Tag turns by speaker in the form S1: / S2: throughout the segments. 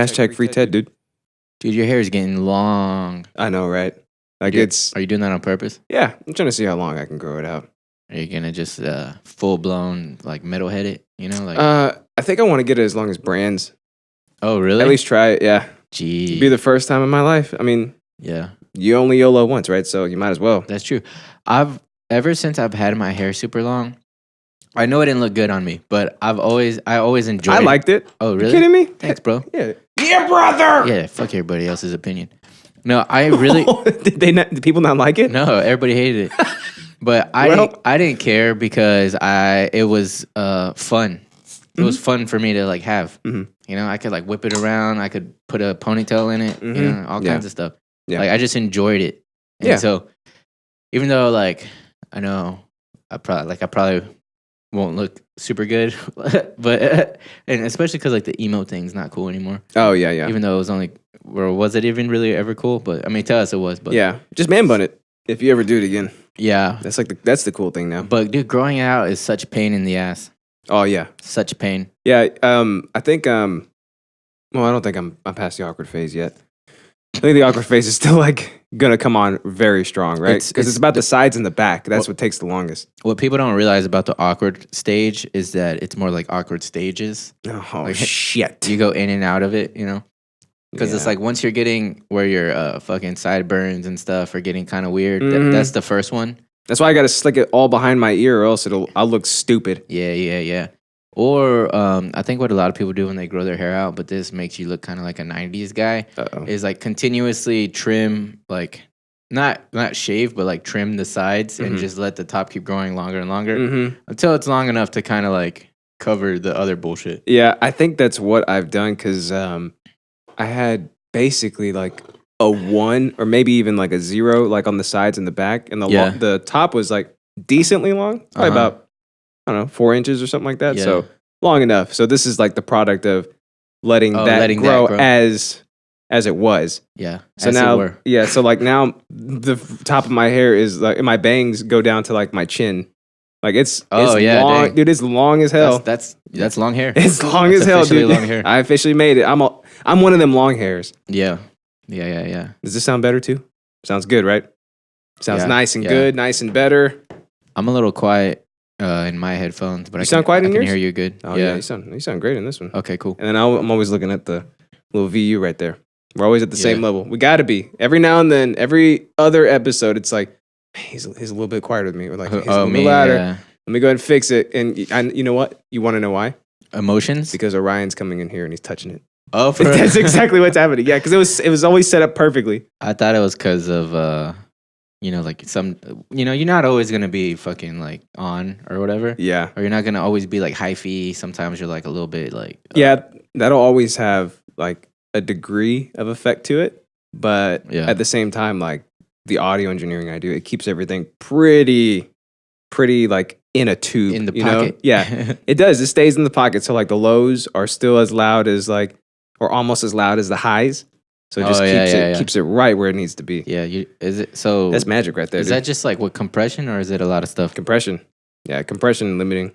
S1: Hashtag free Ted, dude.
S2: Dude, your hair is getting long.
S1: I know, right? Like
S2: Are you doing that on purpose?
S1: Yeah, I'm trying to see how long I can grow it out.
S2: Are you gonna just full blown like metalhead it? You know, like.
S1: I think I want to get it as long as Brands.
S2: Oh, really?
S1: At least try it. Yeah.
S2: Gee.
S1: It'd be the first time in my life. I mean,
S2: yeah.
S1: You only YOLO once, right? So you might as well.
S2: That's true. Ever since I've had my hair super long, I know it didn't look good on me, but I always enjoyed it.
S1: I liked it.
S2: Oh, really?
S1: You kidding me?
S2: Thanks, bro.
S1: Yeah. Yeah, brother.
S2: Yeah, fuck everybody else's opinion. No, I really
S1: Did people not like it?
S2: No, everybody hated it. But I didn't care because it was fun. It was fun for me to like have. Mm-hmm. You know, I could like whip it around, I could put a ponytail in it, you know, all kinds of stuff. Yeah. Like I just enjoyed it. And so even though like I know I probably won't look super good, but and especially because like the emo thing's not cool anymore.
S1: Oh yeah.
S2: Even though it was only, or was it even really ever cool? But I mean, to us it was. But
S1: yeah, just man bun it if you ever do it again.
S2: Yeah,
S1: that's the cool thing now.
S2: But dude, growing it out is such a pain in the ass.
S1: Oh yeah,
S2: such a pain.
S1: Yeah, I think well, I don't think I'm past the awkward phase yet. I think the awkward phase is still like gonna come on very strong, right? Because it's about the sides and the back. That's what takes the longest.
S2: What people don't realize about the awkward stage is that it's more like awkward stages.
S1: Oh
S2: like,
S1: shit!
S2: You go in and out of it, you know. Because it's like once you're getting where your fucking sideburns and stuff are getting kind of weird. That's the first one.
S1: That's why I got to slick it all behind my ear, or else I'll look stupid.
S2: Yeah. Or I think what a lot of people do when they grow their hair out, but this makes you look kind of like a 90s guy, is like continuously trim, like not shave, but like trim the sides and just let the top keep growing longer and longer until it's long enough to kind of like cover the other bullshit. Yeah,
S1: I think that's what I've done because I had basically like a 1 or maybe even like a 0 like on the sides and the back, and the top was like decently long, probably about, I don't know, 4 inches or something like that. So long enough. So this is like the product of letting that grow as it was.
S2: Yeah.
S1: So now, so like now the top of my hair is like, my bangs go down to like my chin. Like it's long, dang. Dude. It's long as hell.
S2: That's long hair.
S1: It's long as hell, dude. Long hair. I officially made it. I'm one of them long hairs.
S2: Yeah.
S1: Does this sound better too? Sounds good, right? Sounds nice and good, nice and better.
S2: I'm a little quiet in my headphones, but I can hear you good.
S1: Oh yeah, you sound great in this one.
S2: Okay, cool.
S1: And then I'm always looking at the little VU right there. We're always at the same level. We got to be. Every now and then, every other episode, it's like, he's a little bit quieter with me. We're like, he's a little bit louder. Yeah. Let me go ahead and fix it. And you know what? You want to know why?
S2: Emotions?
S1: Because Orion's coming in here and he's touching it.
S2: Oh,
S1: that's exactly what's happening. Yeah, because it was always set up perfectly.
S2: I thought it was because of like some, you're not always gonna be fucking like on or whatever.
S1: Yeah.
S2: Or you're not gonna always be like hyphy. Sometimes you're like a little bit like.
S1: Yeah, that'll always have like a degree of effect to it, but at the same time, like the audio engineering I do, it keeps everything pretty like in a tube.
S2: In the pocket.
S1: Yeah, it does. It stays in the pocket. So like the lows are still as loud as like, or almost as loud as the highs. So it just keeps it right where it needs to be.
S2: Yeah, that's
S1: magic right there.
S2: Is that just like with compression, or is it a lot of stuff?
S1: Compression. Yeah, compression limiting.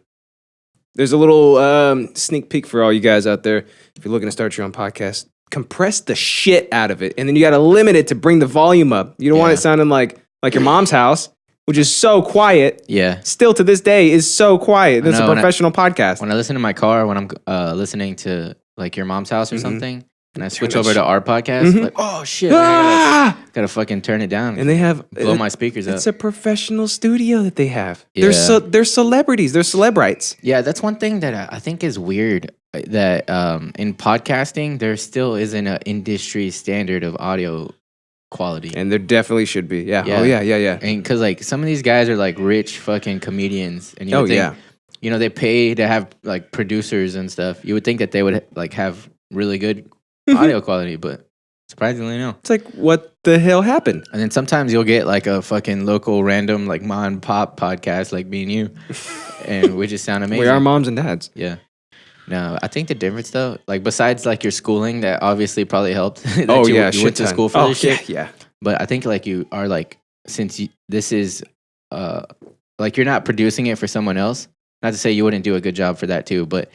S1: There's a little sneak peek for all you guys out there. If you're looking to start your own podcast, compress the shit out of it, and then you got to limit it to bring the volume up. You don't want it sounding like your mom's house, which is so quiet.
S2: Yeah.
S1: Still to this day is so quiet. This is a professional podcast.
S2: When I listen to my car, when I'm listening to like your mom's house or something, and I switch over to our podcast, like, oh shit, I gotta fucking turn it down.
S1: And they have
S2: blow my speakers up.
S1: It's a professional studio that they have. Yeah. They're celebrities. They're celebrites.
S2: Yeah, that's one thing that I think is weird. That in podcasting, there still isn't an industry standard of audio quality,
S1: and there definitely should be. Yeah. Oh yeah.
S2: And because like some of these guys are like rich fucking comedians, and you would think, they pay to have like producers and stuff. You would think that they would like have really good audio quality, but surprisingly no.
S1: It's like, what the hell happened?
S2: And then sometimes you'll get like a fucking local random like mom and pop podcast like me and you, and we just sound amazing.
S1: We are moms and dads.
S2: Yeah. No, I think the difference though, like besides like your schooling, that obviously probably helped. You went to school for this shit.
S1: Yeah.
S2: But I think like you are like, since this is like you're not producing it for someone else. Not to say you wouldn't do a good job for that too, but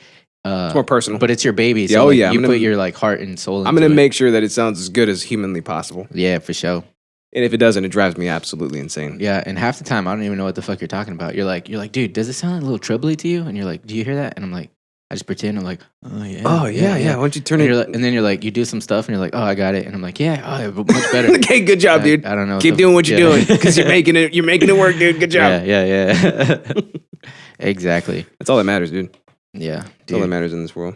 S1: It's more personal.
S2: But it's your baby.
S1: Yeah,
S2: So
S1: you
S2: put your like heart and soul into it.
S1: I'm going to make sure that it sounds as good as humanly possible.
S2: Yeah, for sure.
S1: And if it doesn't, it drives me absolutely insane.
S2: Yeah, and half the time I don't even know what the fuck you're talking about. You're like, dude, does it sound a little trebly to you? And you're like, do you hear that? And I'm like, I just pretend. I'm like, oh yeah.
S1: Oh yeah. Why don't you turn
S2: and
S1: it?
S2: And then you're like, you do some stuff, and you're like, oh, I got it. And I'm like, yeah, much better.
S1: Okay, good job, dude.
S2: I don't know.
S1: Keep doing what you're doing because you're making it work, dude. Good job.
S2: Yeah. Exactly.
S1: That's all that matters, dude.
S2: Yeah,
S1: That's all that matters in this world.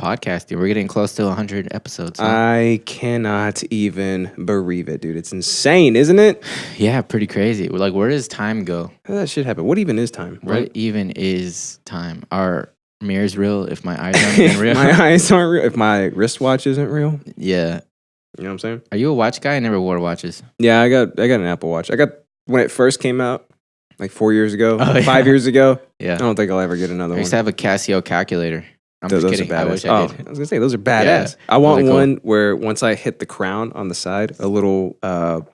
S2: Podcasting. We're getting close to 100 episodes. Huh?
S1: I cannot even believe it, dude. It's insane, isn't it?
S2: Yeah, pretty crazy. Like, where does time go?
S1: How does that shit happen? What even is time? Right?
S2: What even is time? Are mirrors real if my eyes aren't even real?
S1: My eyes aren't real. If my wristwatch isn't real?
S2: Yeah.
S1: You know what I'm saying?
S2: Are you a watch guy? I never wore watches.
S1: Yeah, I got an Apple Watch. I got when it first came out, like 4 years ago, 5 years ago.
S2: Yeah.
S1: I don't think I'll ever get another one.
S2: I used to have a Casio calculator. I'm just kidding.
S1: Are badass.
S2: I wish I did.
S1: I was gonna say those are badass.
S2: Yeah.
S1: I want
S2: Really cool.
S1: one where once I hit the crown on the side, a little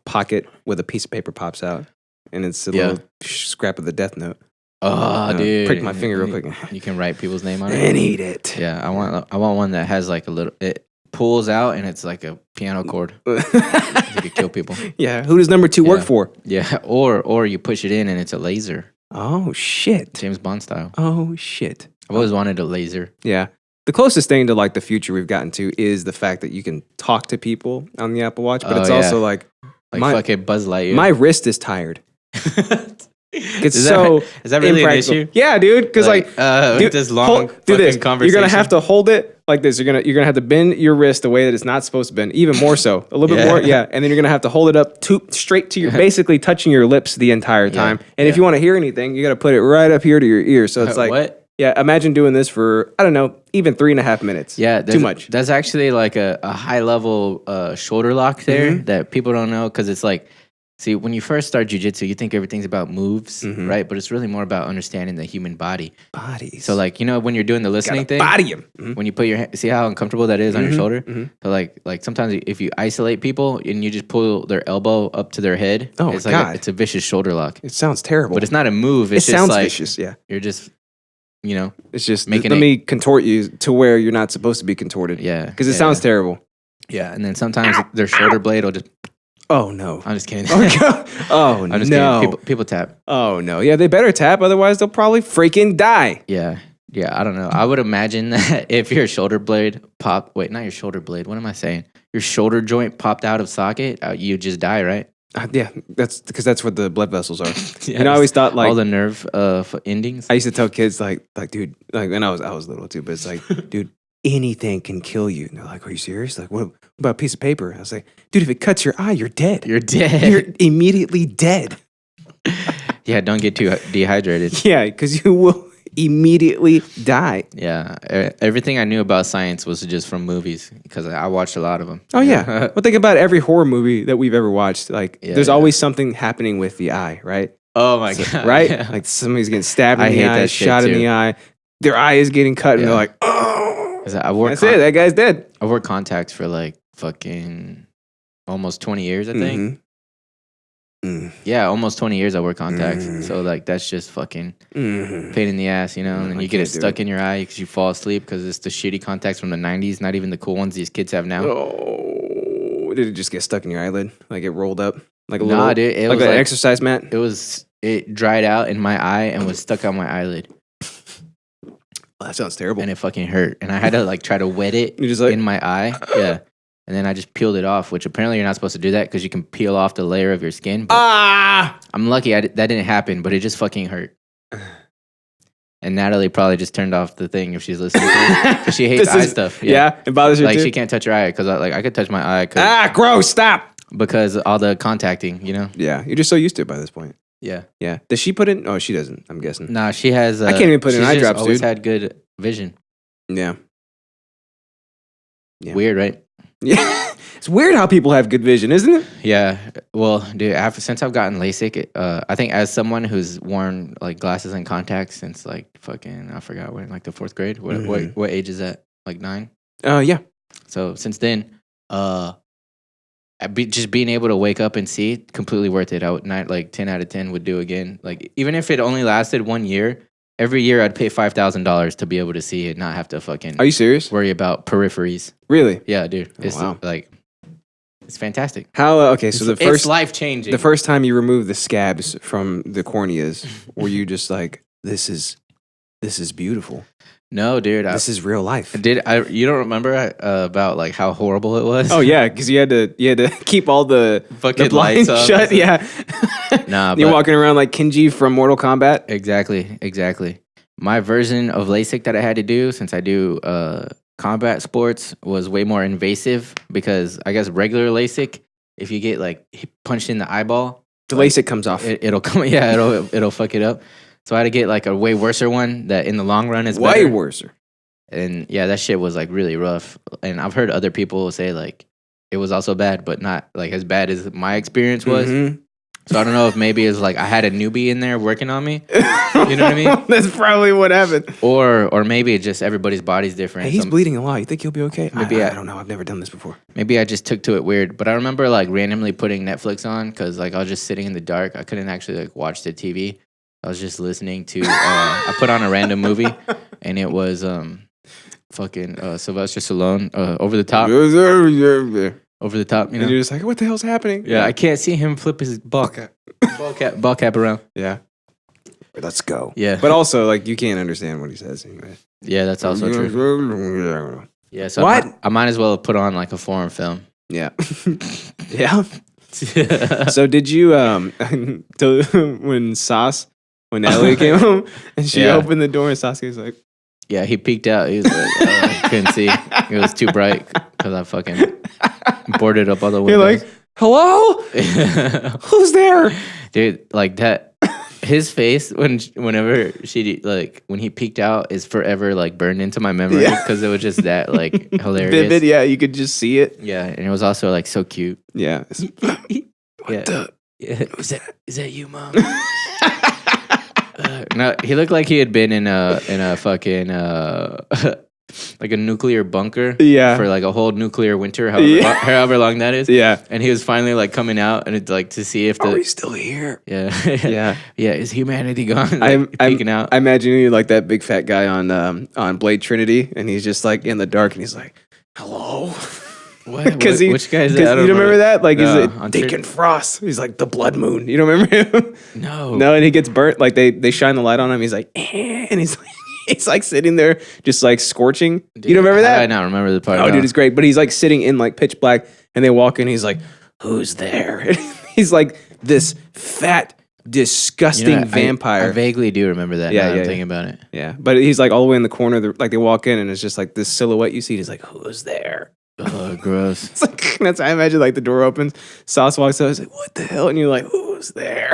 S1: pocket with a piece of paper pops out, and it's a little scrap of the Death Note.
S2: Oh, dude!
S1: Prick my finger real quick.
S2: You can write people's name on it
S1: and eat it.
S2: Yeah, I want one that has like a little. It pulls out and it's like a piano chord. You could kill people.
S1: Yeah, who does number 2 work for?
S2: Yeah, or you push it in and it's a laser.
S1: Oh shit!
S2: James Bond style.
S1: Oh shit!
S2: I've always wanted a laser.
S1: Yeah. The closest thing to like the future we've gotten to is the fact that you can talk to people on the Apple Watch, but it's also like
S2: fucking Buzz Lightyear.
S1: My wrist is tired. It's
S2: is that really an issue?
S1: Yeah, dude. Because
S2: this long
S1: do this.
S2: Conversation.
S1: You're gonna have to hold it like this. You're gonna have to bend your wrist the way that it's not supposed to bend, even more so, a little bit more. Yeah, and then you're gonna have to hold it up straight to your, basically touching your lips the entire time. And if you want to hear anything, you got to put it right up here to your ear. So it's like
S2: what?
S1: Yeah, imagine doing this for, I don't know, even 3.5 minutes.
S2: Yeah,
S1: too much.
S2: That's actually like a high level shoulder lock there that people don't know because it's like, see, when you first start jiu-jitsu, you think everything's about moves, right? But it's really more about understanding the human body.
S1: Bodies.
S2: So like, when you're doing the listening thing,
S1: body him.
S2: When you put your hand, see how uncomfortable that is on your shoulder? So like sometimes if you isolate people and you just pull their elbow up to their head, it's like it's a vicious shoulder lock.
S1: It sounds terrible.
S2: But it's not a move. It's
S1: it
S2: just
S1: sounds
S2: like,
S1: vicious, yeah.
S2: You're just,
S1: it's just, let me contort you to where you're not supposed to be contorted.
S2: Yeah.
S1: Because it sounds terrible.
S2: Yeah, and then sometimes their shoulder blade will just...
S1: Oh, no.
S2: I'm just kidding.
S1: Oh,
S2: I'm just
S1: no.
S2: kidding. People tap.
S1: Oh, no. Yeah, they better tap, otherwise they'll probably freaking die.
S2: Yeah. Yeah, I don't know. I would imagine that if your shoulder blade popped... Wait, not your shoulder blade. What am I saying? Your shoulder joint popped out of socket, you just die, right?
S1: Yeah, that's because that's where the blood vessels are. I always thought like
S2: all the nerve endings.
S1: I used to tell kids like dude, like when I was little too, but it's like, dude, anything can kill you. And they're like, are you serious? Like, what about a piece of paper? I was like, dude, if it cuts your eye, you're dead.
S2: You're dead.
S1: You're immediately dead.
S2: Yeah, don't get too dehydrated.
S1: Yeah, because you will immediately die.
S2: Yeah, everything I knew about science was just from movies because I watched a lot of them.
S1: Oh yeah, well think about every horror movie that we've ever watched. Like, there's always something happening with the eye, right?
S2: Oh my god,
S1: right?
S2: Yeah.
S1: Like somebody's getting stabbed in the eye, shot in the eye, their eye is getting cut, and they're like, oh, that's it. That guy's dead.
S2: I wore contacts for like fucking almost 20 years, I think. Yeah, almost 20 years I wore contacts. So like that's just fucking pain in the ass, and then you get it stuck in your eye because you fall asleep because it's the shitty contacts from the 90s, not even the cool ones these kids have now.
S1: Oh, did it just get stuck in your eyelid? Like it rolled up? Like a
S2: little, dude, it
S1: like
S2: was
S1: an exercise mat?
S2: It dried out in my eye and was stuck on my eyelid.
S1: Oh, that sounds terrible.
S2: And it fucking hurt. And I had to like try to wet it in my eye. Yeah. And then I just peeled it off, which apparently you're not supposed to do that because you can peel off the layer of your skin. I'm lucky that didn't happen, but it just fucking hurt. And Natalie probably just turned off the thing if she's listening because she hates eye stuff.
S1: Yeah, it bothers her
S2: like
S1: too?
S2: She can't touch her eye because I could touch my eye.
S1: Gross, stop.
S2: Because all the contacting,
S1: Yeah, you're just so used to it by this point.
S2: Yeah.
S1: Yeah. Does she put in? Oh, she doesn't, I'm guessing.
S2: Nah, she has...
S1: I can't even put in eye drops, dude.
S2: She's always had good vision.
S1: Yeah.
S2: Weird, right?
S1: Yeah. It's weird how people have good vision, isn't it?
S2: Yeah. Well, dude, since I've gotten LASIK, I think as someone who's worn like glasses and contacts since like fucking, I forgot when, like the 4th grade. What age is that? Like 9?
S1: Yeah.
S2: So since then, just being able to wake up and see, completely worth it. I would not like 10 out of 10 would do again. Like even if it only lasted 1 year, every year I'd pay $5,000 to be able to see it, not have to fucking.
S1: Are you serious?
S2: Worry about peripheries.
S1: Really?
S2: Yeah, dude. It's
S1: wow.
S2: Like, it's fantastic.
S1: How? Okay, so
S2: it's life changing.
S1: The first time you removed the scabs from the corneas, were you just like, this is beautiful?
S2: No, dude.
S1: This is real life.
S2: You don't remember about like how horrible it was?
S1: Oh yeah, because you had to keep all the blinds shut. Yeah.
S2: Nah,
S1: you're walking around like Kenji from Mortal Kombat.
S2: Exactly. My version of LASIK that I had to do, since I do combat sports, was way more invasive because I guess regular LASIK, if you get like punched in the eyeball,
S1: the LASIK comes off.
S2: It'll come. Yeah, it'll fuck it up. So I had to get like a way worser one that in the long run is
S1: way
S2: better.
S1: worser.
S2: And yeah, that shit was like really rough. And I've heard other people say like it was also bad, but not like as bad as my experience was. Mm-hmm. So I don't know if maybe it's like I had a newbie in there working on me. You know what I mean?
S1: That's probably what happened.
S2: Or maybe it's just everybody's body's different.
S1: Hey, he's bleeding a lot. You think he'll be okay? Maybe I don't know. I've never done this before.
S2: Maybe I just took to it weird. But I remember like randomly putting Netflix on because like I was just sitting in the dark. I couldn't actually like watch the TV. I was just listening to. I put on a random movie, and it was fucking Sylvester Stallone, Over the Top. Over the Top, you know.
S1: And you're just like, what the hell's happening?
S2: Yeah, I can't see him flip his ball cap around.
S1: Yeah. Let's go.
S2: Yeah.
S1: But also, like, you can't understand what he says anyway.
S2: Yeah, that's also true. Yeah, so
S1: what?
S2: I might as well put on like a foreign film.
S1: Yeah. Yeah. So did you when Ellie came home and she opened the door and Sasuke was like,
S2: yeah, he peeked out. He was like, couldn't see. It was too bright because I fucking boarded up all the windows.
S1: You're like, hello? Who's there?
S2: Dude, like that. His face whenever when he peeked out is forever like burned into my memory because it was just that like hilarious.
S1: Vivid, yeah, you could just see it.
S2: Yeah, and it was also like so cute.
S1: Yeah.
S2: Yeah. Is that you, Mom? No, he looked like he had been in a fucking like a nuclear bunker for like a whole nuclear winter, however long that is.
S1: Yeah.
S2: And he was finally like coming out and it's like to see if
S1: are we still here?
S2: Yeah. Is humanity gone? Like,
S1: I'm
S2: peeking out.
S1: I imagine you like that big fat guy on Blade Trinity and he's just like in the dark and he's like, hello.
S2: What? Which guy is that?
S1: You don't remember that? Like,
S2: no,
S1: is it Deacon Frost? He's like the Blood Moon. You don't remember him?
S2: No,
S1: and he gets burnt. Like they shine the light on him. He's like, and he's like sitting there, just like scorching. Dude, you don't remember that?
S2: I don't remember the part.
S1: Oh, dude, it's great. But he's like sitting in like pitch black, and they walk in. He's like, "Who's there?" And he's like this fat, disgusting vampire.
S2: I vaguely do remember that.
S1: Yeah,
S2: now I'm thinking about it.
S1: Yeah, but he's like all the way in the corner. Like they walk in, and it's just like this silhouette you see. And he's like, "Who's there?"
S2: Oh, gross.
S1: It's like, that's I imagine like the door opens, Sauce walks out, he's like, what the hell? And you're like, who's there?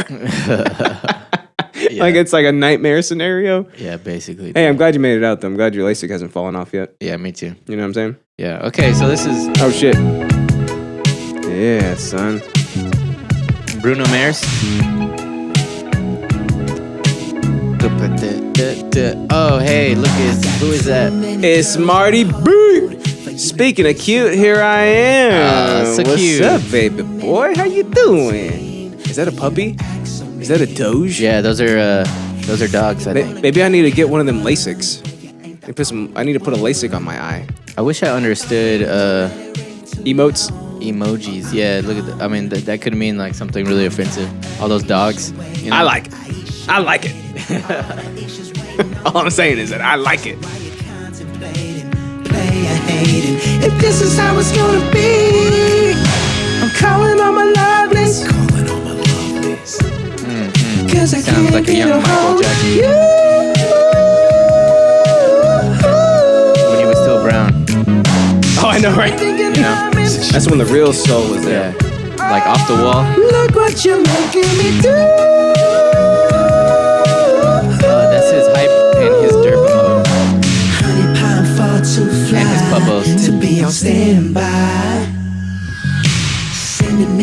S1: Like it's like a nightmare scenario.
S2: Yeah, basically.
S1: Hey, I'm glad you made it out though. I'm glad your LASIK hasn't fallen off yet.
S2: Yeah, me too.
S1: You know what I'm saying?
S2: Yeah. Okay, so this is
S1: oh shit. Yeah, son.
S2: Bruno Mars. Oh, hey, look, who is that?
S1: It's Marty B. Speaking of cute, here I am.
S2: So
S1: What's
S2: cute.
S1: up, baby boy? How you doing? Is that a puppy? Is that a Doge?
S2: Yeah, those are dogs, I think.
S1: Maybe I need to get one of them LASIKs. I need to put a LASIK on my eye.
S2: I wish I understood
S1: Emotes?
S2: Emojis. Yeah, look at that. I mean, that could mean like something really offensive. All those dogs. You know?
S1: I like it. All I'm saying is that I like it. If this is how it's gonna be, I'm calling on my love list. Cause I
S2: sounds like a young Michael Jackson. When he was still brown.
S1: Oh, I know, right?
S2: You know?
S1: That's when the real soul was there.
S2: Yeah. Like off the wall.
S1: Look what you're making me do.
S2: That's his hype and his derp mode. And his puppos.
S3: To be on standby.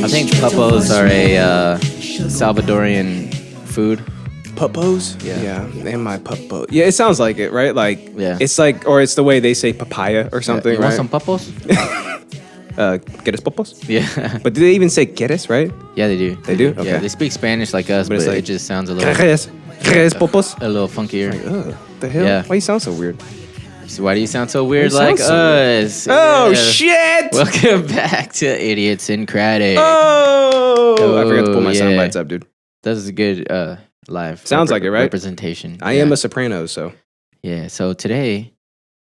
S2: I think puppos are a Salvadorian food.
S1: Puppos?
S2: Yeah.
S1: And my puppo. Yeah, it sounds like it, right? Like,
S2: yeah.
S1: It's like, or it's the way they say papaya or something,
S2: You
S1: right?
S2: want some puppos?
S1: ¿Quieres puppos?
S2: Yeah.
S1: But do they even say quieres, right?
S2: Yeah, they do.
S1: They do? Okay.
S2: Yeah, they speak Spanish like us, but
S1: it's like,
S2: it just sounds a little...
S1: ¿Quieres? Tres popos.
S2: A little funkier.
S1: Like, ugh, the hell?
S2: Yeah.
S1: Why you sound so weird?
S2: So why do you sound so weird
S1: Why you
S2: like
S1: sound
S2: us?
S1: Oh, shit!
S2: Welcome back to Idiotssyncratic.
S1: Oh! I forgot to pull my sound
S2: yeah.
S1: bites up, dude.
S2: That was a good live.
S1: Sounds like it, right?
S2: Representation.
S1: I am a soprano, so.
S2: Yeah, so today,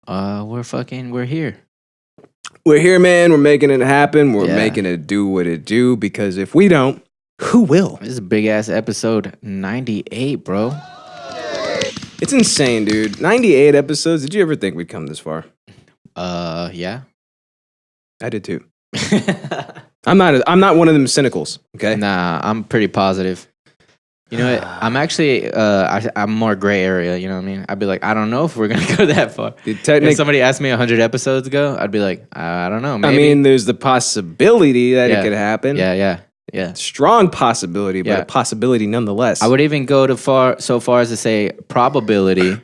S2: we're here.
S1: We're here, man. We're making it happen. We're
S2: Yeah.
S1: making it do what it do, because if we don't, who will?
S2: This is a big ass episode 98, bro.
S1: It's insane, dude. 98 episodes. Did you ever think we'd come this far?
S2: Yeah.
S1: I did too. I'm not one of them cynicals, okay?
S2: Nah, I'm pretty positive. You know what? I'm actually, I'm more gray area, you know what I mean? I'd be like, I don't know if we're going to go that far. If somebody asked me 100 episodes ago, I'd be like, I don't know, maybe.
S1: I mean, there's the possibility that it could happen.
S2: Yeah.
S1: Strong possibility, but
S2: Yeah.
S1: a possibility nonetheless.
S2: I would even go so far as to say probability.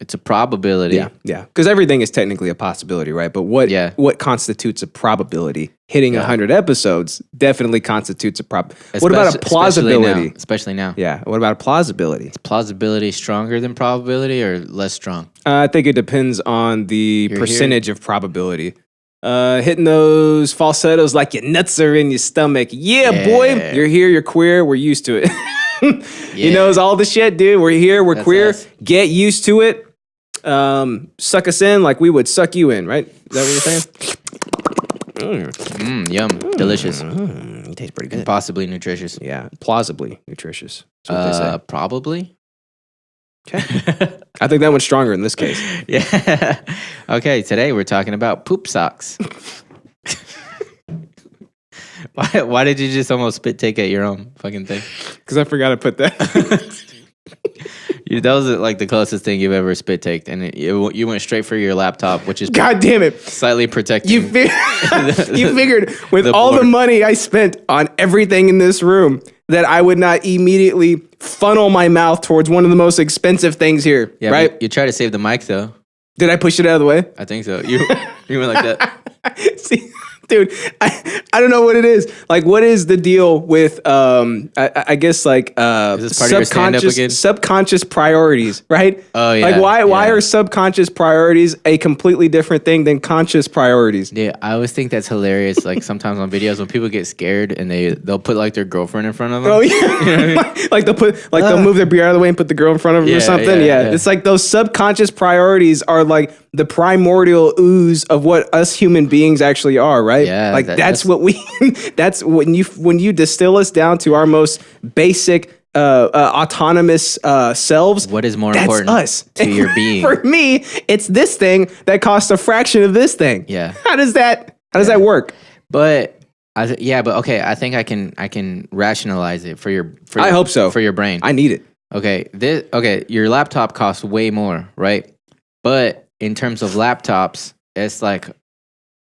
S2: It's a probability.
S1: Yeah. Because everything is technically a possibility, right? But what constitutes a probability? Hitting 100 episodes definitely constitutes a What about a plausibility?
S2: Especially now.
S1: Yeah. What about a plausibility?
S2: Is plausibility stronger than probability or less strong?
S1: I think it depends on the percentage of probability. Hitting those falsettos like your nuts are in your stomach. Yeah, boy. You're here, you're queer, we're used to it. He knows all the shit, dude. We're here, we're queer.
S2: Us.
S1: Get used to it. Suck us in like we would suck you in, right? Is that what you're saying?
S2: Yum. Delicious.
S1: It tastes pretty good.
S2: And possibly nutritious.
S1: Yeah, plausibly nutritious. That's what they say.
S2: Probably.
S1: Okay. I think that one's stronger in this case.
S2: Yeah. Okay, today we're talking about poop socks. Why did you just almost spit take at your own fucking thing?
S1: Because I forgot to put that.
S2: That was like the closest thing you've ever spit taked, and you went straight for your laptop, which is
S1: God damn it,
S2: slightly protecting.
S1: You figured with all the money I spent on everything in this room that I would not immediately funnel my mouth towards one of the most expensive things here, right?
S2: You try to save the mic though.
S1: Did I push it out of the way?
S2: I think so. You went like that.
S1: See, dude, I don't know what it is. Like, what is the deal with I guess like
S2: is this part of your stand-up again?
S1: Subconscious priorities, right?
S2: Oh yeah.
S1: Like why are subconscious priorities a completely different thing than conscious priorities?
S2: Yeah, I always think that's hilarious. Like sometimes on videos when people get scared and they'll put like their girlfriend in front of them.
S1: Oh yeah. You know what I mean? Like they'll move their beer out of the way and put the girl in front of them or something. Yeah. It's like those subconscious priorities are like the primordial ooze of what us human beings actually are, right?
S2: Yeah,
S1: like that's what we. That's when you distill us down to our most basic autonomous selves.
S2: What is more
S1: that's
S2: important
S1: us.
S2: to your being?
S1: For me, it's this thing that costs a fraction of this thing.
S2: Yeah.
S1: How does that work?
S2: But okay. I think I can rationalize it for your.
S1: I hope so.
S2: For your brain.
S1: I need it.
S2: Okay. Your laptop costs way more, right? But in terms of laptops, it's like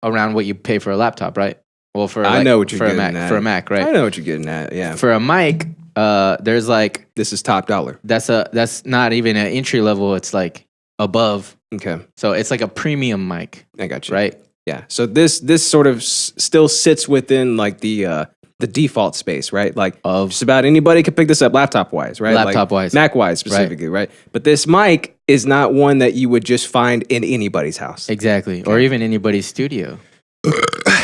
S2: around what you pay for a laptop, right? Well,
S1: I know what you're getting
S2: at. For a Mac, right?
S1: I know what you're getting at. Yeah.
S2: For a mic, there's like
S1: this is top dollar.
S2: That's not even an entry level. It's like above.
S1: Okay.
S2: So it's like a premium mic.
S1: I got you.
S2: Right.
S1: Yeah. So this sort of still sits within like the default space, right? Like just about anybody could pick this up laptop wise, right?
S2: Laptop wise,
S1: Mac wise specifically, right? But this mic is not one that you would just find in anybody's house.
S2: Exactly. Okay. Or even anybody's studio.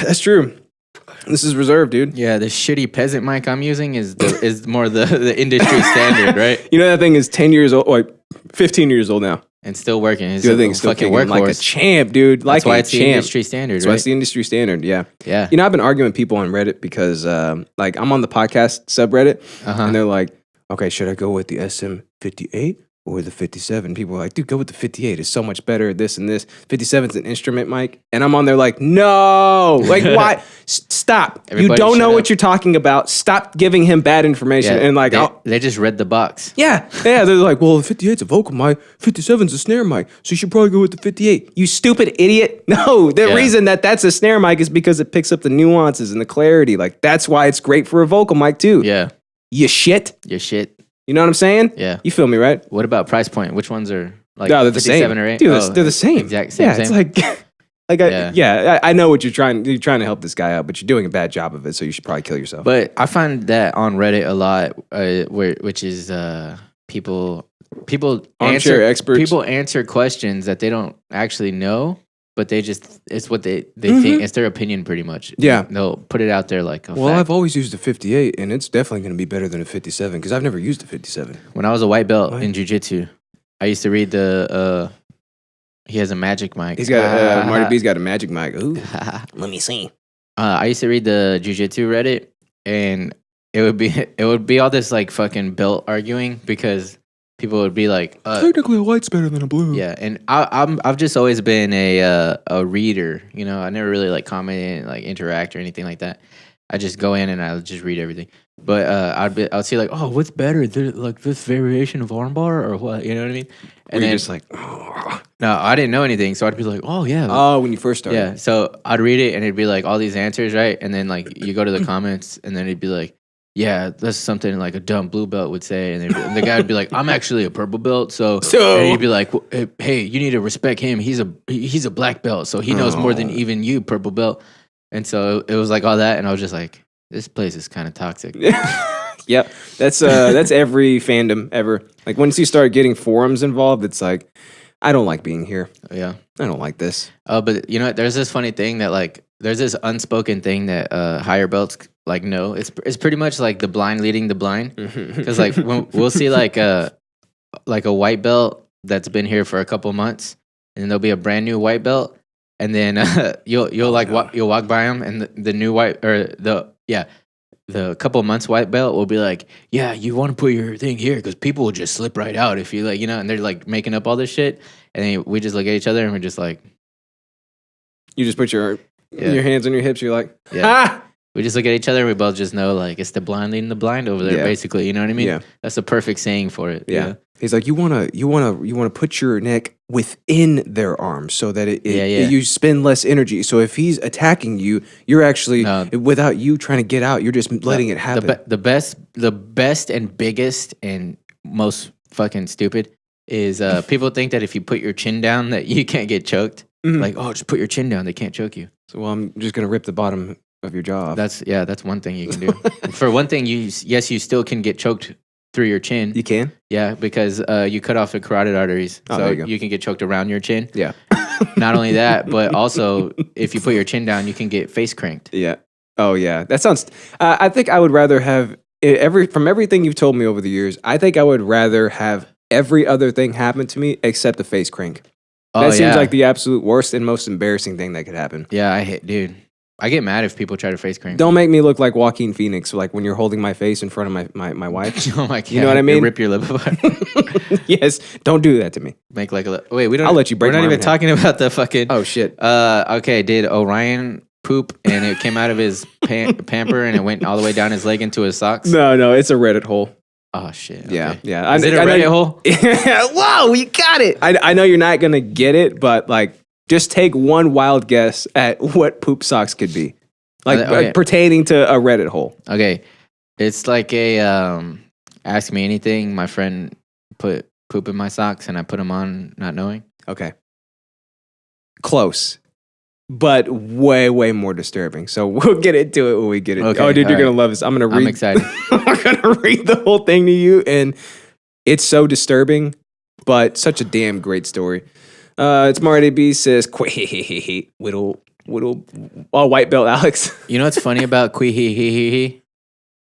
S1: That's true. This is reserved, dude.
S2: Yeah, the shitty peasant mic I'm using is more the industry standard, right?
S1: You know that thing is 10 years old, like 15 years old now.
S2: And still working. It's
S1: the thing's still fucking workhorse. Like a champ, dude. Like
S2: That's why it's the industry standard,
S1: That's why it's the industry standard, yeah.
S2: Yeah.
S1: You know, I've been arguing with people on Reddit because like I'm on the podcast subreddit and they're like, okay, should I go with the SM58 or the 57? People are like, dude, go with the 58. It's so much better at this and this. 57's an instrument mic. And I'm on there like, no. Like, why? Stop. Everybody you don't know what you're talking about. Stop giving him bad information.
S2: Yeah,
S1: and like,
S2: they just read the box.
S1: Yeah. They're like, well, the 58's a vocal mic. 57's a snare mic. So you should probably go with the 58. You stupid idiot. No, the reason that's a snare mic is because it picks up the nuances and the clarity. Like, that's why it's great for a vocal mic too.
S2: Yeah.
S1: You shit. You know what I'm saying?
S2: Yeah.
S1: You feel me, right?
S2: What about price point? Which ones are like
S1: no, they're the same.
S2: Or 8?
S1: Dude, they're the same.
S2: Exact same.
S1: Yeah, it's like, I know what you're trying to help this guy out, but you're doing a bad job of it, so you should probably kill yourself.
S2: But I find that on Reddit a lot, which is people
S1: Armchair experts.
S2: People answer questions that they don't actually know, but it's what they think. It's their opinion pretty much.
S1: Yeah.
S2: They'll put it out there like a
S1: well,
S2: fact.
S1: I've always used a 58, and it's definitely going to be better than a 57 because I've never used a 57.
S2: When I was a white belt in jiu-jitsu, I used to read he has a magic mic.
S1: He's got Marty B's got a magic mic. Ooh.
S3: Let me see.
S2: I used to read the jiu-jitsu Reddit, and it would be all this like fucking belt arguing because people would be like,
S1: technically a white's better than a blue.
S2: yeah. And I've just always been a reader. You know, I never really like comment, like interact or anything like that. I just go in and I just read everything. But I'd see like, oh, what's better, like this variation of armbar or what? You know what I mean? And
S1: you're
S2: then
S1: just like, oh.
S2: No, I didn't know anything, so I'd be like, oh yeah.
S1: Oh, when you first started.
S2: Yeah, so I'd read it and it'd be like all these answers, right? And then like you go to the comments and then it'd be like, yeah, that's something like a dumb blue belt would say. And the guy would be like, I'm actually a purple belt. So and he'd be like, hey, you need to respect him. He's a black belt, so he knows more than even you, purple belt. And so it was like all that, and I was just like, this place is kind of toxic.
S1: Yep, that's every fandom ever. Like once you start getting forums involved, it's like, I don't like being here.
S2: Yeah,
S1: I don't like this.
S2: But you know, there's this funny thing that like, there's this unspoken thing that higher belts like know. It's pretty much like the blind leading the blind. Because like when we'll see like a white belt that's been here for a couple months, and then there'll be a brand new white belt, and then you'll walk by them, and the new white or the couple months white belt will be like, yeah, you want to put your thing here because people will just slip right out if you like, you know, and they're like making up all this shit. And then we just look at each other and we're just like,
S1: you just put your hands on your hips. You're like,
S2: yeah. We just look at each other and we both just know like it's the blind leading the blind over there, basically. You know what I mean?
S1: Yeah.
S2: That's the perfect saying for it.
S1: Yeah. He's like, you wanna put your neck within their arms so that you spend less energy. So if he's attacking you, you're actually without you trying to get out, you're just letting it happen.
S2: The best and biggest and most fucking stupid is people think that if you put your chin down that you can't get choked. Like, oh, just put your chin down, they can't choke you.
S1: So well, I'm just gonna rip the bottom of your jaw off.
S2: That's one thing you can do. For one thing, you still can get choked through your chin.
S1: You can?
S2: Yeah, because you cut off the carotid arteries. So you can get choked around your chin.
S1: Yeah.
S2: Not only that, but also if you put your chin down, you can get face cranked.
S1: Yeah. Oh, yeah. That sounds... I think I would rather have... From everything you've told me over the years, I think I would rather have every other thing happen to me except a face crank. That seems like the absolute worst and most embarrassing thing that could happen.
S2: Yeah, dude. I get mad if people try to face crank.
S1: Don't make me look like Joaquin Phoenix, like when you're holding my face in front of my wife.
S2: Oh my God.
S1: You know what I mean?
S2: Rip your lip apart.
S1: Yes, don't do that to me.
S2: Make like a wait. We don't.
S1: I'll let you break.
S2: We're not even talking about the fucking.
S1: Oh shit.
S2: Okay. Did Orion poop and it came out of his pamper and it went all the way down his leg into his socks?
S1: No, it's a Reddithole.
S2: Oh shit.
S1: Okay. Yeah.
S2: Is it a Reddithole?
S1: Whoa, you got it. I know you're not gonna get it, but like, just take one wild guess at what poop socks could be. Like pertaining to a Reddit hole.
S2: Okay. It's like a ask me anything. My friend put poop in my socks and I put them on not knowing.
S1: Okay. Close. But way, way more disturbing. So we'll get into it when we get it.
S2: Okay,
S1: oh, dude, you're
S2: right.
S1: going to love this. I'm
S2: excited.
S1: I'm going to read the whole thing to you. And it's so disturbing, but such a damn great story. It's Marty B says, whittle, white belt Alex.
S2: You know what's funny about Quee?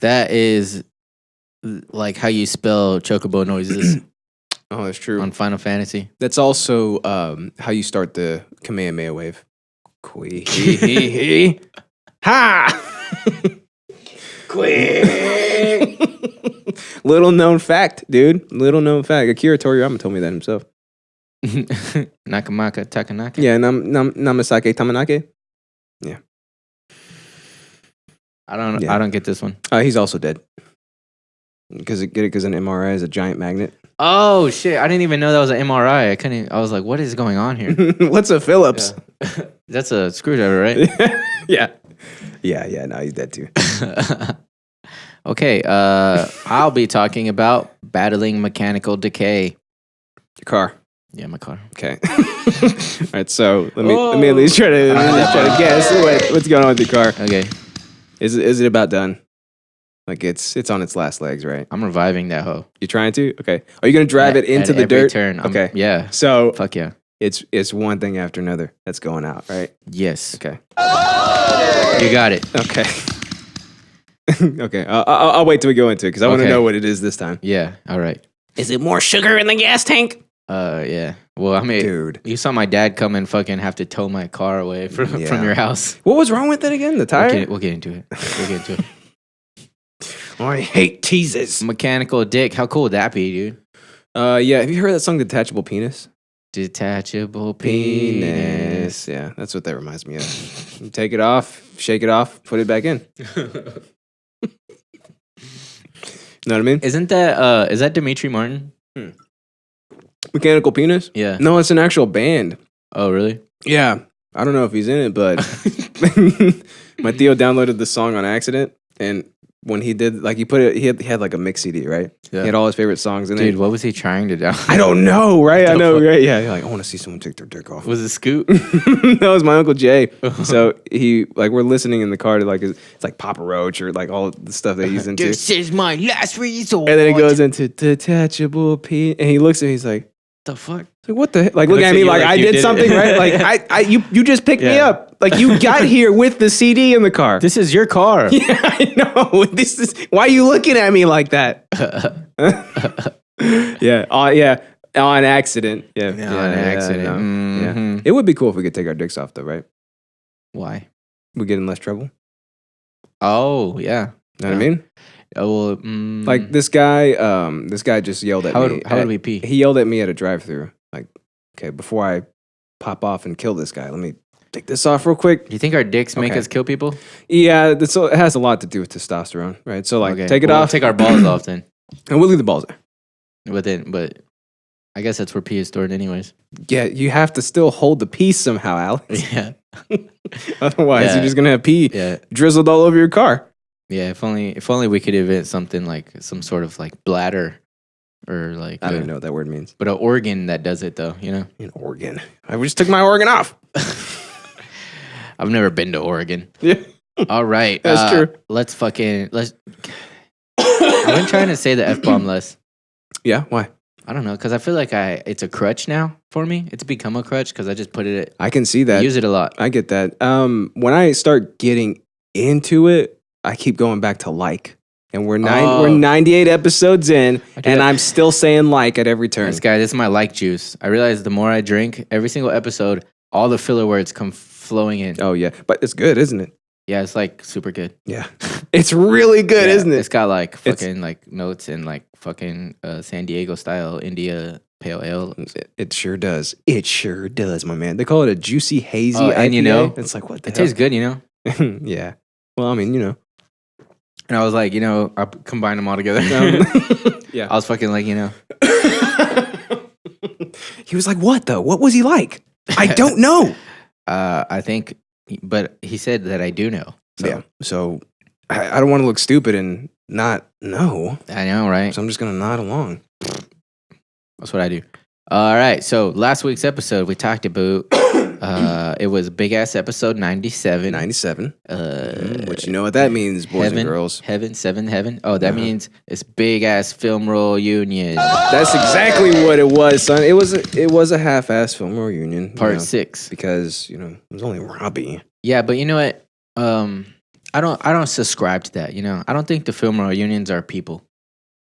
S2: That is like how you spell chocobo noises.
S1: Oh, that's true.
S2: On Final Fantasy.
S1: That's also how you start the Kamehameha wave. Quee. Ha! Quee. Little known fact, dude. Little known fact. Akira Toriyama told me that himself.
S2: Nakamaka Takanaka.
S1: Yeah, Namasake Tamanake. Yeah.
S2: I don't get this one.
S1: He's also dead. Because an MRI is a giant magnet.
S2: Oh shit! I didn't even know that was an MRI. I was like, what is going on here?
S1: What's a Phillips?
S2: Yeah. That's a screwdriver, right?
S1: Yeah. No, he's dead too.
S2: Okay. I'll be talking about battling mechanical decay.
S1: Your car.
S2: Yeah, my car.
S1: Okay. All right. So let me at least try to guess what's going on with your car.
S2: Okay.
S1: Is it about done? Like it's on its last legs, right?
S2: I'm reviving that hoe.
S1: You trying to? Okay. Are you gonna drive it into the
S2: every
S1: dirt?
S2: Turn.
S1: Okay.
S2: Yeah.
S1: So
S2: fuck yeah.
S1: It's one thing after another that's going out, right?
S2: Yes.
S1: Okay.
S2: You got it.
S1: Okay. Okay. I'll wait till we go into it because I want to know what it is this time.
S2: Yeah. All right.
S1: Is it more sugar in the gas tank?
S2: Yeah. Well, I mean,
S1: dude,
S2: you saw my dad come and fucking have to tow my car away from your house.
S1: What was wrong with it again? The tire?
S2: We'll get into it.
S1: Oh, I hate teases.
S2: Mechanical dick. How cool would that be, dude?
S1: Yeah. Have you heard that song, Detachable Penis?
S2: Detachable penis.
S1: Yeah, that's what that reminds me of. You take it off, shake it off, put it back in. You know what I mean?
S2: Is that Dimitri Martin?
S1: Mechanical Penis?
S2: Yeah.
S1: No, it's an actual band.
S2: Oh, really?
S1: Yeah. I don't know if he's in it, but my Theo downloaded the song on accident, and when he did, like, he had like a mix CD, right? Yeah. He had all his favorite songs in there.
S2: Dude, what was he trying to do?
S1: I don't know, right? I know, right? Yeah, you're like, I want to see someone take their dick off.
S2: Was it Scoot?
S1: That was my Uncle Jay. So we're listening in the car to like, it's like Papa Roach or like all the stuff that he's into.
S2: This is my last resort.
S1: And then it goes into Detachable P, and he looks at me, he's like,
S2: the fuck?
S1: Like, what the heck? Like, look at me like I did something, right? Like, you just picked me up. Like, you got here with the CD in the car.
S2: This is your car.
S1: Yeah, I know. Why are you looking at me like that? Yeah. On accident. Yeah.
S2: On accident.
S1: No.
S2: Mm-hmm.
S1: Yeah. It would be cool if we could take our dicks off, though, right?
S2: Why?
S1: We get in less trouble.
S2: Oh, yeah.
S1: Know what I mean?
S2: Oh, well,
S1: like this guy just yelled at me.
S2: How would we pee?
S1: He yelled at me at a drive-thru. Like, okay, before I pop off and kill this guy, let me take this off real quick.
S2: Do you think our dicks make us kill people?
S1: Yeah, it has a lot to do with testosterone, right? So like, take it off.
S2: Take our balls off then.
S1: And we'll leave the balls there.
S2: But I guess that's where pee is stored anyways.
S1: Yeah, you have to still hold the pee somehow, Alex.
S2: Yeah.
S1: Otherwise, you're just gonna have pee drizzled all over your car.
S2: Yeah, if only we could invent something like some sort of like bladder or like
S1: I don't even know what that word means.
S2: But an organ that does it though, you know?
S1: An organ. I just took my organ off.
S2: I've never been to Oregon.
S1: Yeah.
S2: All right.
S1: That's true.
S2: Let's I've been trying to say the F-bomb less.
S1: Yeah, why?
S2: I don't know, because I feel like it's a crutch now for me. It's become a crutch because I just put it.
S1: I can see that.
S2: I use it a lot.
S1: I get that. When I start getting into it, I keep going back to like. And we're 98 episodes in, and I'm still saying like at every turn.
S2: This is my like juice. I realize the more I drink, every single episode, all the filler words come flowing in.
S1: Oh, yeah. But it's good, isn't it?
S2: Yeah, it's like super good.
S1: Yeah. It's really good, isn't it?
S2: It's got like fucking like notes and like fucking San Diego style India Pale Ale.
S1: It sure does. It sure does, my man. They call it a juicy, hazy IPA.
S2: And you know,
S1: it's like, what the hell?
S2: It tastes good, you know?
S1: Yeah. Well, I mean, you know.
S2: And I was like, you know, I combined them all together.
S1: Yeah.
S2: I was fucking like, you know.
S1: He was like, what though? What was he like? I don't know.
S2: I think, but he said that I do know. So.
S1: Yeah. So I don't want to look stupid and not know.
S2: I know, right?
S1: So I'm just going to nod along.
S2: That's what I do. All right. So last week's episode, we talked about, it was big ass episode 97.
S1: 97. Which you know what that means, boys and girls.
S2: Heaven. Oh, that means it's big ass film roll union.
S1: That's exactly what it was, son. It was a half-ass film roll union.
S2: Part 6.
S1: Because, you know, it was only Robbie.
S2: Yeah, but you know what? I don't subscribe to that, you know? I don't think the film roll unions are people.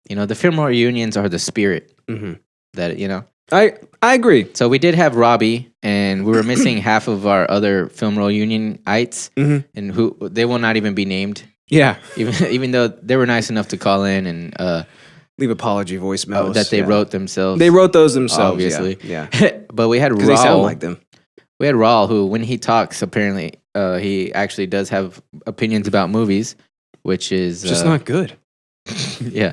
S2: You know, the film roll unions are the spirit.
S1: Mm-hmm.
S2: That, you know?
S1: I agree.
S2: So we did have Robbie, and we were missing half of our other film roll unionites, and who they will not even be named.
S1: Yeah,
S2: even though they were nice enough to call in and
S1: leave apology voicemails
S2: that they wrote themselves.
S1: They wrote those themselves,
S2: obviously.
S1: Yeah.
S2: But we had Raul.
S1: They sound like them.
S2: We had Raul, who when he talks, apparently he actually does have opinions about movies, which is
S1: just not good.
S2: Yeah.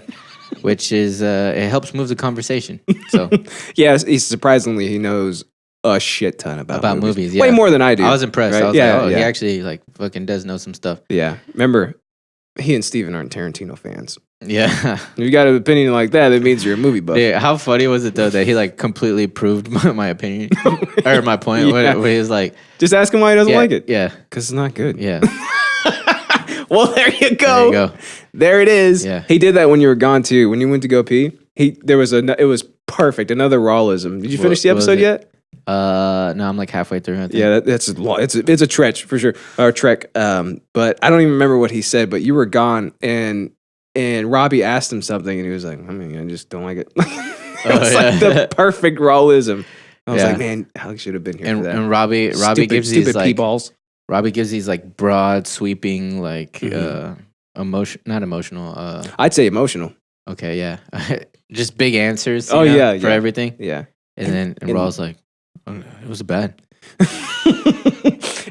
S2: Which is it helps move the conversation. So
S1: yes, surprisingly he knows a shit ton about movies.
S2: Yeah.
S1: Way more than I do.
S2: I was impressed.
S1: Right?
S2: I was like, he actually like fucking does know some stuff.
S1: Yeah. Remember, he and Steven aren't Tarantino fans.
S2: Yeah.
S1: If you got an opinion like that, it means you're a movie buff.
S2: Yeah. How funny was it though that he like completely proved my opinion or my point?
S1: Yeah.
S2: Where he was like,
S1: just ask him why he doesn't like it.
S2: Yeah,
S1: because it's not good.
S2: Yeah.
S1: Well, there you go.
S2: There you go.
S1: There it is.
S2: Yeah.
S1: He did that when you were gone too. When you went to go pee, it was perfect. Another Rawlism. Did you finish the episode yet?
S2: No, I'm like halfway through. I think.
S1: Yeah, that's a lot. It's a trek for sure, or trek. But I don't even remember what he said. But you were gone, and Robbie asked him something, and he was like, I just don't like it. It was like the perfect Rawlism. I was like, man, Alex should have been here for that.
S2: And Robbie gives these like
S1: balls.
S2: Robbie gives these like broad, sweeping, like not emotional.
S1: I'd say emotional.
S2: Okay, yeah, just big answers.
S1: For
S2: everything.
S1: Yeah,
S2: and Raw's like, it was bad.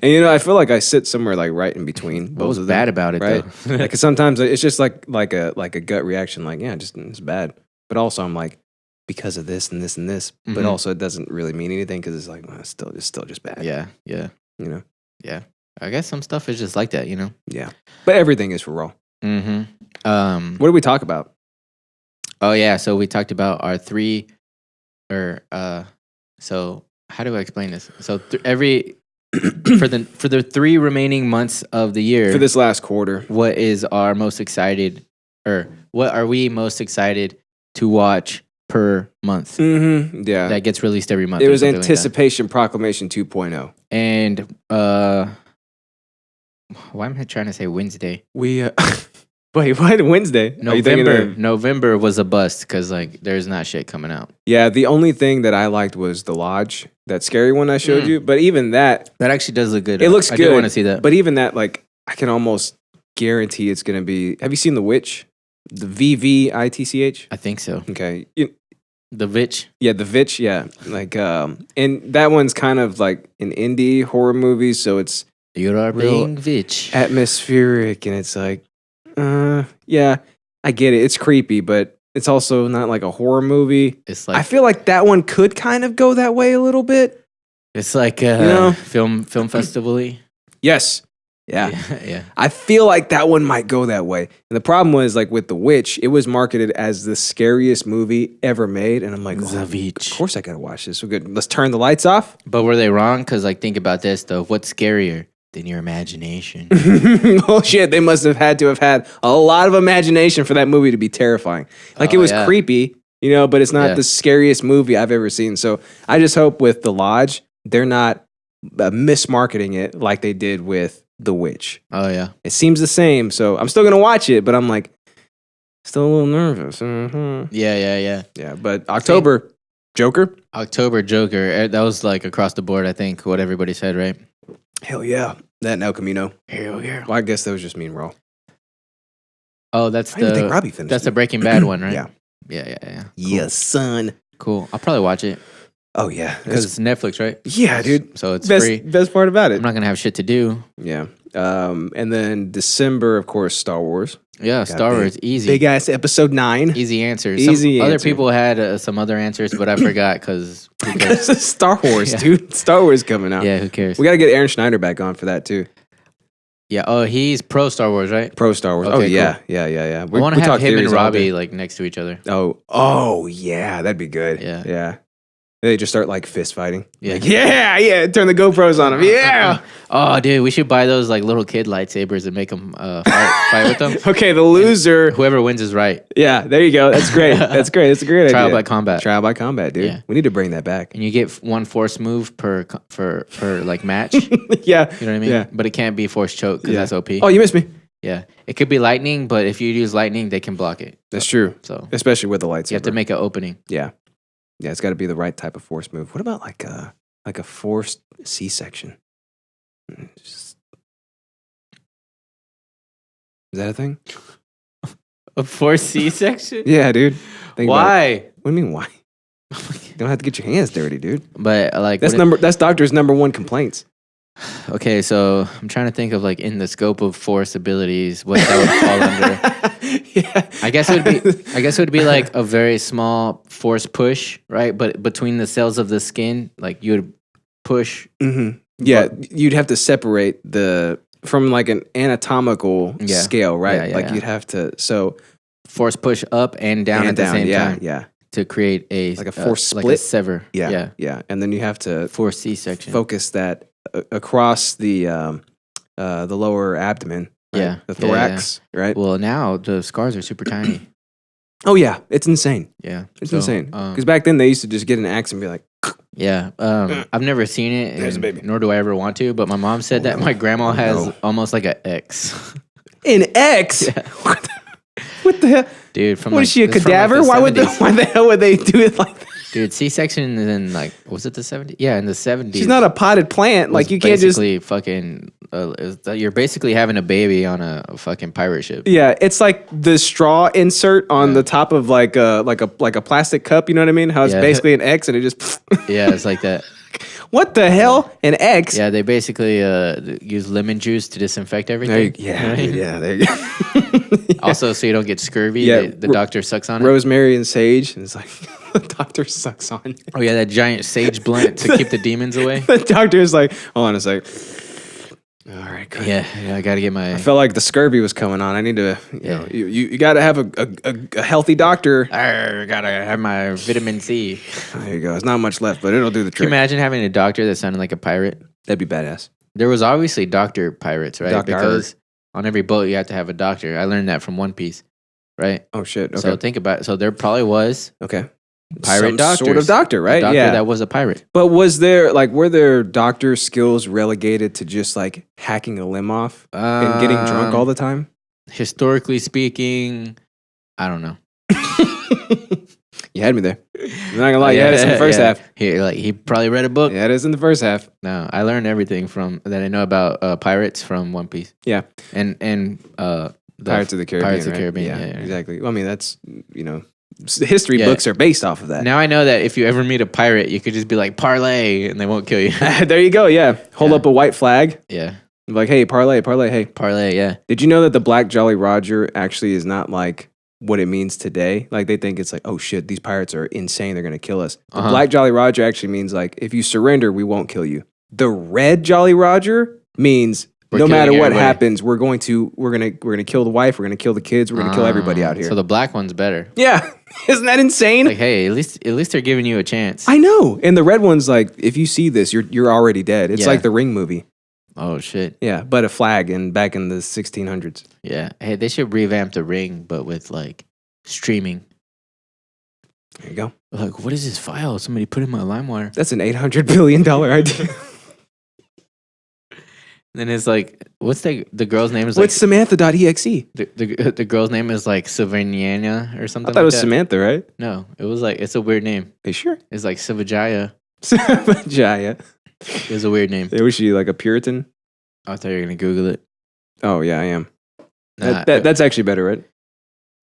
S1: And I feel like I sit somewhere like right in between.
S2: What was bad about it,
S1: right?
S2: though?
S1: Like sometimes it's just like a gut reaction, like it's bad. But also I'm like, because of this and this and this. But also it doesn't really mean anything because it's like it's still just bad.
S2: Yeah. Yeah. I guess some stuff is just like that,
S1: Yeah, but everything is for Raw. What did we talk about?
S2: Oh yeah, so we talked about our three, so how do I explain this? So for the 3 remaining months of the year,
S1: for this last quarter,
S2: what is our most excited, or what are we most excited to watch per month?
S1: Yeah,
S2: that gets released every month.
S1: It was Anticipation Proclamation 2.0,
S2: and why am I trying to say Wednesday?
S1: We wait, what? Wednesday?
S2: November was a bust because like there's not shit coming out.
S1: Yeah, the only thing that I liked was The Lodge, that scary one I showed you. But even that
S2: actually does look good.
S1: It looks good.
S2: I do want to see that.
S1: But even that, like, I can almost guarantee it's going to be. Have you seen The Witch? The VVITCH?
S2: I think so.
S1: Okay.
S2: The Vitch?
S1: Yeah, The Vitch, yeah. Like, and that one's kind of like an indie horror movie, so it's
S2: You are being Vitch.
S1: atmospheric, and it's like, yeah, I get it. It's creepy, but it's also not like a horror movie.
S2: It's like,
S1: I feel like that one could kind of go that way a little bit.
S2: It's like film festival-y.
S1: Yes. Yeah.
S2: Yeah.
S1: I feel like that one might go that way. And the problem was, like, with The Witch, it was marketed as the scariest movie ever made. And I'm like, of course I gotta watch this. So good. Let's turn the lights off.
S2: But were they wrong? Because, like, think about this, though. What's scarier than your imagination?
S1: Oh, shit. They must have had a lot of imagination for that movie to be terrifying. Like, it was creepy, but it's not the scariest movie I've ever seen. So I just hope with The Lodge, they're not mismarketing it like they did with The Witch.
S2: Oh, yeah.
S1: It seems the same, so I'm still going to watch it, but I'm like, still a little nervous.
S2: Yeah.
S1: But October, Joker?
S2: October, Joker. That was like across the board, I think, what everybody said, right?
S1: Hell yeah. That and El Camino.
S2: Hell yeah.
S1: Well, I guess that was just me and Raw.
S2: Oh, that's
S1: I didn't think Robbie finished
S2: the Breaking Bad one, right?
S1: Yeah.
S2: Yeah. Cool.
S1: Yes, son.
S2: Cool. I'll probably watch it.
S1: Oh, yeah.
S2: Because it's Netflix, right?
S1: Yeah, dude.
S2: So it's free.
S1: Best part about it.
S2: I'm not going to have shit to do.
S1: Yeah. And then December, of course, Star Wars.
S2: Yeah, Star Wars, easy.
S1: Big ass episode 9.
S2: Easy answers.
S1: Other
S2: people had some other answers, but I forgot because
S1: it's Star Wars, dude. Star Wars coming out.
S2: Yeah, who cares?
S1: We got to get Aaron Schneider back on for that, too.
S2: Yeah. Oh, he's pro Star Wars, right?
S1: Pro Star Wars.
S2: Okay,
S1: yeah.
S2: Cool.
S1: Yeah.
S2: I want to have him and Robbie like next to each other.
S1: Oh, yeah. That'd be good.
S2: Yeah.
S1: They just start like fist fighting.
S2: Yeah.
S1: Like, yeah. Turn the GoPros on them. Yeah.
S2: Oh, dude, we should buy those like little kid lightsabers and make them fight with them.
S1: Okay, the loser.
S2: And whoever wins is right.
S1: Yeah, there you go. That's great. That's a great idea.
S2: Trial by combat.
S1: Trial by combat, dude. Yeah. We need to bring that back.
S2: And you get one force move per like match.
S1: Yeah.
S2: You know what I mean?
S1: Yeah.
S2: But it can't be force choke because that's OP.
S1: Oh, you missed me.
S2: Yeah. It could be lightning, but if you use lightning, they can block it.
S1: That's true.
S2: So
S1: especially with the lightsaber.
S2: You have to make an opening.
S1: Yeah. Yeah, it's got to be the right type of force move. What about like a forced C-section? Is that a thing?
S2: A forced C-section?
S1: Yeah, dude.
S2: Why?
S1: What do you mean why? You don't have to get your hands dirty, dude.
S2: But like
S1: that's doctor's number one complaints.
S2: Okay, so I'm trying to think of like in the scope of force abilities what that would fall under.
S1: Yeah.
S2: I guess it would be like a very small force push, right? But between the cells of the skin, like you would push.
S1: Mm-hmm. Yeah, you'd have to separate from like an anatomical scale, right?
S2: Yeah,
S1: you'd have to
S2: force push up and down at the same time.
S1: Yeah.
S2: To create a
S1: force split,
S2: like a sever.
S1: Yeah. And then you have to
S2: force C-section.
S1: Focus that across the lower abdomen, Right?
S2: Yeah.
S1: The thorax, right?
S2: Well, now the scars are super tiny.
S1: Oh yeah, it's insane.
S2: Yeah,
S1: It's insane. Because back then they used to just get an axe and be like,
S2: yeah. I've never seen it,
S1: There's a baby.
S2: nor do I ever want to. But my mom said that my grandma has almost like an X.
S1: an X?
S2: Yeah.
S1: What the hell?
S2: Dude, from
S1: What is she, a cadaver? Why the hell would they do it like that?
S2: Dude, C-section in like, was it the 70s? Yeah, in the 70s.
S1: She's not a potted plant. Like you can't just.
S2: Fucking, you're basically having a baby on a fucking pirate ship.
S1: Yeah, it's like the straw insert on the top of like a plastic cup. You know what I mean? How it's basically an X and it just.
S2: Yeah, it's like that.
S1: What the hell? An X?
S2: Yeah, they basically use lemon juice to disinfect everything.
S1: There you go.
S2: Also, so you don't get scurvy.
S1: Yeah,
S2: The doctor sucks on it.
S1: Rosemary and sage, and it's like the doctor sucks on it.
S2: Oh yeah, that giant sage blunt to keep the demons away.
S1: The doctor is like, hold on a sec. All right, good.
S2: Yeah, I gotta get my.
S1: I felt like the scurvy was coming on. I need to, you got to have a healthy doctor.
S2: I gotta have my vitamin C.
S1: There you go. There's not much left, but it'll do the
S2: Can you
S1: trick.
S2: imagine having a doctor that sounded like a pirate?
S1: That'd be badass.
S2: There was obviously doctor pirates, right?
S1: Doctor.
S2: Because on every boat you have to have a doctor. I learned that from One Piece, right?
S1: Oh shit. Okay.
S2: So think about it. So there probably was
S1: okay.
S2: pirate
S1: Some
S2: doctors.
S1: sort of doctor, right?
S2: A doctor
S1: yeah.
S2: that was a pirate.
S1: But were there doctor skills relegated to just like hacking a limb off and getting drunk all the time?
S2: Historically speaking, I don't know.
S1: You had me there. I'm not gonna lie, you had us in the first half.
S2: He probably read a book.
S1: Yeah, it is in the first half.
S2: No, I learned everything from that I know about pirates from One Piece.
S1: Yeah.
S2: And
S1: Pirates of the Caribbean.
S2: Pirates of the
S1: right?
S2: Caribbean. Yeah,
S1: exactly. Well, I mean, that's, history books are based off of that.
S2: Now I know that if you ever meet a pirate, you could just be like, parlay, and they won't kill you.
S1: There you go. Yeah. Hold up a white flag.
S2: Yeah.
S1: Like, hey, parlay, hey.
S2: Parlay, yeah.
S1: Did you know that the Black Jolly Roger actually is not like what it means today? Like, they think it's like, oh shit, these pirates are insane. They're going to kill us. The Black Jolly Roger actually means like, if you surrender, we won't kill you. The Red Jolly Roger means no matter what happens, we're gonna kill the wife, we're gonna kill the kids, we're gonna kill everybody out here.
S2: So the black one's better.
S1: Yeah. Isn't that insane?
S2: Like, hey, at least they're giving you a chance.
S1: I know. And the red one's like, if you see this, you're already dead. It's like the Ring movie.
S2: Oh shit.
S1: Yeah, but a flag back in the 1600s.
S2: Yeah. Hey, they should revamp the Ring, but with like streaming.
S1: There you go.
S2: Like, what is this file? Somebody put in my LimeWire.
S1: That's an $800 billion idea.
S2: Then it's like, what's the girl's name? Is
S1: What's Samantha.exe?
S2: The girl's name is like Savannah or something.
S1: I thought it was Samantha, right?
S2: No, it was like, it's a weird name.
S1: Are you sure?
S2: It's like Savajaya.
S1: Savajaya.
S2: It was a weird name.
S1: Was she like a Puritan?
S2: I thought you were gonna Google it.
S1: Oh yeah, I am.
S2: Nah,
S1: That's actually better, right?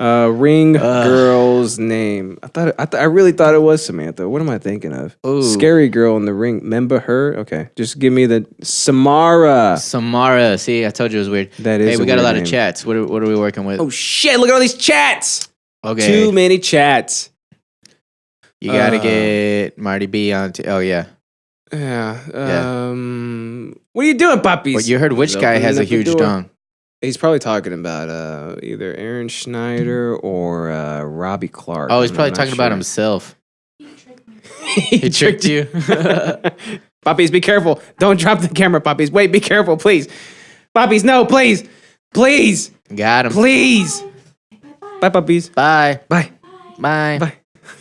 S1: Ring girl's name. I really thought it was Samantha. What am I thinking of?
S2: Ooh.
S1: Scary girl in the Ring. Remember her? Okay, just give me the Samara.
S2: Samara. See, I told you it was weird.
S1: That is.
S2: Hey, we got a lot
S1: name.
S2: of chats. What are we working with?
S1: Oh shit! Look at all these chats.
S2: Okay.
S1: Too many chats.
S2: You gotta get Marty B on. Oh yeah.
S1: Yeah. What are you doing, puppies?
S2: Well, you heard which guy has a huge dong?
S1: He's probably talking about either Aaron Schneider or Robbie Clark.
S2: Oh, he's probably talking about himself. He tricked you.
S1: Puppies, be careful. Don't drop the camera, puppies. Wait, be careful, please. Puppies, no, please. Please.
S2: Got him.
S1: Please. Bye, puppies.
S2: Bye.
S1: Bye.
S2: Bye.
S1: Bye.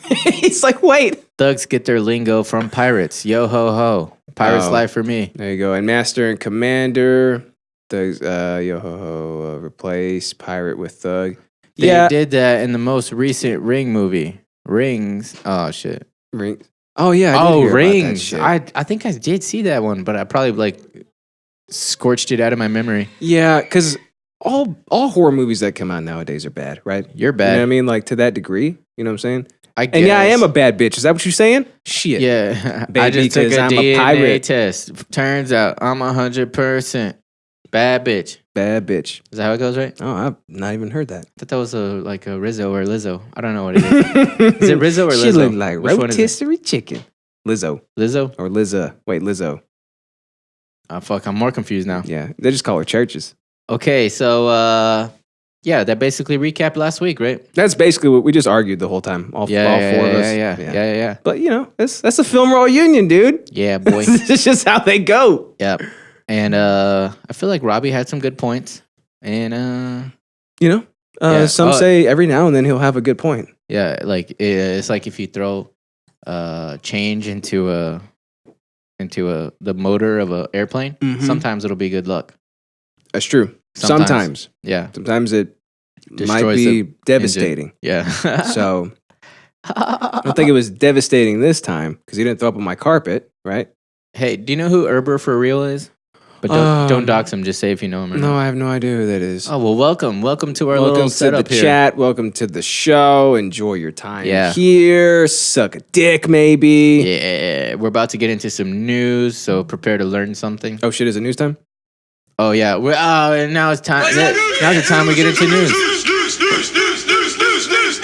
S1: He's like, wait.
S2: Thugs get their lingo from pirates. Yo ho ho. Pirates life for me.
S1: There you go. And Master and Commander. Thugs, yo ho ho, replace pirate with thug.
S2: They did that in the most recent Ring movie. Rings. Oh shit.
S1: Rings. Oh yeah. I did hear
S2: Rings.
S1: about that shit.
S2: I think I did see that one, but I probably like scorched it out of my memory.
S1: Yeah, because all horror movies that come out nowadays are bad, right?
S2: You're bad.
S1: You know what I mean? Like to that degree. You know what I'm saying?
S2: I guess.
S1: And yeah, I am a bad bitch. Is that what you're saying? Shit.
S2: Yeah.
S1: Baby,
S2: I just took a
S1: I'm
S2: DNA
S1: a pirate.
S2: test. Turns out I'm 100% bad bitch.
S1: Bad bitch.
S2: Is that how it goes, right?
S1: Oh, I've not even heard that.
S2: I thought that was like a Rizzo or Lizzo. I don't know what it is. Is it Rizzo or Lizzo?
S1: She look like
S2: Which one is it?
S1: rotisserie chicken. Lizzo.
S2: Lizzo?
S1: Or Lizza. Wait, Lizzo.
S2: Oh, fuck. I'm more confused now.
S1: Yeah, they just call her churches.
S2: Okay, so yeah, that basically recapped last week, right?
S1: That's basically what we just argued the whole time. All four of us.
S2: Yeah.
S1: But you know, that's a film roll union, dude.
S2: Yeah, boy.
S1: It's just how they go.
S2: Yep. And I feel like Robbie had some good points. And
S1: some say every now and then he'll have a good point.
S2: Yeah, like it's like if you throw change into the motor of an airplane, sometimes it'll be good luck.
S1: That's true. Sometimes.
S2: Yeah.
S1: Sometimes it
S2: Destroys
S1: might be devastating.
S2: Yeah.
S1: So I don't think it was devastating this time because he didn't throw up on my carpet, right?
S2: Hey, do you know who Erber for real is? But don't dox him. Just say if you know him or not.
S1: No, I have no idea who that is.
S2: Oh, well, welcome to our little setup here.
S1: Chat. Welcome to the show. Enjoy your time here. Suck a dick, maybe.
S2: Yeah, we're about to get into some news, so prepare to learn something.
S1: Oh shit! Is it news time?
S2: Oh yeah. And now it's time. Now's the time we get into news.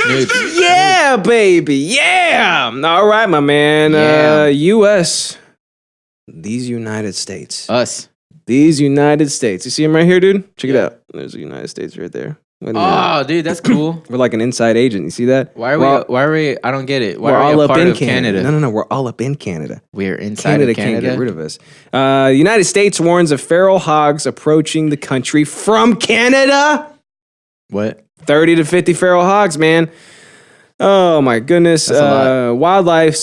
S2: News.
S1: Yeah, baby. Yeah. All right, my man.
S2: Yeah.
S1: U.S. These United States.
S2: Us.
S1: These United States. You see him right here, dude? Check it out. There's the United States right there.
S2: Oh, dude, that's cool.
S1: We're like an inside agent. You see that?
S2: Why are we? I don't get it. Why
S1: we're
S2: are we
S1: all
S2: a
S1: up
S2: part
S1: in
S2: of Canada?
S1: No. We're all up in Canada.
S2: We're inside of Canada.
S1: Canada can't get rid of us. The United States warns of feral hogs approaching the country from Canada.
S2: What?
S1: 30 to 50 feral hogs, man. Oh my goodness! Wildlife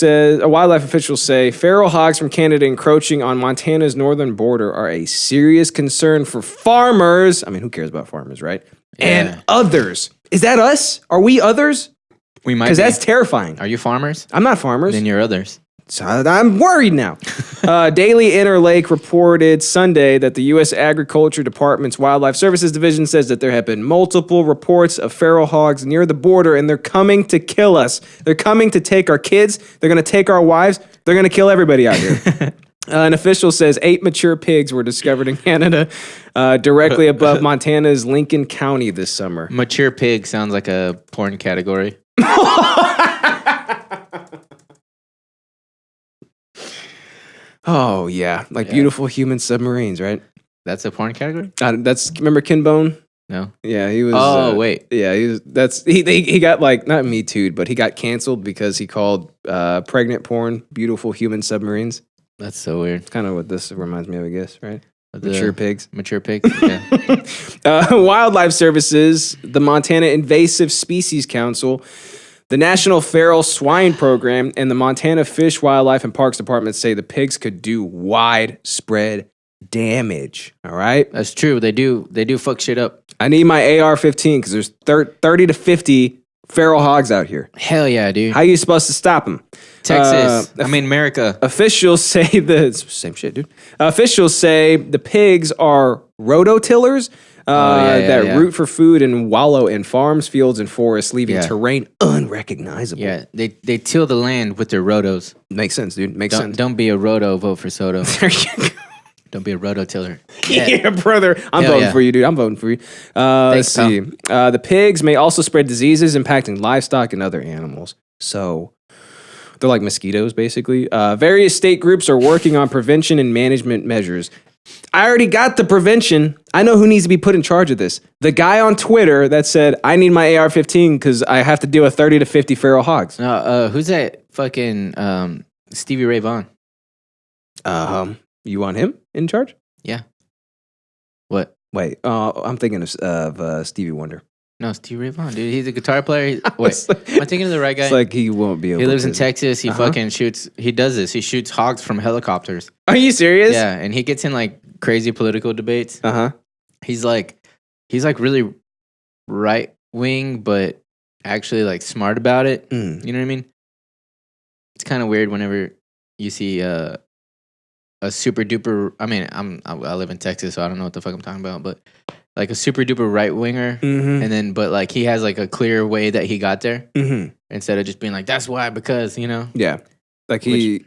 S1: officials say feral hogs from Canada encroaching on Montana's northern border are a serious concern for farmers. I mean, who cares about farmers, right?
S2: Yeah.
S1: And others. Is that us? Are we others?
S2: We might.
S1: Because that's terrifying.
S2: Are you farmers?
S1: I'm not farmers.
S2: Then you're others.
S1: So I'm worried now. Daily Interlake reported Sunday that the U.S. Agriculture Department's Wildlife Services Division says that there have been multiple reports of feral hogs near the border, and they're coming to kill us. They're coming to take our kids. They're going to take our wives. They're going to kill everybody out here. An official says 8 mature pigs were discovered in Canada directly above Montana's Lincoln County this summer.
S2: Mature pig sounds like a porn category.
S1: Oh, yeah. Beautiful human submarines, right?
S2: That's a porn category?
S1: Remember Kinbone?
S2: No.
S1: Yeah, he was.
S2: Oh, wait.
S1: Yeah, he got not Me Too'd, but he got canceled because he called pregnant porn beautiful human submarines.
S2: That's so weird.
S1: It's kind of what this reminds me of, I guess, right? Mature pigs.
S2: Mature pigs, yeah.
S1: Wildlife Services, the Montana Invasive Species Council, the National Feral Swine Program, and the Montana Fish, Wildlife, and Parks Department say the pigs could do widespread damage. All right?
S2: That's true. They do fuck shit up.
S1: I need my AR-15 because there's 30 to 50 feral hogs out here.
S2: Hell yeah, dude.
S1: How are you supposed to stop them?
S2: Texas. America.
S1: Officials say it's the same shit, dude. Officials say the pigs are rototillers that root for food and wallow in farms, fields, and forests, leaving terrain unrecognizable.
S2: Yeah, they till the land with their rotos.
S1: Makes sense, dude. Makes sense.
S2: Don't be a roto, vote for Soto.
S1: There you go.
S2: Don't be a rototiller.
S1: Yeah, brother. I'm voting for you, dude. I'm voting for you. Let's see. The pigs may also spread diseases impacting livestock and other animals. So they're like mosquitoes, basically. Various state groups are working on prevention and management measures. I already got the prevention. I know who needs to be put in charge of this. The guy on Twitter that said, I need my AR-15 because I have to deal with 30 to 50 feral hogs.
S2: Who's that fucking Stevie Ray Vaughan?
S1: You want him in charge?
S2: Yeah. What?
S1: Wait, I'm thinking of Stevie Wonder.
S2: No, Stevie Ray Vaughan, dude. He's a guitar player. Wait, am I thinking of the right guy?
S1: It's like he won't be able to.
S2: He lives in Texas. He fucking shoots. He does this. He shoots hogs from helicopters.
S1: Are you serious?
S2: Yeah, and he gets in like crazy political debates. He's like really right wing, but actually like smart about it. You know what I mean? It's kind of weird whenever you see a super duper. I mean, I live in Texas, so I don't know what the fuck I'm talking about, but like a super duper right winger, and then but like he has like a clear way that he got there, instead of just being like that's why because you know.
S1: Yeah, like he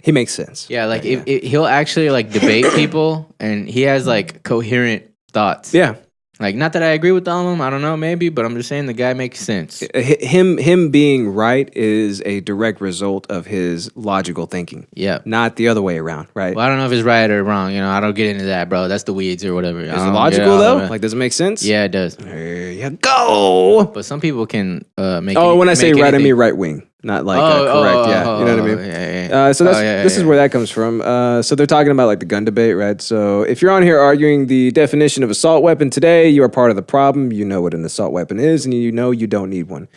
S1: makes sense.
S2: Yeah, like he'll actually like debate people, and he has like coherent thoughts.
S1: Yeah.
S2: Like, not that I agree with all of them. I don't know, maybe, but I'm just saying the guy makes sense.
S1: Him being right is a direct result of his logical thinking.
S2: Yeah.
S1: Not the other way around, right?
S2: Well, I don't know if it's right or wrong. You know, I don't get into that, bro. That's the weeds or whatever.
S1: Is it logical, though? Like, does it make sense?
S2: Yeah, it does.
S1: There you go.
S2: But some people can make
S1: when I say right, I mean right wing. not like correct. Yeah, you know what I mean.
S2: Yeah.
S1: So this is where that comes from. So they're talking about like the gun debate, right? So if you're on here arguing the definition of assault weapon today, you are part of the problem. You know what an assault weapon is, and you know you don't need one.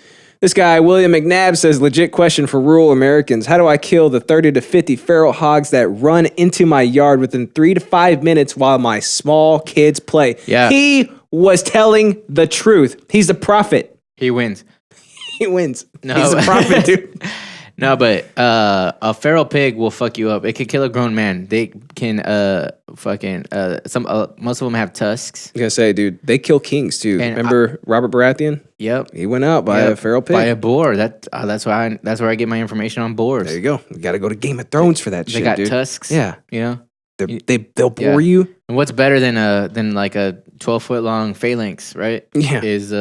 S1: This guy, William McNabb, says, legit question for rural Americans. How do I kill the 30 to 50 feral hogs that run into my yard within 3 to 5 minutes while my small kids play?
S2: Yeah.
S1: He was telling the truth. He's the prophet.
S2: He wins.
S1: He wins.
S2: No.
S1: He's a prophet, dude.
S2: No, but a feral pig will fuck you up. It can kill a grown man. They can most of them have tusks.
S1: I gotta say, dude, they kill kings too. And remember Robert Baratheon?
S2: Yep,
S1: he went out by a feral pig,
S2: by a boar. That's where I get my information on boars.
S1: There you go. You got to go to Game of Thrones for that.
S2: They
S1: shit,
S2: got
S1: dude.
S2: tusks.
S1: Yeah,
S2: you know
S1: they'll bore you.
S2: And what's better than like a 12-foot long phalanx, right?
S1: Yeah,
S2: is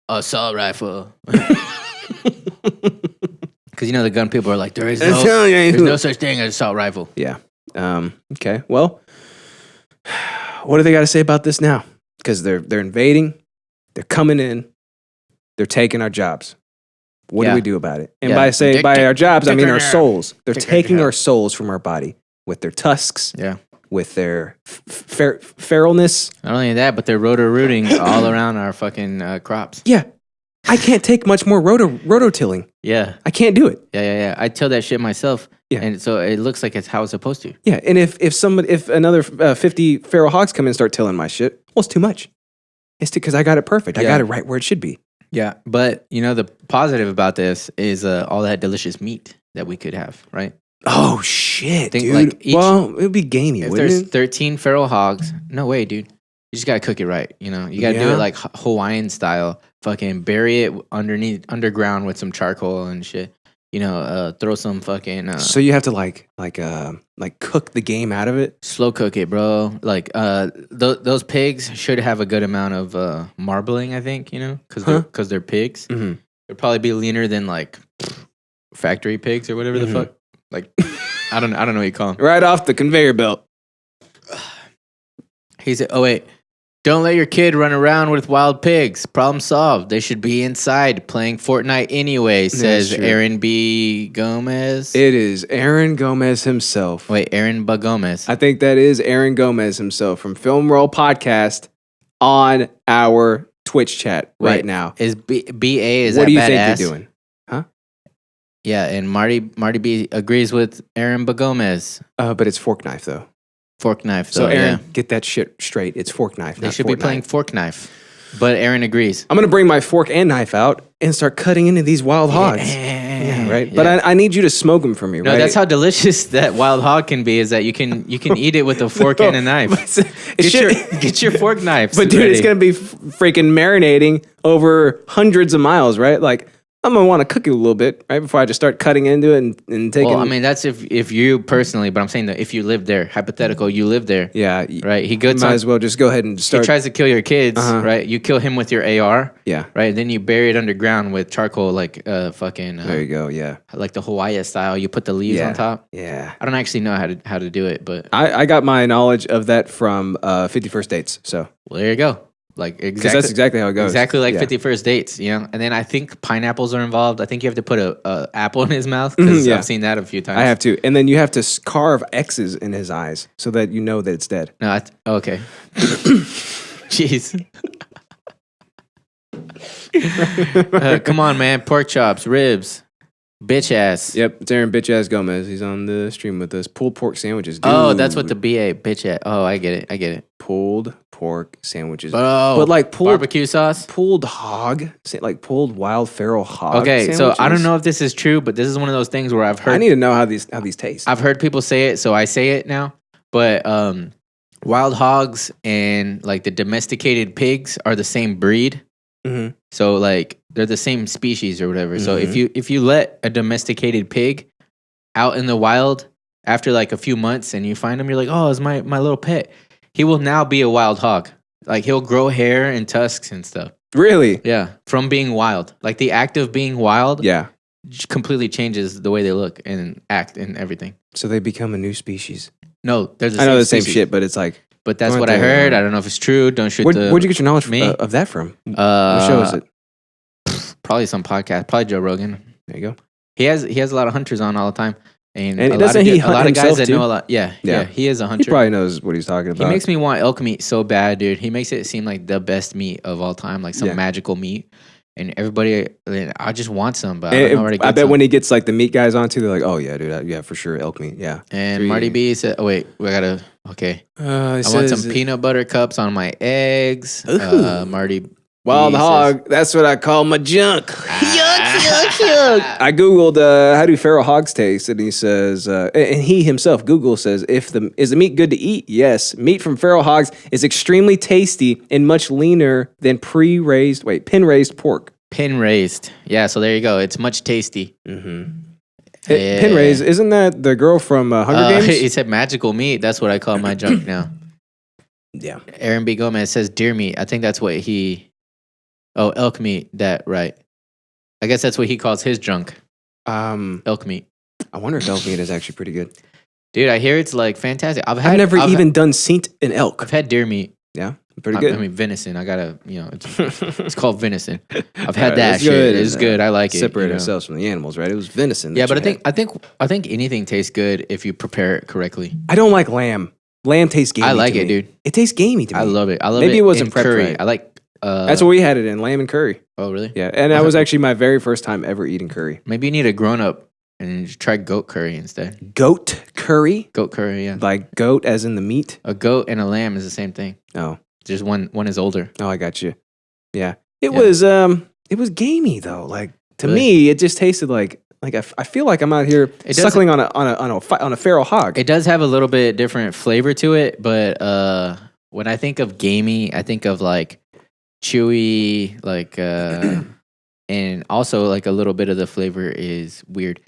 S2: assault rifle. Because the gun people are like, there's no such thing as assault rifle.
S1: Yeah. Okay. Well, what do they got to say about this now? Because they're invading, they're coming in, they're taking our jobs. What do we do about it? And by our jobs, I mean our souls. They're taking our souls from our body with their tusks.
S2: Yeah.
S1: With their feralness.
S2: Not only that, but they're roto-rooting all around our fucking crops.
S1: Yeah. I can't take much more rototilling.
S2: Yeah.
S1: I can't do it.
S2: Yeah. I till that shit myself.
S1: Yeah.
S2: And so it looks like it's how it's supposed to.
S1: Yeah. And if another 50 feral hogs come in and start tilling my shit, well, it's too much. It's because I got it perfect. I got it right where it should be.
S2: Yeah. But, the positive about this is all that delicious meat that we could have, right?
S1: Oh, shit, dude.
S2: Like
S1: it would be gamey,
S2: if
S1: wouldn't
S2: there's
S1: it?
S2: 13 feral hogs, no way, dude. You just got to cook it right, You got to do it like Hawaiian style. Fucking bury it underground with some charcoal and shit. Throw some fucking.
S1: So you have to like cook the game out of it.
S2: Slow cook it, bro. Like those pigs should have a good amount of marbling, I think. Because they're pigs.
S1: Mm-hmm.
S2: They'd probably be leaner than like factory pigs or whatever the fuck. Like I don't know what you call them.
S1: Right off the conveyor belt.
S2: He said, "Oh wait." Don't let your kid run around with wild pigs. Problem solved. They should be inside playing Fortnite anyway, says Aaron B. Gomez.
S1: It is Aaron Gomez himself.
S2: Wait, Aaron B. Gomez.
S1: I think that is Aaron Gomez himself from Film Roll Podcast on our Twitch chat right now.
S2: Is B.A. is
S1: what
S2: that
S1: do you
S2: badass?
S1: think they're doing? Huh?
S2: Yeah, and Marty B. agrees with Aaron B. Gomez.
S1: But it's Fork Knife, though.
S2: Fork Knife,
S1: though. So, Aaron, get that shit straight. It's Fork Knife,
S2: They should be playing Fork Knife. But Aaron agrees.
S1: I'm going to bring my fork and knife out and start cutting into these wild hogs. Yeah, right? Yeah. But I need you to smoke them for me, right?
S2: No, that's how delicious that wild hog can be, is that you can eat it with a fork and a knife. Get your fork knife.
S1: But, dude, it's going to be freaking marinating over hundreds of miles, right? Like, I'm going to want to cook it a little bit, right? Before I just start cutting into it and taking...
S2: Well, I mean, that's if you personally, but I'm saying that if you live there, hypothetical, you live there.
S1: Yeah.
S2: Right? He
S1: might as well just go ahead and start...
S2: He tries to kill your kids, right? You kill him with your AR.
S1: Yeah.
S2: Right? Then you bury it underground with charcoal, like fucking...
S1: there you go, yeah.
S2: Like the Hawaii style. You put the leaves on top.
S1: Yeah.
S2: I don't actually know how to do it, but...
S1: I got my knowledge of that from 51st Dates, so...
S2: Well, there you go. Like
S1: because that's exactly how it goes.
S2: Exactly like 51st Dates, And then I think pineapples are involved. I think you have to put a apple in his mouth because I've seen that a few times.
S1: I have too. And then you have to carve X's in his eyes so that you know that it's dead.
S2: No, okay. Jeez. Come on, man. Pork chops, ribs, bitch ass.
S1: Yep, it's Aaron bitch ass Gomez. He's on the stream with us. Pulled pork sandwiches. Dude.
S2: Oh, that's what the BA bitch ass. Oh, I get it.
S1: Pulled pork sandwiches.
S2: Oh,
S1: but like pulled
S2: barbecue sauce,
S1: pulled hog, like pulled wild feral hog.
S2: Okay,
S1: sandwiches.
S2: so I don't know if this is true, but this is one of those things where I've heard.
S1: I need to know how these taste.
S2: I've heard people say it, so I say it now. But wild hogs and like the domesticated pigs are the same breed.
S1: Mm-hmm.
S2: So like they're the same species or whatever. Mm-hmm. So if you let a domesticated pig out in the wild after like a few months and you find him, you're like, oh, it's my little pet. He will now be a wild hog. Like he'll grow hair and tusks and stuff.
S1: Really?
S2: Yeah. From being wild. Like the act of being wild completely changes the way they look and act and everything.
S1: So they become a new species.
S2: No, they're the same
S1: I know the
S2: species.
S1: same shit, but it's like...
S2: But that's what I heard. I don't know if it's true. Don't shoot
S1: Where'd you get your knowledge of that from? What show is it?
S2: Probably some podcast. Probably Joe Rogan.
S1: There you go.
S2: He has a lot of hunters on all the time. And
S1: And
S2: a
S1: doesn't he hunt
S2: lot of guys
S1: himself,
S2: that
S1: too?
S2: know a lot. Yeah, he is a hunter.
S1: He probably knows what he's talking about.
S2: He makes me want elk meat so bad, dude. He makes it seem like the best meat of all time, like some magical meat. And everybody, I just want some, but I don't know where to get
S1: I bet
S2: some.
S1: when he gets like the meat guys on too, they're like, "Oh yeah, dude, yeah, for sure, elk meat, yeah."
S2: And Marty B said, "Oh wait, we gotta okay. I want some peanut butter cups on my eggs." Marty
S1: Wild
S2: B
S1: hog.
S2: says,
S1: That's what I call my junk. Yuck. I googled how do feral hogs taste, and he says, and he himself, Google says, is the meat good to eat? Yes, meat from feral hogs is extremely tasty and much leaner than pen raised pork.
S2: Pin raised, yeah. So there you go. It's much tasty.
S1: Mm-hmm. Pin raised, isn't that the girl from Hunger Games?
S2: He said magical meat. That's what I call my junk now.
S1: Yeah.
S2: Aaron B. Gomez says deer meat. I think that's what he. Oh, elk meat. That right. I guess that's what he calls his junk. Elk meat.
S1: I wonder if elk meat is actually pretty good.
S2: Dude, I hear it's like fantastic. I've
S1: never even done seen an elk.
S2: I've had deer meat.
S1: Yeah, pretty good.
S2: I mean, venison. I gotta, it's called venison. I've had that shit. It's good. I like it.
S1: Separate ourselves from the animals, right? It was venison.
S2: Yeah, but I think anything tastes good if you prepare it correctly.
S1: I don't like lamb. Lamb tastes gamey.
S2: I like it, dude.
S1: It tastes gamey to me.
S2: I love it.
S1: Maybe it wasn't
S2: in curry.
S1: right.
S2: I like.
S1: That's what we had it in, lamb and curry.
S2: Oh, really?
S1: Yeah, and that was actually my very first time ever eating curry.
S2: Maybe you need a grown up and try goat curry instead.
S1: Goat curry?
S2: Goat curry, yeah.
S1: Like goat as in the meat?
S2: A goat and a lamb is the same thing.
S1: Oh.
S2: Just one is older.
S1: Oh, I got you. Yeah. It was gamey though. Like to me, it just tasted like I feel like I'm out here suckling on a feral hog.
S2: It does have a little bit different flavor to it, but when I think of gamey, I think of like chewy, like and also like a little bit of the flavor is weird.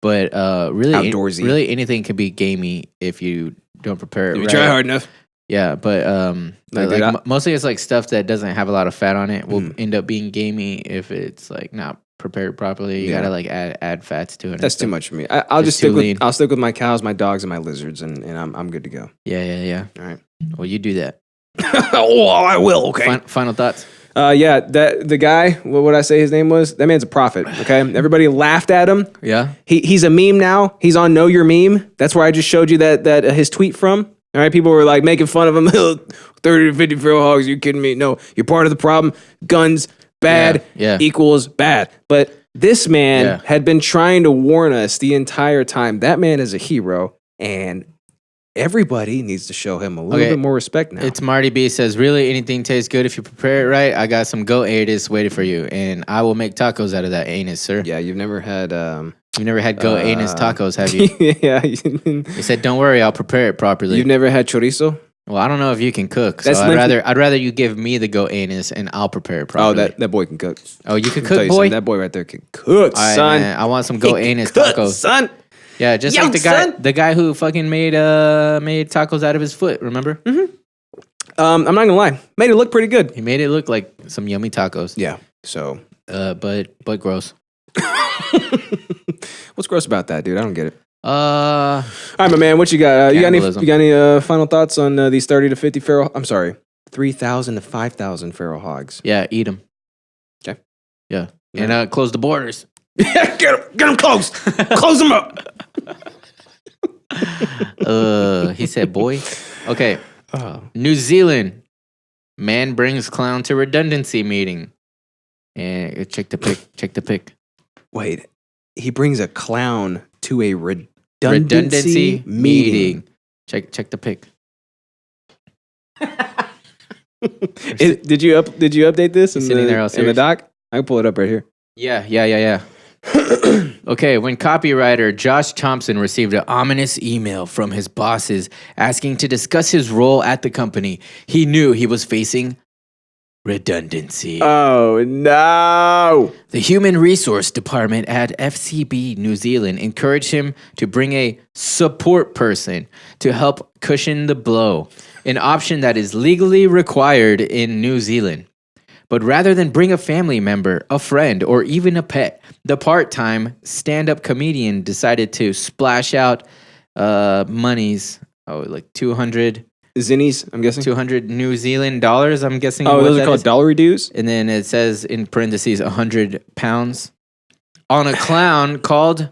S2: But really
S1: outdoorsy.
S2: Really anything can be gamey if you don't prepare it
S1: If you
S2: right.
S1: try hard enough.
S2: Yeah, but mostly it's like stuff that doesn't have a lot of fat on it will end up being gamey if it's like not prepared properly. You gotta like add fats to it.
S1: That's too much for me. I'll stick with my cows, my dogs, and my lizards, and I'm good to go.
S2: Yeah.
S1: All right.
S2: Well, you do that.
S1: Oh, I will. Okay.
S2: Final thoughts.
S1: Yeah, the guy. What would I say his name was? That man's a prophet. Okay, everybody laughed at him.
S2: Yeah.
S1: He's a meme now. He's on Know Your Meme. That's where I just showed you that his tweet from. All right, people were like making fun of him. 30 to 50 feral hogs. You kidding me? No, you're part of the problem. Guns bad equals bad. But this man had been trying to warn us the entire time. That man is a hero, and everybody needs to show him a little bit more respect now.
S2: It's Marty B says, really anything tastes good if you prepare it right. I got some goat anus waiting for you, and I will make tacos out of that anus, sir.
S1: Yeah, you've never had
S2: goat anus tacos, have you?
S1: Yeah.
S2: He said, don't worry, I'll prepare it properly.
S1: You've never had chorizo?
S2: Well, I don't know if you can cook, so I'd rather you give me the goat anus and I'll prepare it properly.
S1: Oh, that boy can cook.
S2: Oh, you can cook, boy?
S1: That boy right there can cook,
S2: right,
S1: son.
S2: Man, I want some goat anus tacos.
S1: Son.
S2: Yeah, just like the guy who fucking made tacos out of his foot, remember?
S1: Mm-hmm. I'm not gonna lie, made it look pretty good.
S2: He made it look like some yummy tacos.
S1: Yeah. So,
S2: but gross.
S1: What's gross about that, dude? I don't get it.
S2: All
S1: right, my man. What you got? You got any final thoughts on these 30 to 50 feral? I'm sorry, 3,000 to 5,000 feral hogs.
S2: Yeah, eat them.
S1: Okay.
S2: Yeah, and close the borders.
S1: Get them closed. Close them up.
S2: He said, boy. Okay. New Zealand. Man brings clown to redundancy meeting. And check the pic.
S1: Wait. He brings a clown to a redundancy meeting.
S2: Check the pic.
S1: Did you update this in the doc? I can pull it up right here.
S2: Yeah. Okay, when copywriter Josh Thompson received an ominous email from his bosses asking to discuss his role at the company, he knew he was facing redundancy.
S1: Oh, no.
S2: The Human Resource Department at FCB New Zealand encouraged him to bring a support person to help cushion the blow, an option that is legally required in New Zealand. But rather than bring a family member, a friend, or even a pet, the part-time stand-up comedian decided to splash out monies, like 200
S1: Zinnies, I'm guessing.
S2: 200 New Zealand dollars, I'm guessing.
S1: Oh, those are called dollary dues?
S2: And then it says in parentheses 100 pounds. on a clown called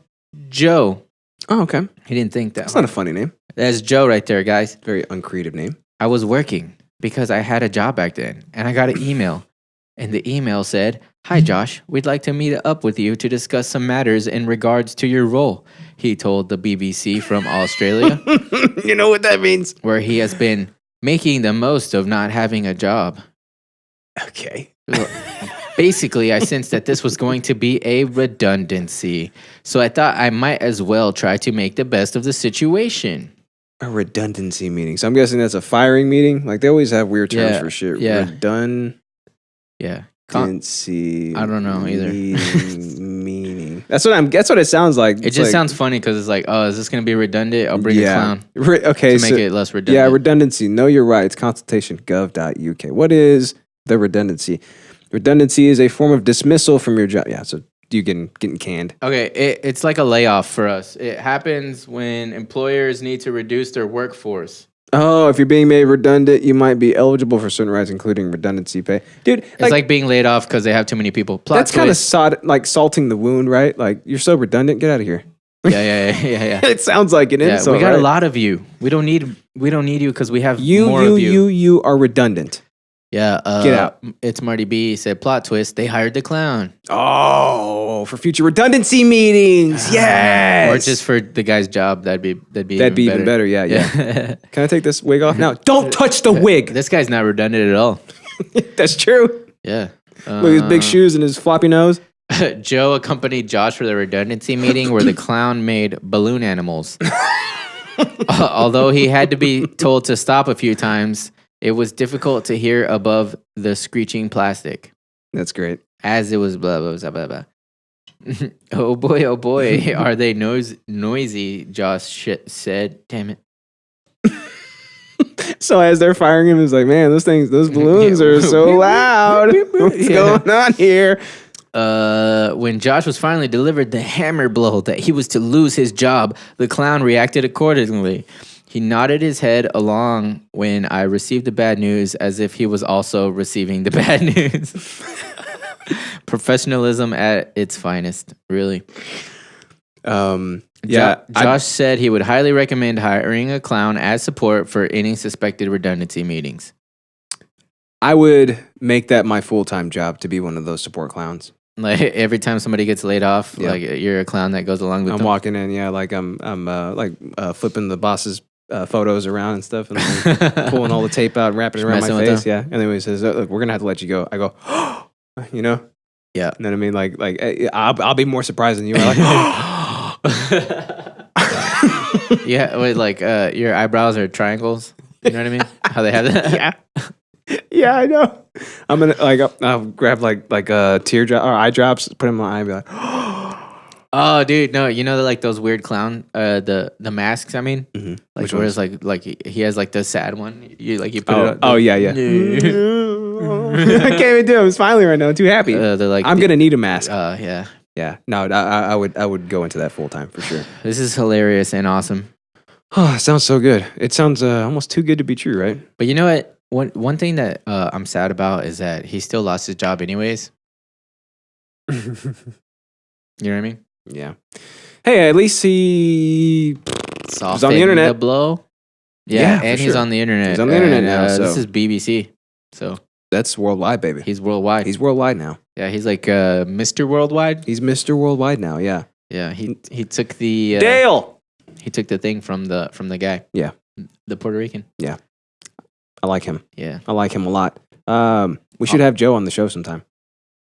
S2: Joe.
S1: Oh, okay.
S2: He didn't think that.
S1: That's not a funny name.
S2: That's Joe right there, guys.
S1: Very uncreative name.
S2: I was working because I had a job back then, and I got an email. And the email said, "Hi, Josh. We'd like to meet up with you to discuss some matters in regards to your role," he told the BBC from Australia.
S1: You know what that means?
S2: Where he has been making the most of not having a job.
S1: Okay.
S2: Basically, I sensed that this was going to be a redundancy. So I thought I might as well try to make the best of the situation.
S1: A redundancy meeting. So I'm guessing that's a firing meeting. Like they always have weird terms for shit.
S2: Yeah.
S1: Redundancy.
S2: I don't know either.
S1: Meaning. That's what it sounds like.
S2: It just sounds funny because it's like, oh, is this going to be redundant? I'll bring a clown.
S1: Okay,
S2: to make it less redundant.
S1: Yeah, redundancy. Know your rights. Consultation.gov.uk. What is the redundancy? Redundancy is a form of dismissal from your job. Yeah, so you getting canned.
S2: Okay, it's like a layoff for us. It happens when employers need to reduce their workforce.
S1: Oh, if you're being made redundant, you might be eligible for certain rights, including redundancy pay. Dude,
S2: it's like being laid off because they have too many people.
S1: That's kind of like salting the wound, right? Like, you're so redundant, get out of here.
S2: Yeah.
S1: It sounds like an insult.
S2: We got
S1: right?
S2: a lot of you. We don't need you because we have more of you.
S1: You are redundant.
S2: Yeah.
S1: Get out.
S2: It's Marty B. Said, plot twist, they hired the clown.
S1: Oh, for future redundancy meetings. Yes.
S2: Or just for the guy's job. That'd be
S1: even better. Yeah. Can I take this wig off now? Don't touch the wig.
S2: This guy's not redundant at all.
S1: That's true.
S2: Yeah.
S1: Look at his big shoes and his floppy nose.
S2: Joe accompanied Josh for the redundancy meeting where the clown made balloon animals. Although he had to be told to stop a few times, it was difficult to hear above the screeching plastic.
S1: That's great.
S2: As it was blah, blah, blah, blah, blah. Oh boy, are they noisy, Josh said. Damn it.
S1: So as they're firing him, he's like, man, those balloons are so loud. What's going on here?
S2: When Josh was finally delivered the hammer blow that he was to lose his job, the clown reacted accordingly. He nodded his head along when I received the bad news as if he was also receiving the bad news. Professionalism at its finest, really. Josh said he would highly recommend hiring a clown as support for any suspected redundancy meetings.
S1: I would make that my full-time job to be one of those support clowns.
S2: Like every time somebody gets laid off, like you're a clown that goes along with them.
S1: I'm walking in, like I'm flipping the boss's photos around and stuff, and like, pulling all the tape out, and wrapping it around my face. Yeah, and then he says, "Look, we're gonna have to let you go." I go, you know,
S2: yeah.
S1: You know what I mean? Like I'll be more surprised than you are. Like,
S2: yeah, wait, like your eyebrows are triangles. You know what I mean? How they have that?
S1: Yeah, I know. I'm gonna I'll grab like teardrop or eye drops, put them in my eye, and be like,
S2: oh, dude, no, you know like those weird clown the masks. I mean, like where it's like he has like the sad one. You put it on.
S1: Oh yeah. I can't even do it. I'm smiling right now. I'm too happy.
S2: They're like,
S1: I'm gonna need a mask.
S2: Yeah.
S1: Yeah. No, I would go into that full time for sure.
S2: This is hilarious and awesome.
S1: Oh, it sounds so good. It sounds almost too good to be true, right?
S2: But you know what? One thing that I'm sad about is that he still lost his job anyways. You know what I mean?
S1: Yeah. Hey, at least he was on the internet.
S2: The blow. Yeah, and he's on the internet.
S1: He's on the internet now. So.
S2: This is BBC. So
S1: that's worldwide, baby.
S2: He's worldwide.
S1: He's worldwide now.
S2: Yeah, he's like Mr. Worldwide.
S1: He's Mr. Worldwide now. Yeah.
S2: Yeah. He took the
S1: Dale.
S2: He took the thing from the guy.
S1: Yeah.
S2: The Puerto Rican.
S1: Yeah. I like him.
S2: Yeah.
S1: I like him a lot. We should have Joe on the show sometime.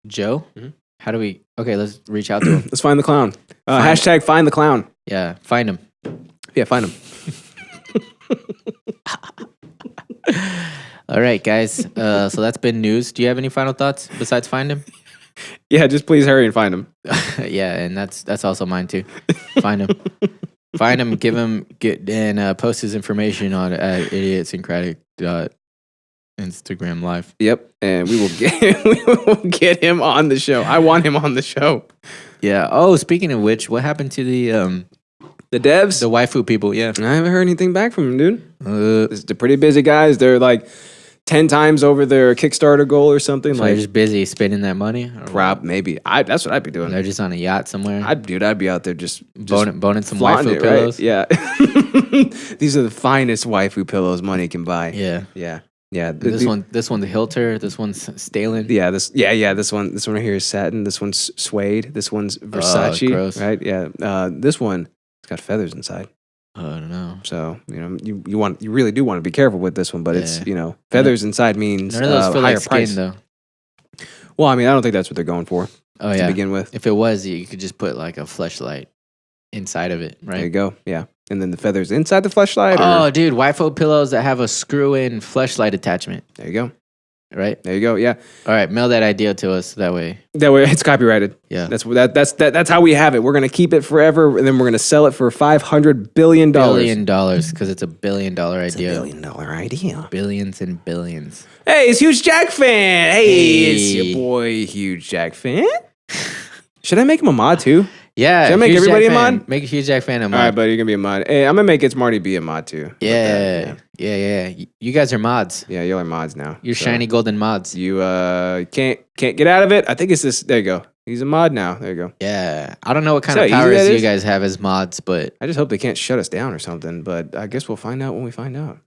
S2: Joe? Mm-hmm. How do we... Okay, let's reach out to him.
S1: Let's find the clown. Hashtag find the clown.
S2: Yeah, find him.
S1: Yeah, find him.
S2: All right, guys. So that's been news. Do you have any final thoughts besides find him?
S1: Yeah, just please hurry and find him.
S2: Yeah, and that's also mine too. Find him. Find him, and post his information on IDIOTSYNCRATIC Instagram Live.
S1: Yep, and we will get him on the show. I want him on the show.
S2: Yeah. Oh, speaking of which, what happened to the
S1: devs,
S2: the waifu people? Yeah,
S1: I haven't heard anything back from them, dude. They're pretty busy guys. They're like 10 times over their Kickstarter goal or something.
S2: So
S1: like
S2: they're just busy spending that money.
S1: Maybe. That's what I'd be doing.
S2: They're just on a yacht somewhere.
S1: I'd be out there just
S2: boning some
S1: flaunting
S2: waifu pillows.
S1: Right? Yeah. These are the finest waifu pillows money can buy.
S2: Yeah.
S1: This
S2: one, the Hilter. This one's Stalin.
S1: Yeah, this one right here is satin. This one's suede. This one's Versace.
S2: Gross.
S1: Right? Yeah. This one, it's got feathers inside.
S2: I don't know.
S1: So you really do want to be careful with this one, but it's feathers inside means
S2: none of those feel
S1: higher
S2: like skin
S1: price
S2: though.
S1: Well, I mean, I don't think that's what they're going for. To begin with.
S2: If it was, you could just put like a fleshlight inside of it, right?
S1: There you go. Yeah. And then the feathers inside the fleshlight?
S2: Oh, dude, waifu pillows that have a screw-in fleshlight attachment.
S1: There you go.
S2: Right?
S1: There you go. Yeah.
S2: All right, mail that idea to us that way.
S1: That way it's copyrighted.
S2: Yeah.
S1: That's how we have it. We're going to keep it forever, and then we're going to sell it for $500 billion.
S2: Because it's a $1 billion idea.
S1: It's $1 billion idea.
S2: Billions and billions.
S1: Hey, it's Huge Jack Fan. Hey, it's your boy Huge Jack Fan. Should I make him a mod too?
S2: Yeah.
S1: Should I make everybody a mod?
S2: Make a Huge Jack Fan a mod.
S1: All right, buddy, you're going to be a mod. Hey, I'm going to make It's Marty B a mod too.
S2: Yeah. You guys are mods.
S1: Yeah, y'all are mods now.
S2: You're shiny golden mods.
S1: You can't get out of it. I think it's this. There you go. He's a mod now. There you go.
S2: Yeah. I don't know what kind of powers you guys have as mods, but
S1: I just hope they can't shut us down or something. But I guess we'll find out when we find out.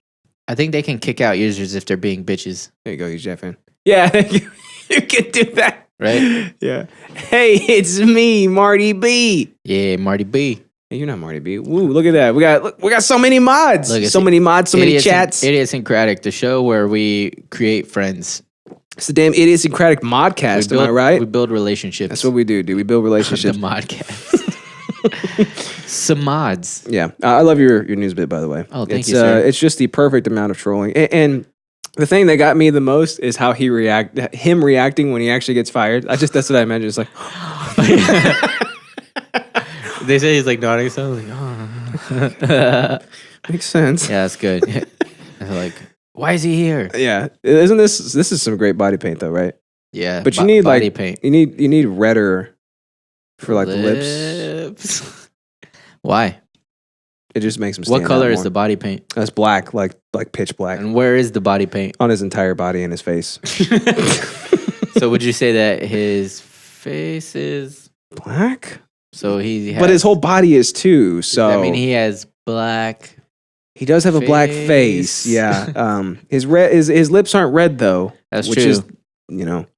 S2: I think they can kick out users if they're being bitches.
S1: There you go, Huge Jack Fan. Yeah, you can do that.
S2: Right?
S1: Yeah. Hey, it's me, Marty B.
S2: Yeah, Marty B.
S1: Hey, you're not Marty B. Woo, look at that. We got so many mods. So many mods, so many chats.
S2: Idiosyncratic, the show where we create friends.
S1: It's the damn Idiosyncratic modcast, am I right?
S2: We build relationships.
S1: That's what we do, dude. We build relationships.
S2: The modcast. Some mods.
S1: Yeah. I love your news bit, by the way.
S2: Oh, thank you, sir.
S1: It's just the perfect amount of trolling. And the thing that got me the most is how him reacting when he actually gets fired. That's what I imagine. It's like,
S2: they say he's like nodding, so like, oh.
S1: Makes sense.
S2: Yeah, that's good. And they're like, why is he here?
S1: Yeah, isn't this is some great body paint though, right?
S2: Yeah,
S1: but you need
S2: body paint.
S1: You need redder for like the lips.
S2: Why?
S1: It just makes him stand
S2: What color
S1: out
S2: is
S1: more.
S2: the body paint?
S1: That's black, like pitch black.
S2: And where is the body paint?
S1: On his entire body and his face.
S2: So would you say that his face is
S1: black?
S2: So
S1: but his whole body is too. So
S2: I mean, he has black.
S1: He does have a black face. Yeah. His lips aren't red though.
S2: That's
S1: which
S2: true.
S1: Is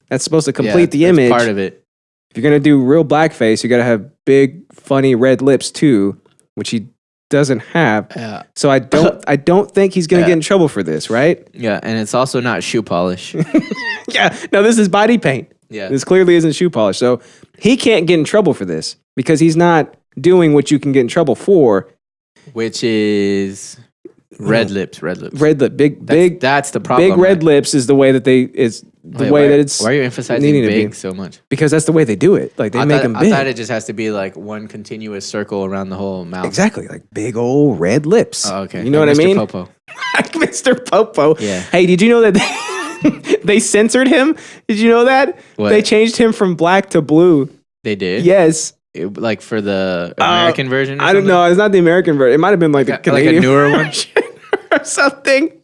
S1: that's supposed to complete the image.
S2: Part of it.
S1: If you're gonna do real blackface, you gotta have big, funny red lips too, which he doesn't have.
S2: Yeah.
S1: So I don't think he's gonna get in trouble for this, right?
S2: Yeah, and it's also not shoe polish.
S1: Yeah. No, this is body paint.
S2: Yeah.
S1: This clearly isn't shoe polish. So he can't get in trouble for this because he's not doing what you can get in trouble for,
S2: which is red lips.
S1: Red lip, big.
S2: That's the problem.
S1: Big red lips is the way that it's.
S2: Why are you emphasizing big so much?
S1: Because that's the way they do it. Like they make them big.
S2: I thought it just has to be like one continuous circle around the whole mouth.
S1: Exactly, like big old red lips.
S2: Oh, okay.
S1: You know what I mean?
S2: Mr. Popo.
S1: Mr. Popo.
S2: Yeah.
S1: Hey, did you know that they censored him? Did you know that?
S2: What?
S1: They changed him from black to blue.
S2: They did?
S1: Yes.
S2: Like for the American version?
S1: I don't know. It's not the American version. It might have been like the Canadian
S2: like a newer one
S1: or something.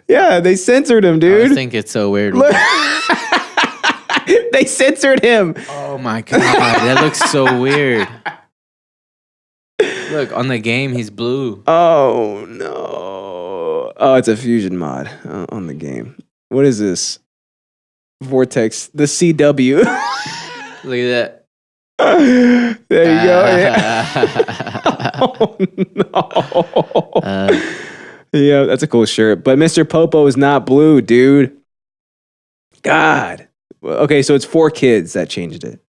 S1: Yeah, they censored him, dude.
S2: I think it's so weird.
S1: They censored him.
S2: Oh my god, that looks so weird. Look, on the game, he's blue.
S1: Oh no. Oh, it's a fusion mod on the game. What is this? Vortex, the CW.
S2: Look at that.
S1: There you go. Yeah. Oh no. Yeah, that's a cool shirt. But Mr. Popo is not blue, dude. God. Okay, so it's 4 kids that changed it.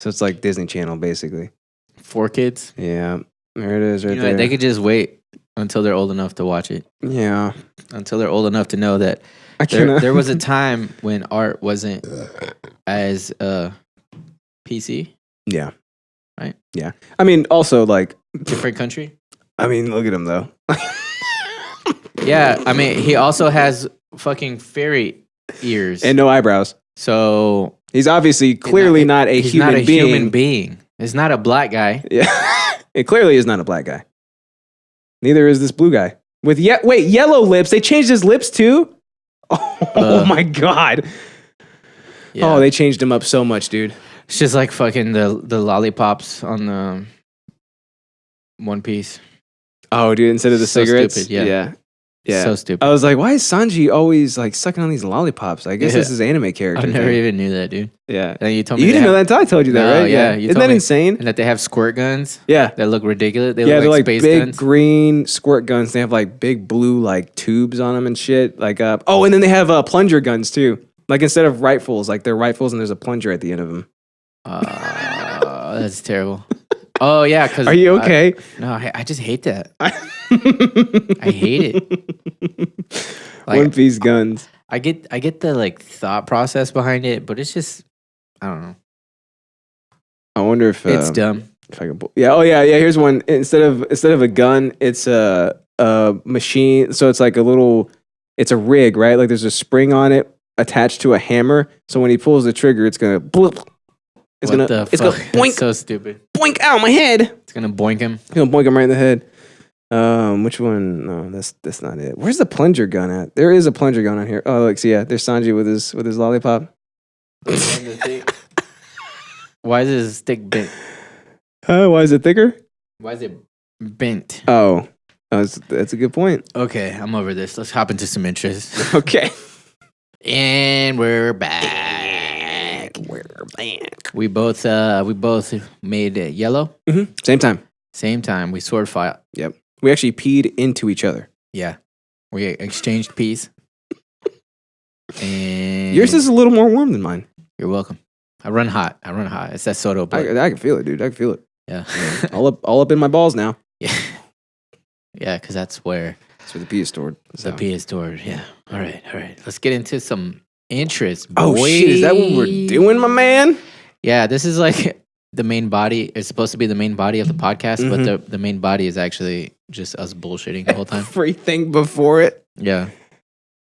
S1: So it's like Disney Channel, basically.
S2: 4 kids?
S1: Yeah. There it is right there.
S2: They could just wait until they're old enough to watch it.
S1: Yeah.
S2: Until they're old enough to know that there was a time when art wasn't as PC.
S1: Yeah.
S2: Right?
S1: Yeah. I mean, also, like...
S2: Different country?
S1: I mean, look at him, though.
S2: Yeah, I mean, he also has fucking fairy ears.
S1: And no eyebrows.
S2: So...
S1: He's obviously clearly not a human being.
S2: He's not a human being. He's not a black guy.
S1: Yeah. It clearly is not a black guy. Neither is this blue guy. With yellow lips. They changed his lips, too? Oh my god. Yeah. Oh, they changed him up so much, dude.
S2: It's just like fucking the lollipops on the One Piece.
S1: Oh, dude, instead of the cigarettes?
S2: Stupid, yeah. So stupid.
S1: I was like, why is Sanji always like sucking on these lollipops? I guess this is anime character.
S2: I never even knew that, dude.
S1: Yeah.
S2: And you told me
S1: you didn't know that until I told you that, right?
S2: Yeah.
S1: Isn't that insane?
S2: And that they have squirt guns.
S1: Yeah.
S2: That look ridiculous. They
S1: look
S2: look
S1: like
S2: space
S1: big
S2: guns.
S1: green squirt guns. They have like big blue like tubes on them and shit. Like and then they have plunger guns too. Like instead of rifles, like they're rifles and there's a plunger at the end of them.
S2: That's terrible. Oh yeah, because
S1: are you okay?
S2: I just hate that. I hate it. Like,
S1: One Piece guns.
S2: I get the like thought process behind it, but it's just I don't know.
S1: I wonder if
S2: it's dumb.
S1: If I can pull, yeah. Oh yeah. Here's one. Instead of a gun, it's a machine. So it's like it's a rig, right? Like there's a spring on it attached to a hammer. So when he pulls the trigger, it's gonna bloop. It's gonna boink.
S2: That's so stupid.
S1: Boink out my head.
S2: It's gonna boink him.
S1: It's gonna boink him right in the head. Which one? No, that's not it. Where's the plunger gun at? There is a plunger gun on here. Oh, look, see, yeah, there's Sanji with his lollipop.
S2: Why is his stick bent?
S1: Why is it thicker?
S2: Why is it bent?
S1: Oh, that's a good point.
S2: Okay, I'm over this. Let's hop into some interest.
S1: Okay.
S2: And we're back. We both made it yellow.
S1: Mm-hmm. Same time.
S2: We sword fought.
S1: Yep. We actually peed into each other.
S2: Yeah. We exchanged peas. And
S1: yours is a little more warm than mine.
S2: You're welcome. I run hot. It's that Pseudo blood.
S1: I can feel it, dude. I can feel it.
S2: Yeah.
S1: all up in my balls now.
S2: Yeah. Yeah, because that's where
S1: the pee is stored.
S2: The pee is stored. Yeah. All right. Let's get into some interest.
S1: Oh shit! Is that what we're doing, my man?
S2: Yeah. This is like the main body. It's supposed to be the main body of the podcast, but the main body is actually just us bullshitting the whole time.
S1: Everything before it.
S2: Yeah.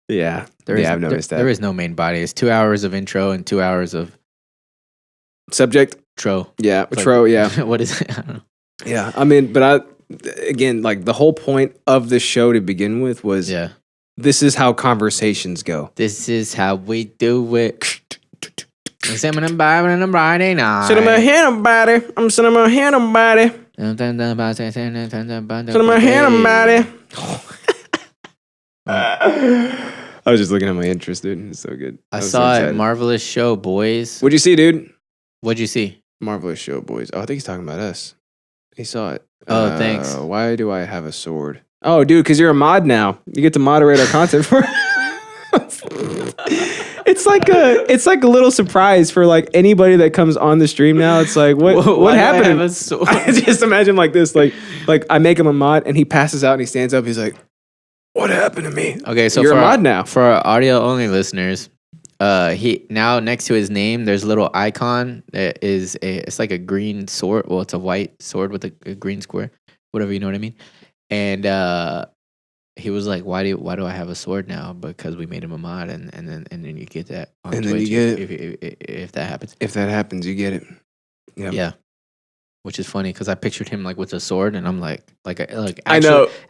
S1: Yeah. I've noticed that.
S2: There is no main body. It's 2 hours of intro and 2 hours of
S1: subject.
S2: Tro.
S1: Yeah. Tro. Yeah.
S2: What is it? I don't know.
S1: Yeah. I mean, but again, like the whole point of the show to begin with was this is how conversations go.
S2: This is how we do it. I'm sitting on a Friday night.
S1: Sitting my hand on body. I'm sitting my hand on body. Sitting my hand on body. I was just looking at my interest, dude. It's so good.
S2: I saw it. Marvelous show, boys.
S1: What'd you see, dude?
S2: What'd you see?
S1: Marvelous show, boys. Oh, I think he's talking about us. He saw it.
S2: Oh, thanks.
S1: Why do I have a sword? Oh, dude, because you're a mod now. You get to moderate our content for. It's like a little surprise for like anybody that comes on the stream now. It's like what happened? I just imagine like this, like I make him a mod and he passes out and he stands up. He's like, "What happened to me?"
S2: Okay, so
S1: you're a mod now.
S2: For our audio only listeners, he now next to his name there's a little icon that it's like a green sword. Well, it's a white sword with a green square, whatever, you know what I mean. And he was like, "Why do I have a sword now?" Because we made him a mod, and then you get that on
S1: and
S2: Twitch.
S1: Then you get it
S2: if that happens.
S1: If that happens, you get it.
S2: Yep. Yeah. Which is funny because I pictured him like with a sword, and I'm like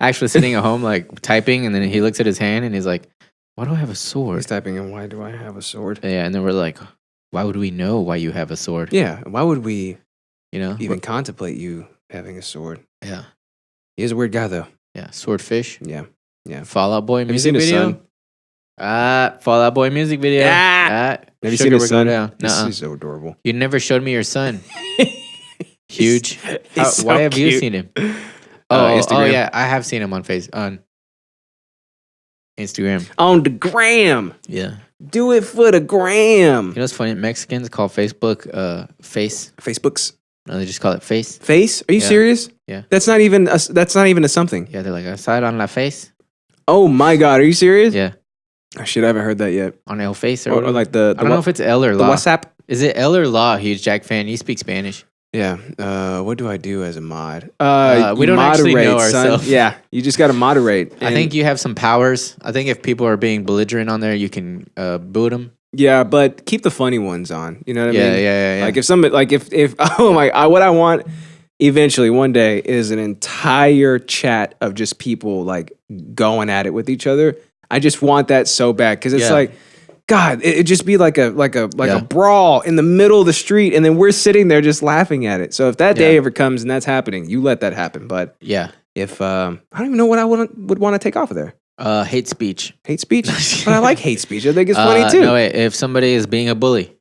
S2: actually sitting at home like typing, and then he looks at his hand and he's like, "Why do I have a sword?"
S1: He's typing, and why do I have a sword?
S2: Yeah, and then we're like, "Why would we know why you have a sword?"
S1: Yeah, why would we,
S2: even
S1: contemplate you having a sword?
S2: Yeah,
S1: he is a weird guy though.
S2: Yeah, swordfish.
S1: Yeah.
S2: Fallout Boy music
S1: video.
S2: Have you seen his son? Fallout Boy music video.
S1: Have you seen his son?
S2: He's
S1: so adorable.
S2: You never showed me your son. Huge.
S1: He's
S2: why
S1: so
S2: have
S1: cute.
S2: you seen him?
S1: Instagram.
S2: Oh yeah, I have seen him on Instagram.
S1: On the gram.
S2: Yeah.
S1: Do it for the gram.
S2: You know what's funny? Mexicans call Facebook face.
S1: Facebooks.
S2: No, they just call it face.
S1: Face? Are you serious?
S2: Yeah.
S1: That's not even a something.
S2: Yeah, they're like, aside on la face.
S1: Oh my god, are you serious?
S2: Yeah.
S1: Oh, shit, I haven't heard that yet.
S2: On el face
S1: or like the
S2: I don't know if it's L or
S1: the
S2: La.
S1: WhatsApp.
S2: Is it L or La? Huge Jack fan. You speak Spanish.
S1: Yeah. What do I do as a mod?
S2: We don't actually know ourselves.
S1: Yeah. You just got to moderate.
S2: I think you have some powers. I think if people are being belligerent on there, you can boot them.
S1: Yeah, but keep the funny ones on. You know what I mean?
S2: Yeah.
S1: Like if somebody, like if oh my, what I want eventually one day is an entire chat of just people like going at it with each other. I just want that so bad because it's like, God, it'd just be like a brawl in the middle of the street, and then we're sitting there just laughing at it. So if that day ever comes and that's happening, you let that happen. But if I don't even know what I would want to take off of there.
S2: Hate speech.
S1: Hate speech? But I like hate speech. I think it's funny too.
S2: No, wait, if somebody is being a bully.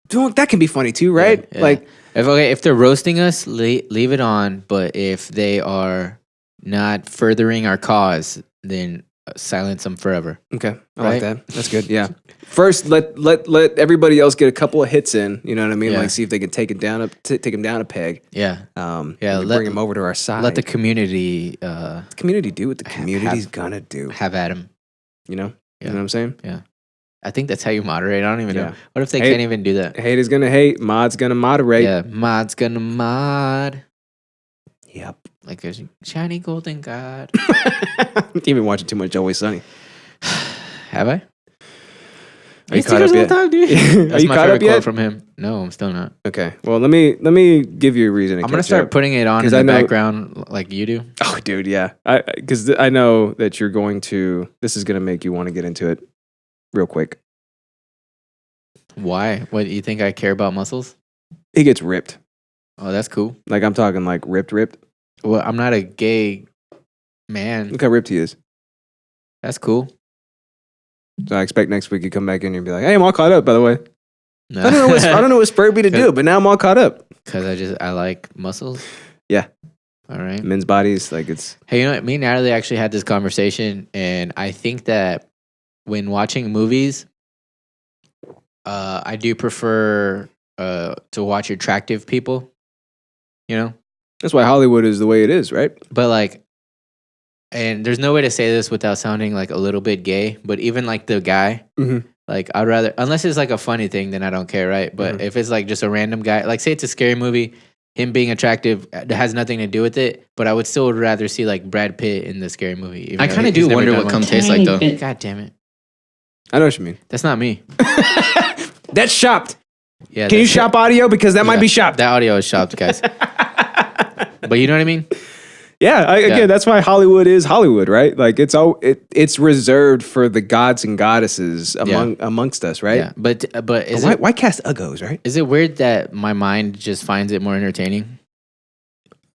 S1: That can be funny too, right?
S2: Yeah.
S1: Like,
S2: if they're roasting us, leave it on. But if they are not furthering our cause, then silence them forever.
S1: Okay, I like that. That's good. Yeah. First, let everybody else get a couple of hits in. You know what I mean? Like, see if they can take him down a peg.
S2: Yeah.
S1: Bring him over to our side.
S2: Let the community.
S1: Community do what the community's gonna do.
S2: Have at him.
S1: You know. You know what I'm saying?
S2: Yeah. I think that's how you moderate. I don't even know. What if they can't even do that?
S1: Hate is gonna hate. Mod's gonna moderate.
S2: Yeah. Mod's gonna mod.
S1: Yep.
S2: Like a shiny golden god.
S1: You've been watching too much Always Sunny.
S2: Have I?
S1: Are you caught up yet?
S2: Time, dude. That's
S1: Are you
S2: my
S1: caught
S2: favorite
S1: up yet?
S2: quote from him. No, I'm still not.
S1: Okay. Well, let me give you a reason.
S2: I'm gonna start putting it on in the background like you do.
S1: Oh, dude, yeah. Because I know that you're going to. This is gonna make you want to get into it real quick.
S2: Why? What, you think I care about muscles?
S1: He gets ripped.
S2: Oh, that's cool.
S1: Like, I'm talking like ripped.
S2: Well, I'm not a gay man.
S1: Look how ripped he is.
S2: That's cool.
S1: So I expect next week you come back in and be like, "Hey, I'm all caught up, by the way."
S2: No.
S1: I don't know what spurred me to do it, but now I'm all caught up.
S2: Because I like muscles.
S1: Yeah.
S2: All right.
S1: Men's bodies, like it's.
S2: Hey, you know what? Me and Natalie actually had this conversation, and I think that when watching movies, I do prefer to watch attractive people. You know.
S1: That's why Hollywood is the way it is, right?
S2: But like, and there's no way to say this without sounding like a little bit gay, but even like the guy, like I'd rather, unless it's like a funny thing, then I don't care, right? But if it's like just a random guy, like say it's a scary movie, him being attractive has nothing to do with it, but I would still rather see like Brad Pitt in the scary movie.
S4: I kind of do wonder what cum tastes like though.
S2: God damn it.
S1: I know what you mean.
S2: That's not me.
S1: That's shopped.
S2: Yeah.
S1: Can you shop audio? Because that might be shopped.
S2: That audio is shopped, guys. But you know what I mean?
S1: Yeah, again, that's why Hollywood is Hollywood, right? Like it's reserved for the gods and goddesses amongst us, right?
S2: Yeah, but is
S1: why cast uggos, right?
S2: Is it weird that my mind just finds it more entertaining?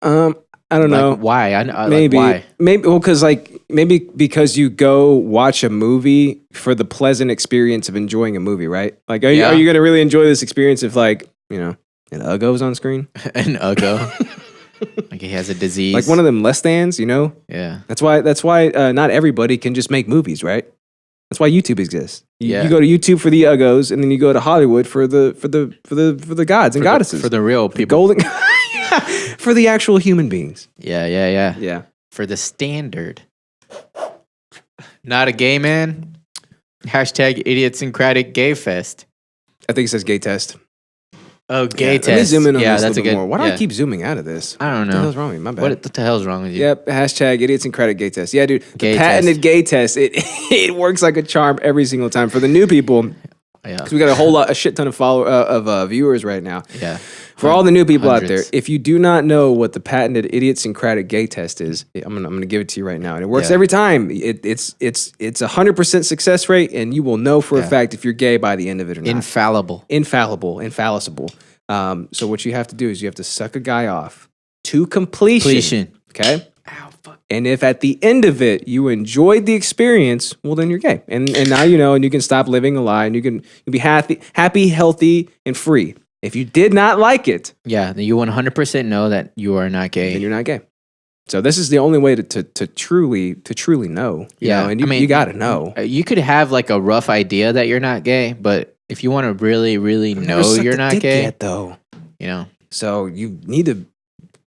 S1: I don't know
S2: why.
S1: Maybe
S2: why?
S1: Well, maybe because you go watch a movie for the pleasant experience of enjoying a movie, right? Like, are you gonna really enjoy this experience if like an uggo's on screen?
S2: An uggo. Like he has a disease,
S1: like one of them less thans,
S2: Yeah,
S1: that's why not everybody can just make movies, right? That's why YouTube exists. You go to YouTube for the uggos, and then you go to Hollywood for the gods and goddesses,
S2: for the real people,
S1: golden, for the actual human beings.
S2: Yeah. For the standard, not a gay man. Hashtag Idiotsyncratic Gay Fest.
S1: I think it says gay test.
S2: Oh, gay test.
S1: Let me zoom in on this
S2: that's
S1: a little bit more. Why do I keep zooming out of this?
S2: I don't know.
S1: What the hell's wrong with me? My bad.
S2: What the hell's wrong with you?
S1: Yep. Hashtag Idiotsyncratic Gay Test. Yeah, dude.
S2: Gay
S1: the patented gay test. It works like a charm every single time for the new people.
S2: Yeah.
S1: Because we got a shit ton of viewers right now.
S2: Yeah.
S1: For all the new people
S2: Hundreds.
S1: out there, if you do not know what the patented Idiotsyncratic Gay Test is, I'm gonna give it to you right now, and it works every time. It's 100% success rate, and you will know for a fact if you're gay by the end of it or not.
S2: Infallible.
S1: Infallible. So what you have to do is you have to suck a guy off to completion. Okay.
S2: Ow, fuck.
S1: And if at the end of it you enjoyed the experience, well then you're gay, and now you know, and you can stop living a lie, and you'll be happy, healthy, and free. If you did not like it,
S2: then you 100% know that you are not gay.
S1: then you're not gay. So this is the only way to truly know. You know? And you got to know.
S2: You could have like a rough idea that you're not gay, but if you want to really, really know you're not gay,
S1: yet, though.
S2: So
S1: you need to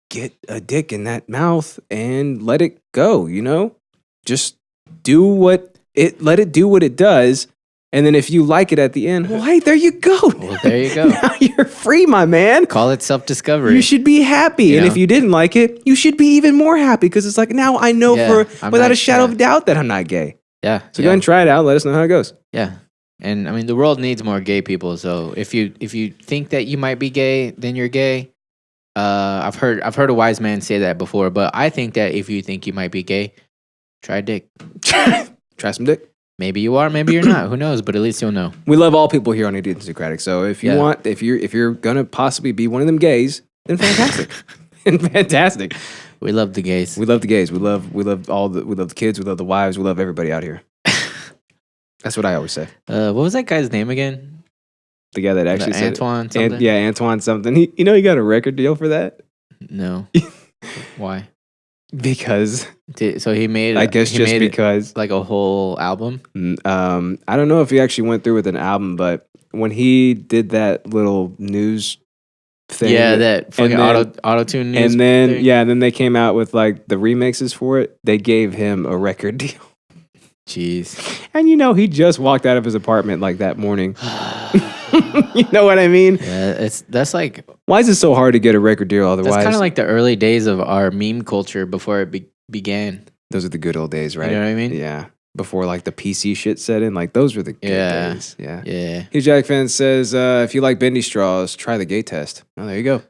S1: get a dick in that mouth and let it go. Just let it do what it does. And then if you like it at the end, well, hey, there you go.
S2: Well, there you go.
S1: Now you're free, my man.
S2: Call it self-discovery.
S1: You should be happy. And if you didn't like it, you should be even more happy because it's like, now I know without a shadow of doubt that I'm not gay.
S2: Yeah.
S1: So go ahead and try it out. Let us know how it goes.
S2: Yeah. And I mean, the world needs more gay people. So if you think that you might be gay, then you're gay. I've heard a wise man say that before, but I think that if you think you might be gay, try dick.
S1: Try some dick.
S2: Maybe you are, maybe you're not. Who knows? But at least you'll know.
S1: We love all people here on Idiosyncratic. So if you want, if you're gonna possibly be one of them gays, then fantastic. Fantastic.
S2: We love the gays.
S1: We love the gays. We love we love the kids. We love the wives. We love everybody out here. That's what I always say.
S2: What was that guy's name again?
S1: The guy that actually said
S2: Antoine something.
S1: Antoine something. He he got a record deal for that.
S2: No. Why?
S1: Because
S2: so he made.
S1: I guess just because
S2: like a whole album.
S1: I don't know if he actually went through with an album, but when he did that little news thing,
S2: that fucking auto-tune news
S1: and then
S2: thing.
S1: and then they came out with like the remixes for it. They gave him a record deal.
S2: Jeez.
S1: And he just walked out of his apartment like that morning. You know what I mean?
S2: Yeah, that's like.
S1: Why is it so hard to get a record deal otherwise?
S2: That's kind of like the early days of our meme culture before it began.
S1: Those are the good old days, right?
S2: You know what I mean?
S1: Yeah. Before like the PC shit set in, like those were the good days. Yeah.
S2: Yeah.
S1: Hugh Jack fan says, if you like bendy straws, try the gay test. Oh, there you go.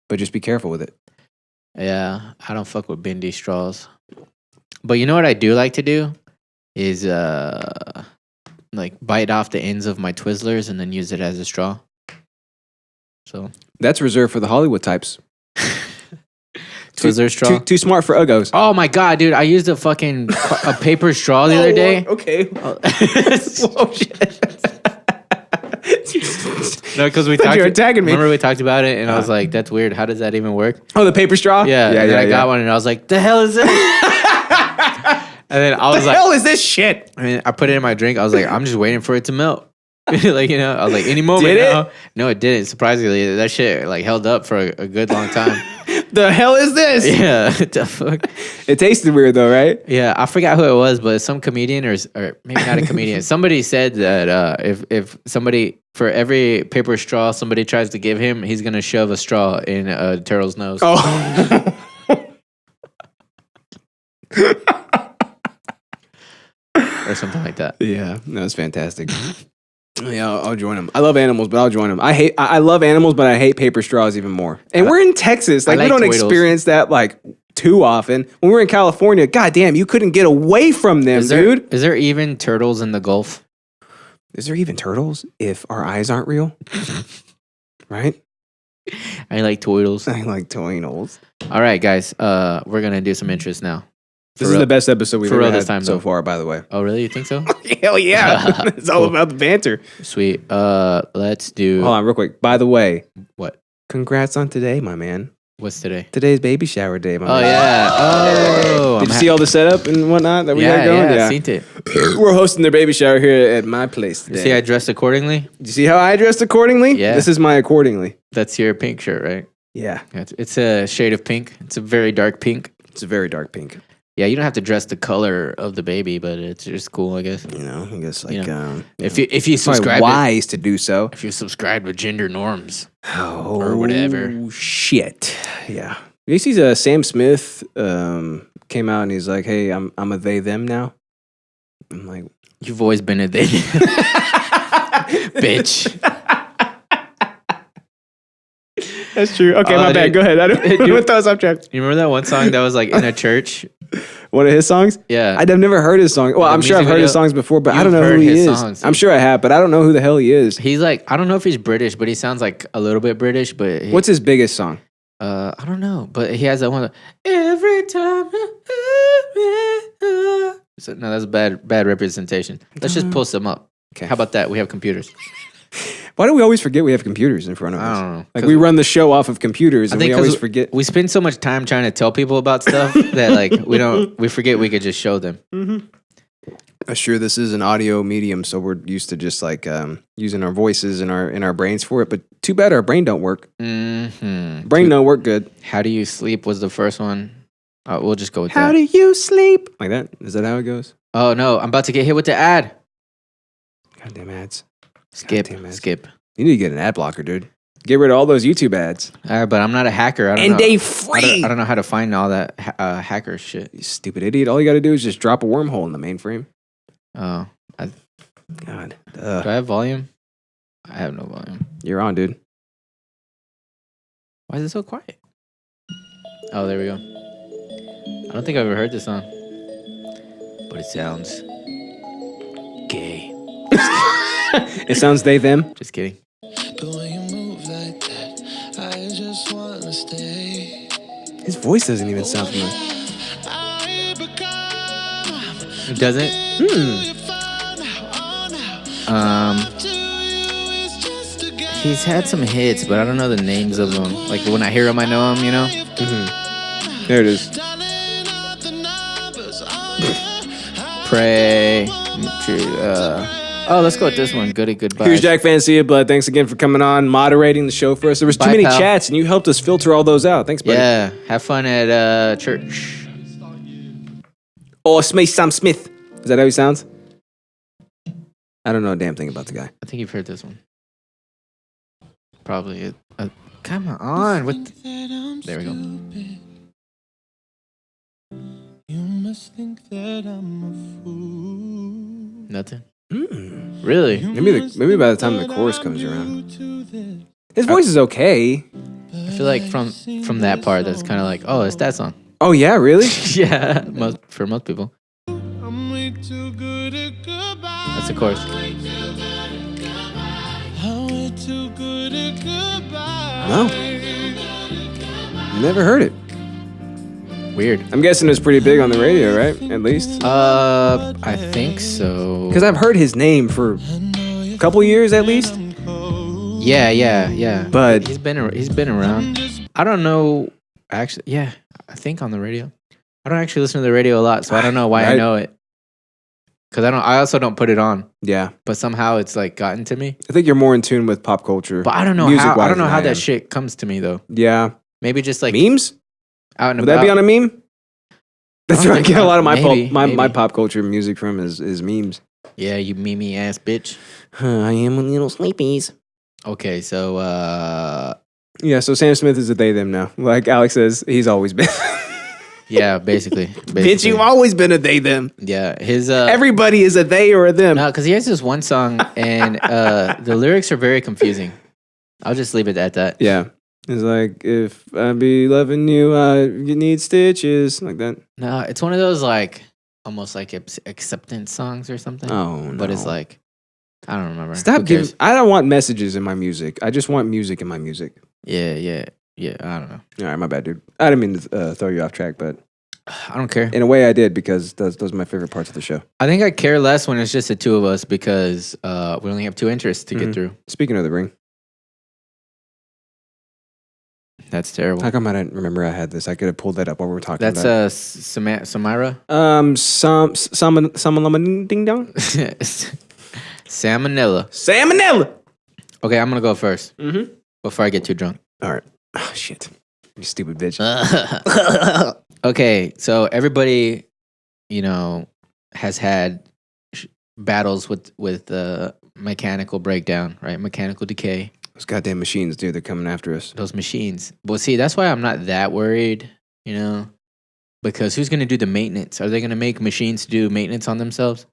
S1: But just be careful with it.
S2: Yeah, I don't fuck with bendy straws. But you know what I do like to do is like bite off the ends of my Twizzlers and then use it as a straw. So
S1: that's reserved for the Hollywood types.
S2: Twizzler straw.
S1: Too smart for Uggos.
S2: Oh my god, dude! I used a paper straw the other day.
S1: Okay.
S2: Oh shit. No, because we talked.
S1: You were attacking me.
S2: Remember we talked about it, and I was like, "That's weird. How does that even work?"
S1: Oh, the paper straw.
S2: Yeah, and then I got one, and I was like, "The hell is it?" And then I was
S1: the hell is this shit?
S2: I mean, I put it in my drink. I was like, I'm just waiting for it to melt. Like, I was like, any moment.
S1: Did it?
S2: Now. No, it didn't. Surprisingly, that shit like held up for a good long time.
S1: The hell is this?
S2: Yeah, what the fuck?
S1: It tasted weird though, right?
S2: Yeah, I forgot who it was, but some comedian or maybe not a comedian. Somebody said that if somebody, for every paper straw somebody tries to give him, he's gonna shove a straw in a turtle's nose.
S1: Oh.
S2: Or something like that.
S1: Yeah, that was fantastic. Yeah, I'll join them. I love animals, but I'll join them. I love animals, but I hate paper straws even more. And we're in Texas. Like we don't experience that like too often. When we're in California, goddamn, you couldn't get away from them, dude.
S2: Is there even turtles in the Gulf?
S1: Is there even turtles if our eyes aren't real? Right?
S2: I like toidles.
S1: I like toidles.
S2: All right, guys. We're gonna do some interest now.
S1: This is the best episode we've ever had so far, by the way.
S2: Oh, really? You think so?
S1: Hell yeah. It's all about the banter.
S2: Sweet. Let's do...
S1: Hold on, real quick. By the way.
S2: What?
S1: Congrats on today, my man.
S2: What's today?
S1: Today's baby shower day, my man.
S2: Oh, yeah. Oh.
S1: Did you see all the setup and whatnot that we had going?
S2: Yeah, I seen it.
S1: We're hosting their baby shower here at my place today.
S2: You see I dressed accordingly?
S1: You see how I dressed accordingly?
S2: Yeah.
S1: This is my accordingly.
S2: That's your pink shirt, right?
S1: Yeah.
S2: It's a shade of pink. It's a very dark pink.
S1: It's a very dark pink.
S2: Yeah, you don't have to dress the color of the baby, but it's just cool, I guess.
S1: I guess like
S2: if you subscribe,
S1: wise to do so.
S2: If you subscribe to gender norms,
S1: or
S2: whatever.
S1: Shit, yeah. You see, Sam Smith came out and he's like, "Hey, I'm a they them now." I'm like,
S2: "You've always been a they, bitch."
S1: That's true. Okay, my bad. Go ahead. I don't throw us off track.
S2: You remember that one song that was like in a church?
S1: One of his songs?
S2: Yeah.
S1: I've never heard his song. Well, I'm sure I've heard his songs before, but I don't know who he is.
S2: Songs.
S1: I'm sure I have, but I don't know who the hell he is.
S2: He's like, I don't know if he's British, but he sounds like a little bit British. But
S1: what's his biggest song?
S2: I don't know, but he has that one. Every time. So, no, that's bad representation. Let's just post them up. Okay. How about that? We have computers.
S1: Why do we always forget we have computers in front of us?
S2: I don't know.
S1: Like we run the show off of computers and we always forget.
S2: We spend so much time trying to tell people about stuff that like we forget we could just show them.
S1: Mm-hmm. Sure, this is an audio medium, so we're used to just like using our voices and our brains for it. But too bad our brain don't work.
S2: Mm-hmm.
S1: Brain don't work good.
S2: How do you sleep was the first one. We'll just go with that.
S1: How do you sleep? Like that? Is that how it goes?
S2: Oh no, I'm about to get hit with the ad.
S1: Goddamn ads.
S2: Skip.
S1: You need to get an ad blocker, dude. Get rid of all those YouTube ads.
S2: But I'm not a hacker. I don't know.
S1: They free.
S2: I don't know how to find all that hacker shit.
S1: You stupid idiot. All you got to do is just drop a wormhole in the mainframe.
S2: Oh.
S1: God.
S2: Do I have volume? I have no volume.
S1: You're on, dude.
S2: Why is it so quiet? Oh, there we go. I don't think I've ever heard this song. But it sounds
S1: It sounds they, them.
S2: Just kidding.
S1: His voice doesn't even sound familiar.
S2: It doesn't? He's had some hits, but I don't know the names of them. Like when I hear him, I know him, you know?
S1: There it is.
S2: Pray. Let's go with this one. Goody Goodbye.
S1: Here's Jack Fancy Blood. Thanks again for coming on, moderating the show for us. There was too many chats, and you helped us filter all those out. Thanks, buddy.
S2: Yeah, have fun at church.
S1: Oh, Sam Smith. Is that how he sounds? I don't know a damn thing about the guy.
S2: I think you've heard this one. Probably. Come on. There we go. You must think that I'm a fool. Nothing? Really?
S1: Maybe by the time the chorus comes around. His voice is okay.
S2: I feel like from that part, that's kind of like, oh, it's that song.
S1: Oh, yeah? Really?
S2: Yeah, for most people. That's the chorus.
S1: No. Never heard it.
S2: Weird.
S1: I'm guessing it was pretty big on the radio, right? At least.
S2: I think so.
S1: Because I've heard his name for a couple years at least.
S2: Yeah.
S1: But
S2: he's been around. I don't know. Actually, yeah, I think on the radio. I don't actually listen to the radio a lot, so I don't know why I know it. Because I also don't put it on.
S1: Yeah.
S2: But somehow it's like gotten to me.
S1: I think you're more in tune with pop culture.
S2: But I don't know how that shit comes to me though.
S1: Yeah.
S2: Maybe just like
S1: memes.
S2: Out and
S1: Would
S2: about.
S1: that be on a meme? That's where I get a lot of my
S2: maybe.
S1: pop culture music from is memes.
S2: Yeah, you memey ass bitch.
S1: I am a little sleepies.
S2: Okay, so
S1: yeah, so Sam Smith is a they them now. Like Alex says, he's always been.
S2: Yeah, basically.
S1: Bitch, you've always been a they them.
S2: Yeah, his
S1: everybody is a they or a them.
S2: No, because he has this one song and the lyrics are very confusing. I'll just leave it at that.
S1: Yeah. It's like, if I be loving you, you need stitches. Like that.
S2: No, it's one of those like, almost like acceptance songs or something.
S1: Oh, no.
S2: But it's like, I don't remember.
S1: Stop giving, I don't want messages in my music. I just want music in my music.
S2: Yeah, I don't know.
S1: All right, my bad, dude. I didn't mean to throw you off track, but
S2: I don't care.
S1: In a way I did, because those are my favorite parts of the show.
S2: I think I care less when it's just the two of us because we only have two interests to get through.
S1: Speaking of the ring.
S2: That's terrible.
S1: How come I didn't remember I had this? I could have pulled that up while we were talking about it.
S2: That's Samira?
S1: Salmonella ding dong?
S2: Salmonella. Okay, I'm going to go first. Before I get too drunk.
S1: All right. Oh, shit. You stupid bitch.
S2: Okay, so everybody, has had battles with mechanical breakdown, right? Mechanical decay.
S1: Those goddamn machines, dude, they're coming after us.
S2: Those machines. Well, see, that's why I'm not that worried, because who's going to do the maintenance? Are they going to make machines do maintenance on themselves?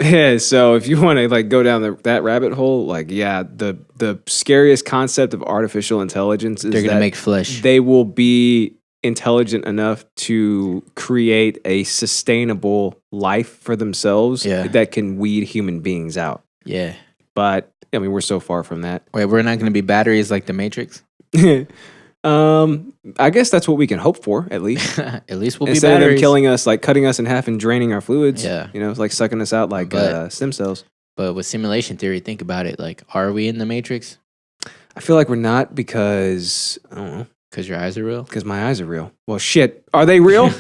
S1: Yeah, so if you want to go down that rabbit hole, the scariest concept of artificial intelligence is
S2: they're going to make flesh.
S1: They will be intelligent enough to create a sustainable life for themselves that can weed human beings out.
S2: Yeah.
S1: But we're so far from that.
S2: Wait, we're not going to be batteries like the Matrix?
S1: I guess that's what we can hope for, at least.
S2: At least we'll
S1: Instead
S2: be batteries.
S1: of them killing us, cutting us in half and draining our fluids.
S2: Yeah.
S1: It's like sucking us out like stem cells.
S2: But with simulation theory, think about it. Are we in the Matrix?
S1: I feel like we're not because, I don't know.
S2: Because your eyes are real?
S1: Because my eyes are real. Well, shit. Are they real?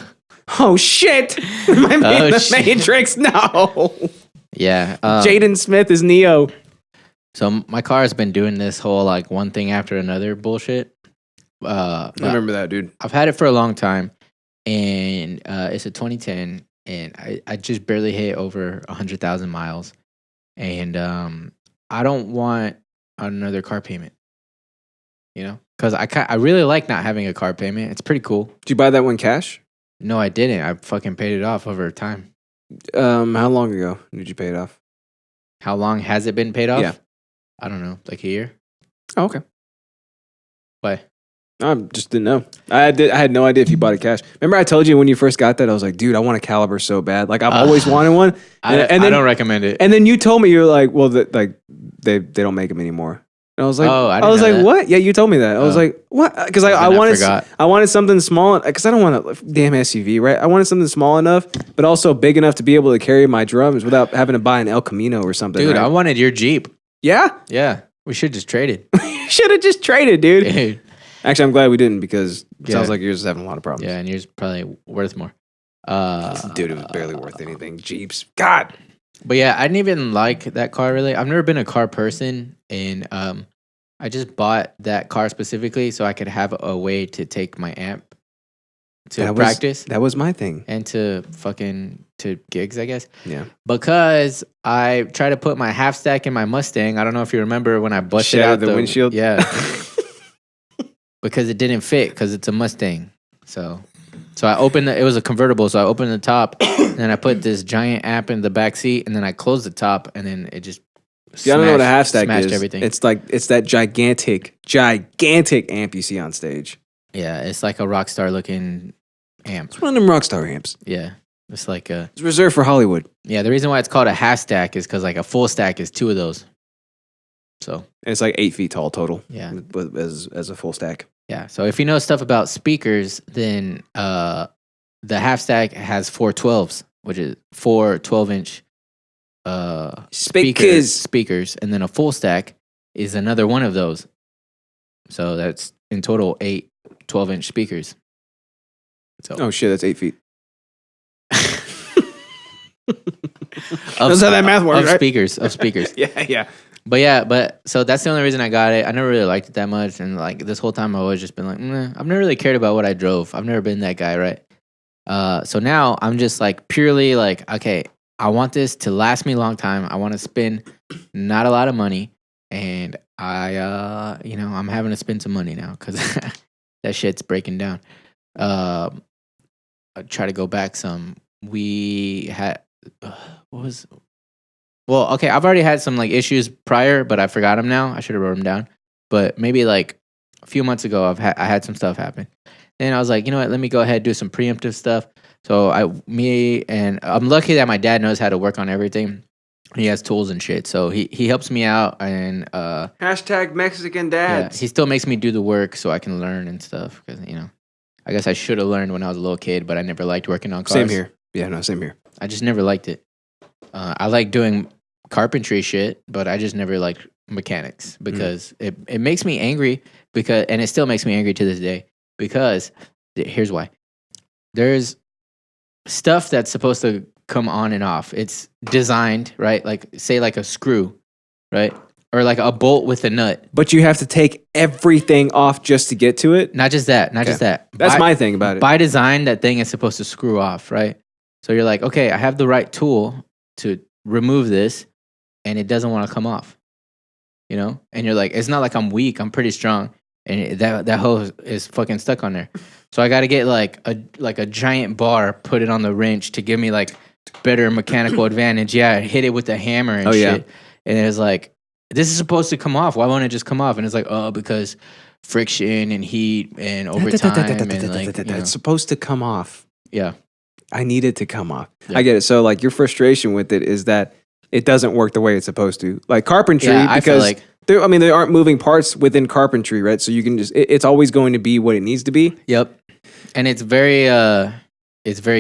S1: Oh, shit. Am I in the Matrix? No.
S2: Yeah.
S1: Jaden Smith is Neo.
S2: So my car has been doing this whole one thing after another bullshit.
S1: I remember that, dude.
S2: I've had it for a long time, and it's a 2010, and I just barely hit over 100,000 miles, and I don't want another car payment, because I really like not having a car payment. It's pretty cool.
S1: Did you buy that one cash?
S2: No, I didn't. I fucking paid it off over time.
S1: How long ago did you pay it off?
S2: How long has it been paid off?
S1: Yeah.
S2: I don't know, like a year.
S1: Oh, okay.
S2: Why?
S1: I just didn't know. I had no idea if you bought it cash. Remember I told you when you first got that, I was like, dude, I want a Caliber so bad. Like I've always wanted one.
S2: And then, I don't recommend it.
S1: And then you told me, you're like, well, they don't make them anymore. And I was like, I was like, what? Yeah, you told me that. I was like, what? Because I wanted something small, because I don't want a damn SUV, right? I wanted something small enough, but also big enough to be able to carry my drums without having to buy an El Camino or something.
S2: Dude,
S1: right?
S2: I wanted your Jeep.
S1: Yeah?
S2: Yeah. We should just trade it.
S1: Should have just traded, dude. Actually, I'm glad we didn't, because it sounds like yours is having a lot of problems.
S2: Yeah, and yours probably worth more.
S1: Dude, it was barely worth anything. Jeeps. God.
S2: But yeah, I didn't even like that car really. I've never been a car person, and I just bought that car specifically so I could have a way to take my amp to practice.
S1: That was my thing.
S2: And to gigs, I guess.
S1: Yeah.
S2: Because I tried to put my half stack in my Mustang. I don't know if you remember when I busted out
S1: the windshield.
S2: Yeah. Because it didn't fit, because it's a Mustang. So I opened it was a convertible, so I opened the top, and then I put this giant amp in the back seat, and then I closed the top, and then it just
S1: I don't know what a half stack
S2: smashed
S1: is.
S2: Everything.
S1: It's that gigantic amp you see on stage.
S2: Yeah, it's like a Rockstar looking amp.
S1: It's one of them Rockstar amps.
S2: Yeah. It's like
S1: it's reserved for Hollywood.
S2: Yeah, the reason why it's called a half stack is because like a full stack is 2 of those. So
S1: and it's like 8 feet tall total.
S2: Yeah.
S1: As a full stack.
S2: Yeah. So if you know stuff about speakers, then the half stack has 4 12s, which is 4 12-inch speakers, and then a full stack is another one of those. So that's in total 8 12-inch speakers. So
S1: oh shit, that's 8 feet.
S2: That's
S1: how that math works,
S2: right? Of speakers.
S1: Yeah.
S2: But so that's the only reason I got it. I never really liked it that much, and like this whole time I've always just been like, I've never really cared about what I drove. I've never been that guy, right? So now I'm just like purely like, okay, I want this to last me a long time. I want to spend not a lot of money, and I'm having to spend some money now because that shit's breaking down. I try to go back some. We had I've already had some like issues prior, but I forgot them now. I should have wrote them down. But maybe like a few months ago, I had some stuff happen. Then I was like, you know what? Let me go ahead and do some preemptive stuff. So I'm lucky that my dad knows how to work on everything. He has tools and shit, so he helps me out. And
S1: hashtag Mexican dads.
S2: Yeah, he still makes me do the work so I can learn and stuff. Because I guess I should have learned when I was a little kid, but I never liked working on cars.
S1: Same here. Yeah, no, same here.
S2: I just never liked it. I like doing carpentry shit, but I just never liked mechanics because it makes me angry and it still makes me angry to this day because here's why. There's stuff that's supposed to come on and off. It's designed, right? Like say like a screw, right? Or like a bolt with a nut.
S1: But you have to take everything off just to get to it?
S2: Not just that.
S1: That's my thing about it.
S2: By design, that thing is supposed to screw off, right? So you're like, okay, I have the right tool to remove this, and it doesn't want to come off, And you're like, it's not like I'm weak. I'm pretty strong, and that hose is fucking stuck on there. So I got to get like a giant bar, put it on the wrench to give me like better mechanical advantage. Yeah, hit it with a hammer and shit. Yeah. And it's like, this is supposed to come off. Why won't it just come off? And it's like, oh, because friction and heat and over time.
S1: It's supposed to come off.
S2: Yeah.
S1: I need it to come off. Yeah. I get it. So like your frustration with it is that it doesn't work the way it's supposed to. Like carpentry, because there aren't moving parts within carpentry, right? So you can just, it's always going to be what it needs to be.
S2: Yep. And it's very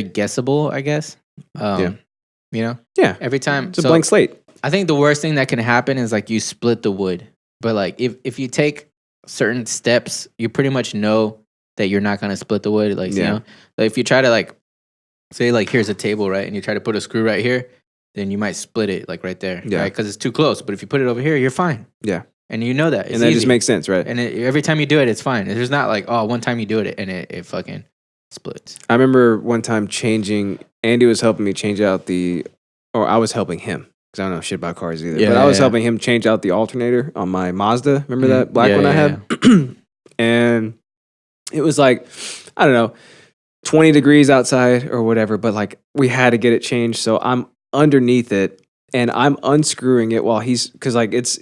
S2: guessable, I guess.
S1: Yeah.
S2: Yeah. Every time.
S1: It's a blank slate.
S2: I think the worst thing that can happen is like you split the wood. But like if you take certain steps, you pretty much know that you're not going to split the wood. Like, like if you try to like, say like here's a table, right? And you try to put a screw right here, then you might split it like right there, right? Because it's too close. But if you put it over here, you're fine.
S1: Yeah.
S2: And you know that.
S1: It's and that easy. Just makes sense, right?
S2: And every time you do it, it's fine. There's not like, one time you do it and it fucking splits.
S1: I remember one time Andy was helping me change out or I was helping him because I don't know shit about cars either. But I was helping him change out the alternator on my Mazda. Remember that black one I had? And it was like, I don't know, 20 degrees outside or whatever, but like we had to get it changed. So I'm underneath it and I'm unscrewing it while because like it's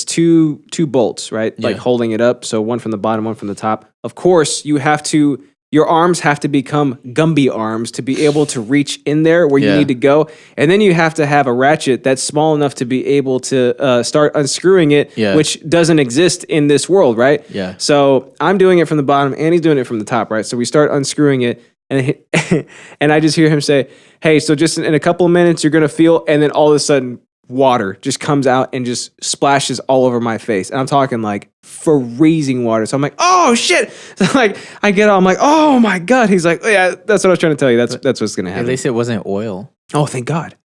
S1: two bolts, right? Like holding it up. So one from the bottom, one from the top. of course, your arms have to become Gumby arms to be able to reach in there where you need to go. And then you have to have a ratchet that's small enough to be able to start unscrewing it, which doesn't exist in this world, right?
S2: Yeah.
S1: So I'm doing it from the bottom and he's doing it from the top, right? So we start unscrewing it and I just hear him say, hey, so just in a couple of minutes, you're going to feel, and then all of a sudden, water just comes out and just splashes all over my face. And I'm talking like freezing water. So I'm like, oh shit. So like I get out, I'm like, oh my God. He's like, oh, yeah, that's what I was trying to tell you. That's what's gonna happen.
S2: At least it wasn't oil.
S1: Oh, thank God.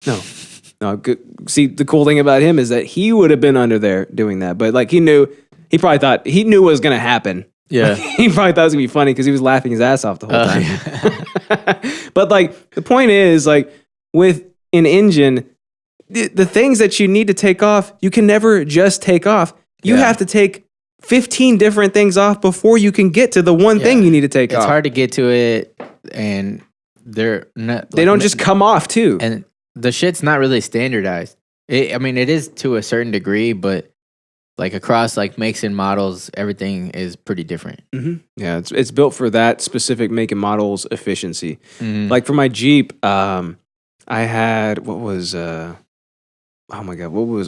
S1: No, good. See, the cool thing about him is that he would have been under there doing that. But like he knew what was gonna happen.
S2: Yeah.
S1: He probably thought it was gonna be funny because he was laughing his ass off the whole time. Yeah. But like the point is, like with an engine, the things that you need to take off, you can never just take off. You have to take 15 different things off before you can get to the one thing you need to take off.
S2: It's hard to get to it, and they
S1: don't just come off too.
S2: And the shit's not really standardized. It is to a certain degree, but like across like makes and models, everything is pretty different.
S1: Mm-hmm. Yeah, it's built for that specific make and model's efficiency. Mm-hmm. Like for my Jeep, I had what was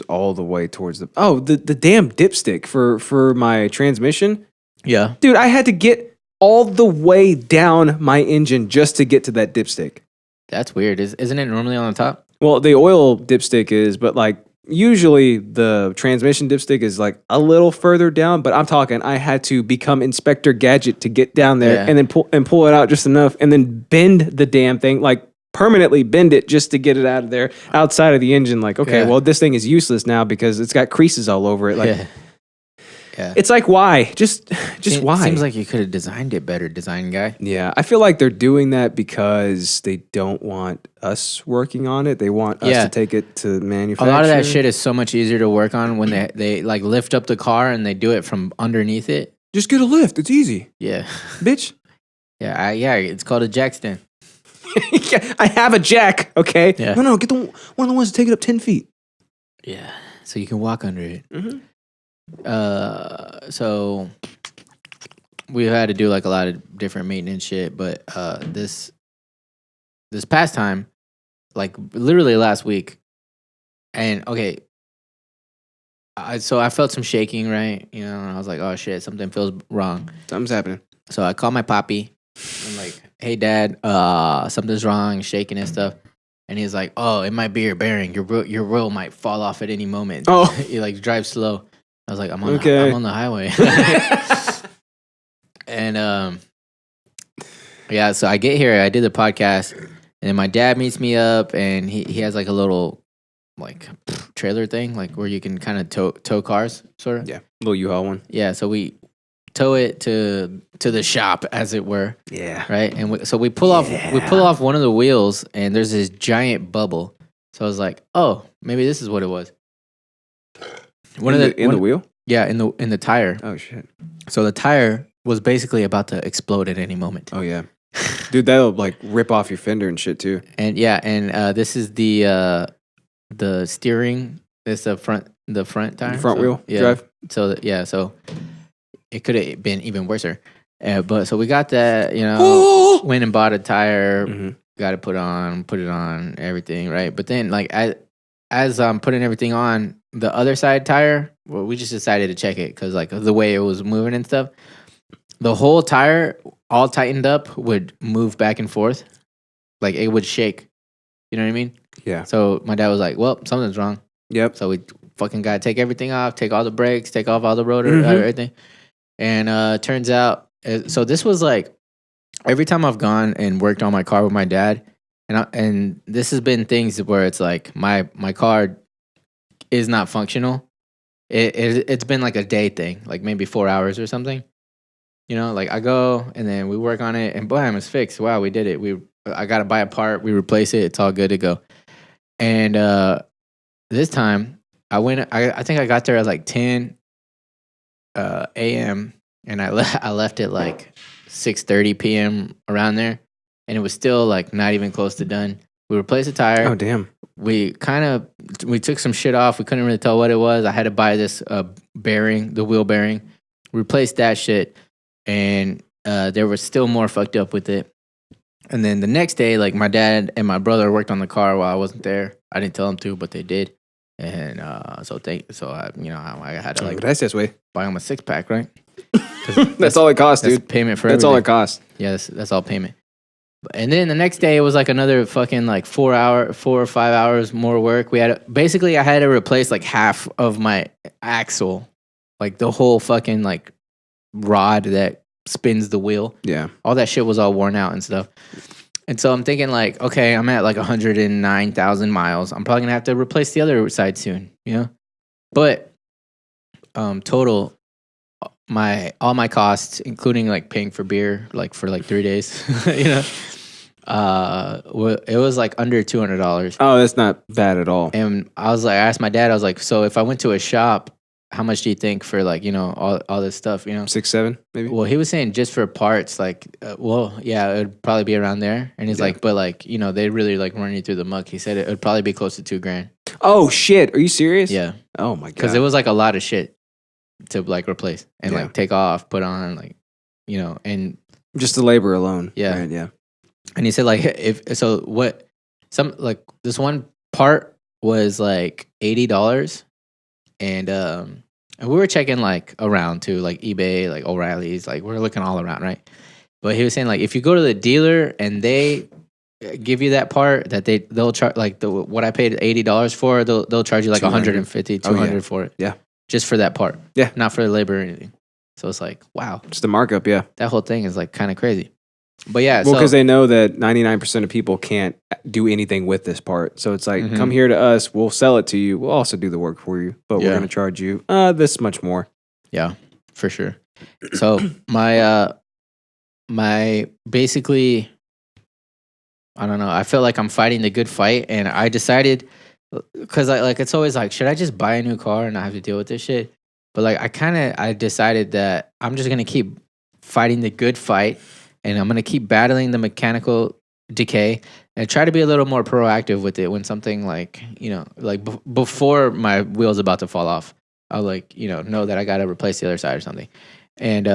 S1: all the way towards the damn dipstick for my transmission.
S2: Yeah.
S1: Dude, I had to get all the way down my engine just to get to that dipstick.
S2: That's weird. Isn't it normally on the top?
S1: Well, the oil dipstick is, but like usually the transmission dipstick is like a little further down, but I'm talking I had to become Inspector Gadget to get down there and then pull it out just enough and then bend the damn thing, like permanently bend it just to get it out of there outside of the engine. Like, okay, well, this thing is useless now because it's got creases all over it. Like, it's like, why? Just why?
S2: Seems like you could have designed it better, design guy.
S1: Yeah, I feel like they're doing that because they don't want us working on it. They want us to take it to manufacture.
S2: A lot of that shit is so much easier to work on when they like lift up the car and they do it from underneath it.
S1: Just get a lift. It's easy.
S2: Yeah.
S1: Bitch.
S2: Yeah, it's called a jack stand.
S1: I have a jack, okay?
S2: Yeah.
S1: No, get one of the ones that take it up 10 feet.
S2: Yeah, so you can walk under it.
S1: Mm-hmm.
S2: So we've had to do like a lot of different maintenance shit, but this past time, like literally last week, and okay, I felt some shaking, right? You know, and I was like, oh shit, something feels wrong.
S1: Something's happening.
S2: So I called my poppy. I'm like, hey dad, something's wrong, shaking and stuff. And he's like, oh, it might be your bearing. Your wheel might fall off at any moment.
S1: Oh,
S2: you like drive slow. I was like, I'm on the highway. And yeah, so I get here, I did the podcast, and then my dad meets me up, and he has like a little like trailer thing, like where you can kind of tow cars, sort of.
S1: Yeah, little U-Haul one.
S2: Yeah, so we tow it to the shop, as it were.
S1: Yeah.
S2: Right, and so we pull off one of the wheels, and there's this giant bubble. So I was like, oh, maybe this is what it was.
S1: The wheel?
S2: Yeah, in the tire.
S1: Oh shit!
S2: So the tire was basically about to explode at any moment.
S1: Oh yeah, dude, that'll like rip off your fender and shit too.
S2: And yeah, and this is the steering. This the front tire,
S1: front wheel drive.
S2: So so it could have been even worse. But so we got that, you know, went and bought a tire, got to put it on, everything, right? But then like as I'm putting everything on, the other side tire, well, we just decided to check it because like the way it was moving and stuff, the whole tire all tightened up would move back and forth, like it would shake. You know what I mean?
S1: Yeah.
S2: So my dad was like, well, something's wrong.
S1: Yep.
S2: So we fucking got to take everything off, take all the brakes, take off all the rotor, everything. And turns out, so this was like, every time I've gone and worked on my car with my dad, and this has been things where it's like my car is not functional. It's been like a day thing, like maybe 4 hours or something. You know, like I go and then we work on it and bam, it's fixed. Wow, we did it. I got to buy a part, we replace it, it's all good to go. And this time I think I got there at like 10 a.m. and I left at like 6:30 p.m. around there, and it was still like not even close to done. We replaced the tire.
S1: Oh damn!
S2: We took some shit off. We couldn't really tell what it was. I had to buy this bearing, the wheel bearing. Replaced that shit. and there was still more fucked up with it. And then the next day, like my dad and my brother worked on the car while I wasn't there. I didn't tell them to, but they did. And so I had to like
S1: Gracias, way.
S2: buy them a 6-pack, right?
S1: That's all it costs, dude.
S2: Payment for
S1: that's
S2: everything.
S1: all it costs.
S2: Yeah, that's all payment. And then the next day it was like another fucking like 4 or 5 hours more work. I had to replace like half of my axle, like the whole fucking like rod that spins the wheel.
S1: Yeah,
S2: all that shit was all worn out and stuff. And so I'm thinking like, okay, I'm at like 109,000 miles. I'm probably gonna have to replace the other side soon, you know. But total, all my costs, including like paying for beer, like for like 3 days, you know, it was like under $200.
S1: Oh, that's not bad at all.
S2: And I asked my dad, I was like, so if I went to a shop, how much do you think for like, you know, all this stuff, you know?
S1: 6, 7, maybe?
S2: Well, he was saying just for parts, like, yeah, it would probably be around there. And he's like, but like, you know, they really like run you through the muck. He said it would probably be close to $2,000.
S1: Oh, shit. Are you serious?
S2: Yeah.
S1: Oh, my God.
S2: Because it was like a lot of shit to like replace and
S1: Yeah.
S2: like take off, put on, like, you know, and
S1: just the labor alone.
S2: Yeah.
S1: Right, yeah.
S2: And he said like, this one part was like $80. And we were checking like around too, like eBay, like O'Reilly's, like we're looking all around, right? But he was saying like if you go to the dealer and they give you that part that they'll charge like what I paid $80 for, they'll charge you like 150, 200 for it.
S1: Yeah.
S2: Just for that part.
S1: Yeah.
S2: Not for the labor or anything. So it's like, wow.
S1: Just the markup, yeah.
S2: That whole thing is like kind of crazy. But yeah,
S1: well, because they know that 99% of people can't do anything with this part. So it's like, come here to us, we'll sell it to you. We'll also do the work for you, but we're going to charge you this much more.
S2: Yeah, for sure. So my basically, I don't know. I feel like I'm fighting the good fight, and I decided because it's always like, should I just buy a new car and not have to deal with this shit? But like I decided that I'm just gonna keep fighting the good fight. And I'm going to keep battling the mechanical decay and try to be a little more proactive with it when something like, you know, like before my wheel's about to fall off. I'll like, you know that I got to replace the other side or something. And,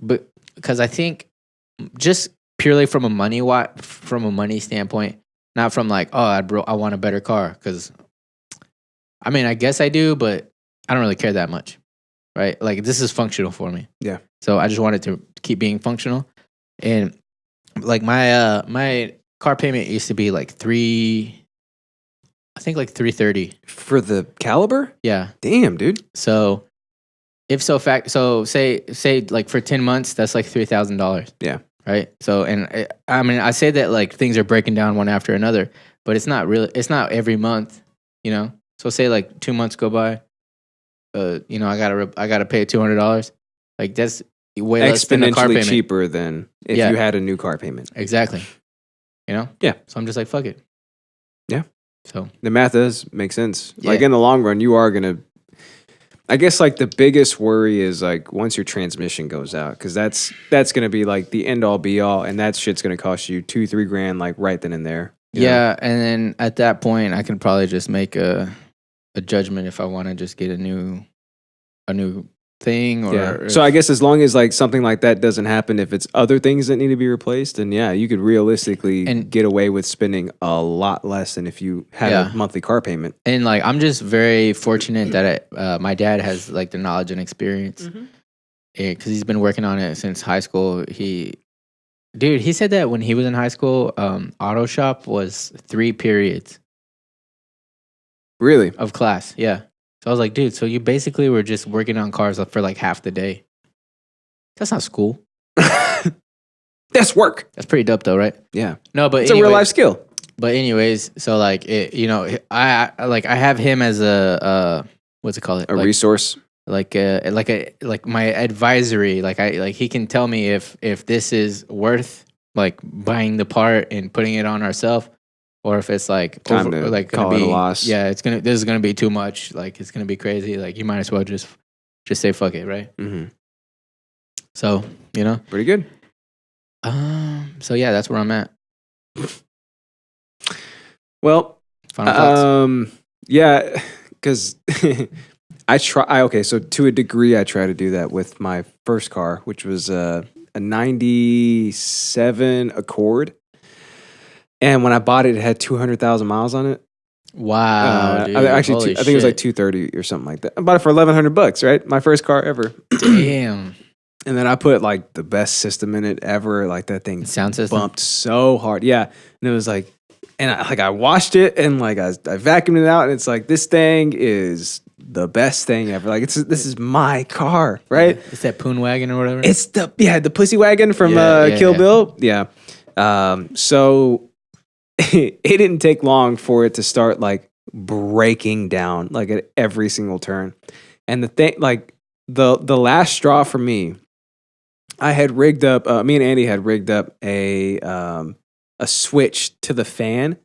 S2: but because I think just purely from a money standpoint, not from like, oh, I want a better car. Because I mean, I guess I do, but I don't really care that much. Right. Like this is functional for me.
S1: Yeah.
S2: So I just wanted to keep being functional. And like my car payment used to be like $330
S1: for the Caliber.
S2: Yeah,
S1: damn, dude.
S2: So say like for 10 months, that's like $3,000.
S1: Yeah,
S2: right. So I mean I say that like things are breaking down one after another, but it's not every month, you know. So say like 2 months go by, you know, I gotta pay $200. Like that's way less than the car payment.
S1: Cheaper than if you had a new car payment.
S2: Exactly. You know?
S1: Yeah.
S2: So I'm just like, fuck it.
S1: Yeah.
S2: So
S1: the math does make sense.
S2: Yeah.
S1: Like in the long run, you are going to, I guess like the biggest worry is like once your transmission goes out, because that's going to be like the end all be all. And that shit's going to cost you $2-3 like right then and there.
S2: Yeah. And then at that point, I can probably just make a judgment if I want to just get a new thing or
S1: so I guess as long as like something like that doesn't happen, if it's other things that need to be replaced, then yeah, you could realistically get away with spending a lot less than if you had a monthly car payment.
S2: And like I'm just very fortunate that my dad has like the knowledge and experience because he's been working on it since high school. He said that when he was in high school, auto shop was 3 periods
S1: really
S2: of class. Yeah. So I was like, dude, so you basically were just working on cars for like half the day. That's not school.
S1: That's work.
S2: That's pretty dope though, right?
S1: Yeah.
S2: No, but
S1: it's a real life skill.
S2: But anyways, so like you know, I have him as a what's it called?
S1: A resource.
S2: Like my advisory. Like he can tell me if this is worth like buying the part and putting it on ourselves. Or if it's like
S1: time to like call it a loss.
S2: Yeah, this is gonna be too much. Like it's gonna be crazy. Like you might as well just say fuck it, right?
S1: Mm-hmm.
S2: So you know,
S1: pretty good.
S2: So yeah, that's where I'm at.
S1: Well,
S2: final thoughts.
S1: Yeah, because Okay, so to a degree, I try to do that with my first car, which was a 97 Accord. And when I bought it, it had 200,000 miles on it.
S2: Wow, dude.
S1: I think it was like 230 or something like that. I bought it for $1,100, right? My first car ever.
S2: Damn.
S1: And then I put like the best system in it ever. Like that thing
S2: sound system
S1: bumped so hard. Yeah. And it was like, and I washed it and like I vacuumed it out, and it's like, this thing is the best thing ever. Like this is my car, right?
S2: Yeah. It's that Poon wagon or whatever.
S1: It's the pussy wagon from Kill Bill. Yeah. So it didn't take long for it to start like breaking down like at every single turn. And the thing, like the last straw for me, I had rigged up. Me and Andy had rigged up a switch to the fan.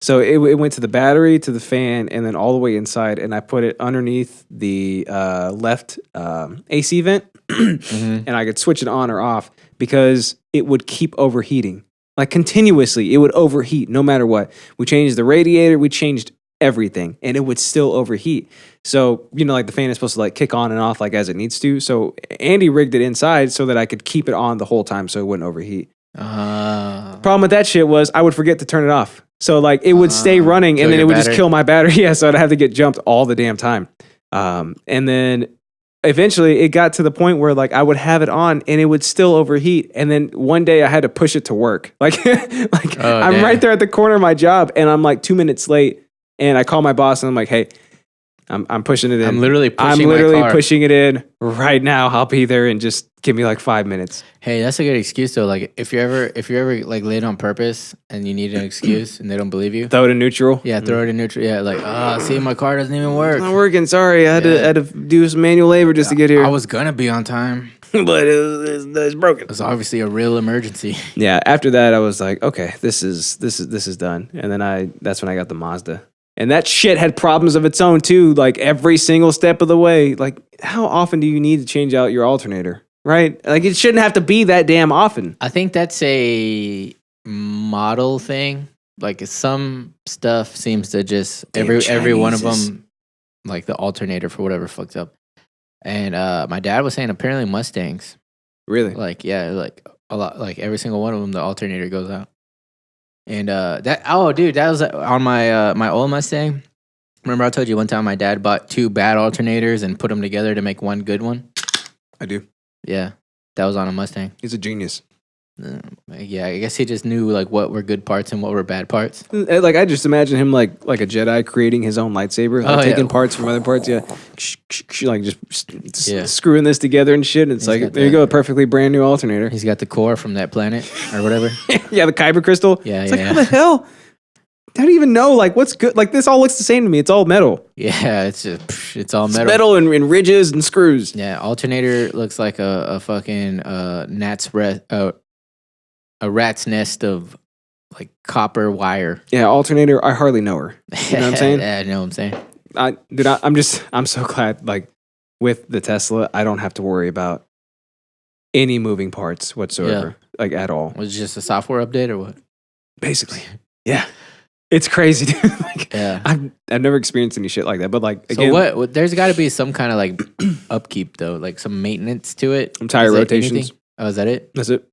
S1: So it went to the battery, to the fan, and then all the way inside. And I put it underneath the left AC vent, and I could switch it on or off because it would keep overheating. Like continuously, it would overheat no matter what. We changed the radiator, we changed everything, and it would still overheat. So, like the fan is supposed to like kick on and off like as it needs to. So Andy rigged it inside so that I could keep it on the whole time so it wouldn't overheat. Problem with that shit was I would forget to turn it off. So like it would stay running and then it would just kill my battery. Yeah, so I'd have to get jumped all the damn time. And then eventually it got to the point where like I would have it on and it would still overheat. And then one day I had to push it to work. Like I'm right there at the corner of my job and I'm like 2 minutes late and I call my boss and I'm like, hey, I'm pushing it in.
S2: I'm literally pushing
S1: it in right now. I'll be there and just give me like 5 minutes.
S2: Hey, that's a good excuse though. Like if you're ever like late on purpose and you need an excuse and they don't believe you,
S1: throw it in neutral.
S2: Yeah, throw it in neutral. Yeah, like see, my car doesn't even work.
S1: It's not working. Sorry, I had to do some manual labor just to get here.
S2: I was gonna be on time,
S1: but it's broken.
S2: It was obviously a real emergency.
S1: Yeah. After that, I was like, okay, this is done. And then that's when I got the Mazda. And that shit had problems of its own too, like every single step of the way. Like, how often do you need to change out your alternator, right? Like, it shouldn't have to be that damn often.
S2: I think that's a model thing. Like, some stuff seems to just every one of them, like the alternator for whatever fucked up. And my dad was saying apparently Mustangs,
S1: really,
S2: like like a lot, like every single one of them, the alternator goes out. And that was on my my old Mustang. Remember I told you one time my dad bought 2 bad alternators and put them together to make one good one?
S1: I do.
S2: Yeah, that was on a Mustang.
S1: He's a genius.
S2: Yeah, I guess he just knew like what were good parts and what were bad parts.
S1: Like I just imagine him like a Jedi creating his own lightsaber, like taking parts from other parts, like just screwing this together and shit. And it's like there you go, a perfectly brand new alternator.
S2: He's got the core from that planet or whatever.
S1: Yeah, the kyber crystal.
S2: Yeah,
S1: it's like how the hell? How do you even know like what's good? Like this all looks the same to me. It's all metal.
S2: Yeah, it's all metal.
S1: It's metal and ridges and screws.
S2: Yeah, alternator looks like a fucking a rat's nest of like copper wire.
S1: Yeah, alternator. I hardly know her. You know what I'm saying?
S2: Yeah, I know what I'm saying.
S1: I'm so glad. Like with the Tesla, I don't have to worry about any moving parts whatsoever, like at all.
S2: Was it just a software update or what?
S1: Basically, yeah. It's crazy, dude. Like,
S2: yeah,
S1: I've never experienced any shit like that. But like, again,
S2: so what? There's got to be some kind of like upkeep though, like some maintenance to it.
S1: Some tire rotations.
S2: Oh, is that it?
S1: That's it.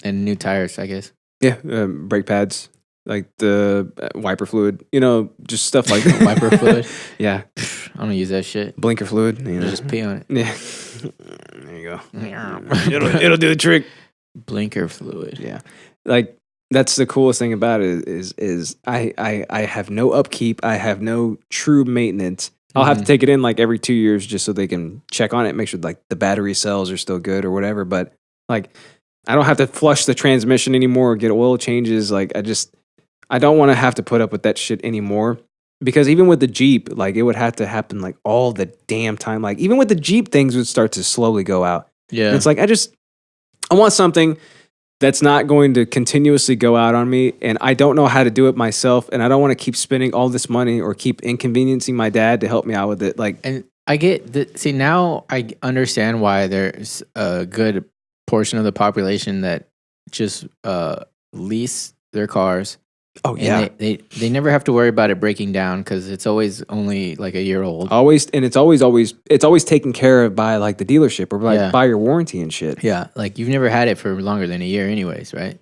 S2: And new tires, I guess.
S1: Yeah, brake pads, like the wiper fluid, just stuff like that.
S2: Wiper fluid?
S1: Yeah.
S2: I don't use that shit.
S1: Blinker fluid.
S2: Just pee on it.
S1: Yeah. There you go. it'll do the trick.
S2: Blinker fluid.
S1: Yeah. Like, that's the coolest thing about it is I have no upkeep. I have no true maintenance. I'll have to take it in like every 2 years just so they can check on it, make sure like the battery cells are still good or whatever. But like, I don't have to flush the transmission anymore or get oil changes. Like I don't want to have to put up with that shit anymore. Because even with the Jeep, like it would have to happen like all the damn time. Like even with the Jeep, things would start to slowly go out.
S2: Yeah.
S1: And it's like I want something that's not going to continuously go out on me, and I don't know how to do it myself, and I don't want to keep spending all this money or keep inconveniencing my dad to help me out with it. Like,
S2: and I get that. See, now I understand why there's a good portion of the population that just lease their cars
S1: Oh yeah,
S2: and they never have to worry about it breaking down because it's always only like a year old.
S1: Always, and it's always taken care of by like the dealership or like by your warranty and shit.
S2: Yeah, like you've never had it for longer than a year, anyways, right?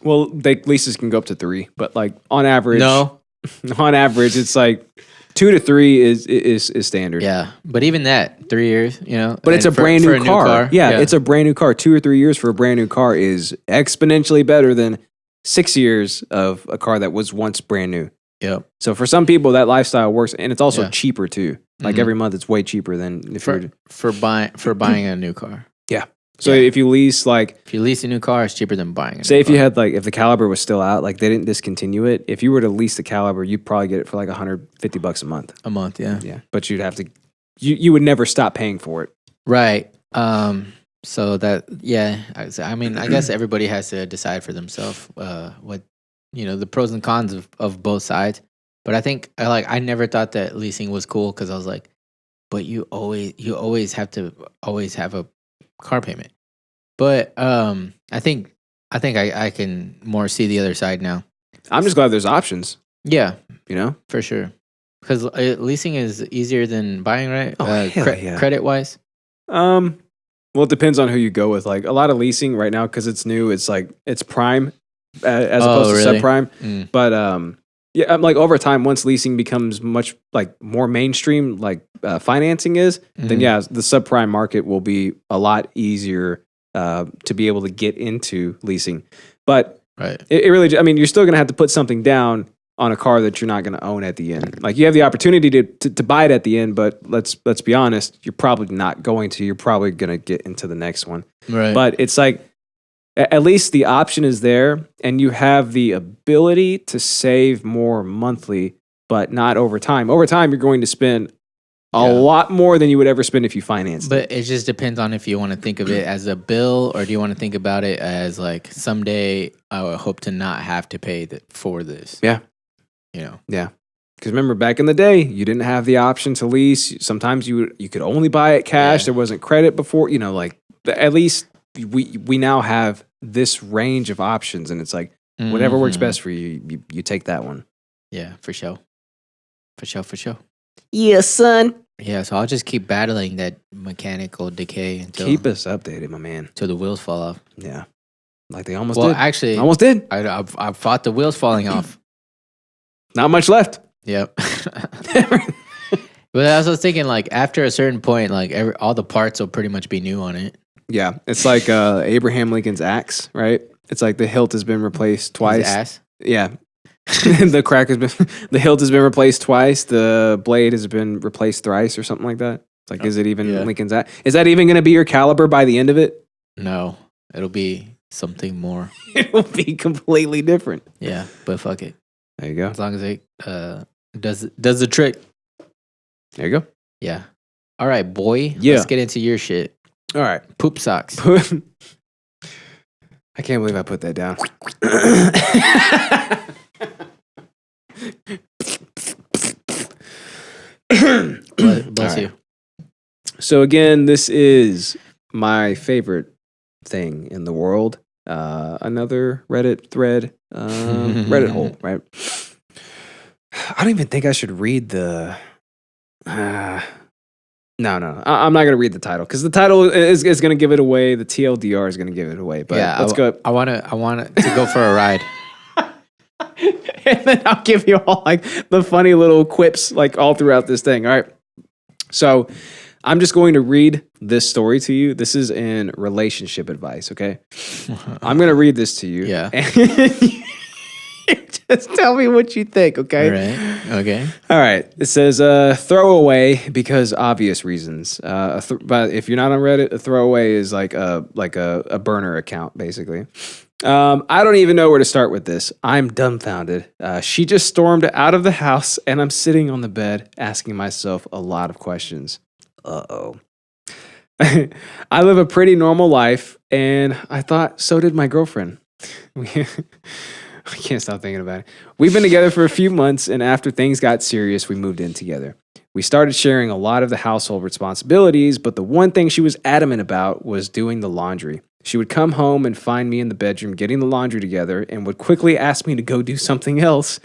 S1: Well, leases can go up to 3, but like on average,
S2: on
S1: average, it's like 2 to 3 is standard.
S2: Yeah, but even that 3 years, you know.
S1: But it's a brand new car. Yeah, it's a brand new car. 2 or 3 years for a brand new car is exponentially better than 6 years of a car that was once brand new.
S2: Yep.
S1: So for some people, that lifestyle works, and it's also cheaper too. Like every month, it's way cheaper than if
S2: for buying a new car.
S1: Yeah. So if you lease
S2: a new car, it's cheaper than buying it.
S1: Say if you had if the Caliber was still out, like they didn't discontinue it. If you were to lease the Caliber, you'd probably get it for like $150 a month.
S2: A month, yeah.
S1: Yeah. But you'd have to, you would never stop paying for it.
S2: Right. So that, I mean, I guess everybody has to decide for themselves what, the pros and cons of both sides. But I think I never thought that leasing was cool because I was like, but you always have to have a car payment. But I think I can more see the other side now.
S1: I'm just glad there's options.
S2: Yeah,
S1: for
S2: sure. Because leasing is easier than buying, right?
S1: Oh,
S2: credit wise.
S1: Well, it depends on who you go with. Like a lot of leasing right now, because it's new. It's like it's prime as opposed to subprime. But like over time, once leasing becomes much like more mainstream, like financing is, then the subprime market will be a lot easier to be able to get into leasing. But it really, I mean, you're still going to have to put something down on a car that you're not going to own at the end. Like you have the opportunity to buy it at the end, but let's be honest, you're probably not going to. You're probably going to get into the next one.
S2: Right.
S1: But it's like at least the option is there, and you have the ability to save more monthly, but not over time. Over time, you're going to spend a lot more than you would ever spend if you financed it.
S2: But it just depends on if you want to think of it as a bill or do you want to think about it as like someday I would hope to not have to pay for this.
S1: Yeah. Yeah. Because remember, back in the day, you didn't have the option to lease. Sometimes you could only buy it cash. There wasn't credit before. At least we now have this range of options, and it's like whatever works best for you, you take that one.
S2: Yeah, for sure. For sure.
S1: Yeah, son.
S2: Yeah, so I'll just keep battling that mechanical decay until
S1: keep us updated, my man.
S2: Till the wheels fall off.
S1: Yeah, like they almost did.
S2: Well, actually,
S1: almost did.
S2: I fought the wheels falling off.
S1: Not much left.
S2: Yep. But I was thinking, like, after a certain point, like, all the parts will pretty much be new on it.
S1: Yeah. It's like Abraham Lincoln's axe, right? It's like the hilt has been replaced twice.
S2: His ass?
S1: Yeah. The hilt has been replaced twice. The blade has been replaced thrice or something like that. It's like, is it even Lincoln's axe? Is that even going to be your caliber by the end of it?
S2: No. It'll be something more.
S1: It'll be completely different.
S2: Yeah. But fuck it.
S1: There you go.
S2: As long as it does the trick.
S1: There you go.
S2: Yeah. All right, boy.
S1: Yeah.
S2: Let's get into your shit.
S1: All right.
S2: Poop socks.
S1: I can't believe I put that down.
S2: Bless you.
S1: So again, this is my favorite thing in the world. Another Reddit thread, Reddithole, right? I don't even think I should read the. No. I'm not going to read the title because the title is going to give it away. The TLDR is going to give it away. But yeah, let's go.
S2: I want to go for a ride.
S1: And then I'll give you all like the funny little quips like all throughout this thing. All right. So I'm just going to read this story to you. This is in relationship advice, okay? I'm going to read this to you.
S2: Yeah.
S1: And just tell me what you think, okay?
S2: All right. Okay.
S1: All right. It says throwaway because obvious reasons. But if you're not on Reddit, a throwaway is like a burner account, basically. I don't even know where to start with this. I'm dumbfounded. She just stormed out of the house, and I'm sitting on the bed asking myself a lot of questions. Uh-oh. I live a pretty normal life, and I thought so did my girlfriend. I can't stop thinking about it. We've been together for a few months, and after things got serious, we moved in together. We started sharing a lot of the household responsibilities, but the one thing she was adamant about was doing the laundry. She would come home and find me in the bedroom getting the laundry together and would quickly ask me to go do something else.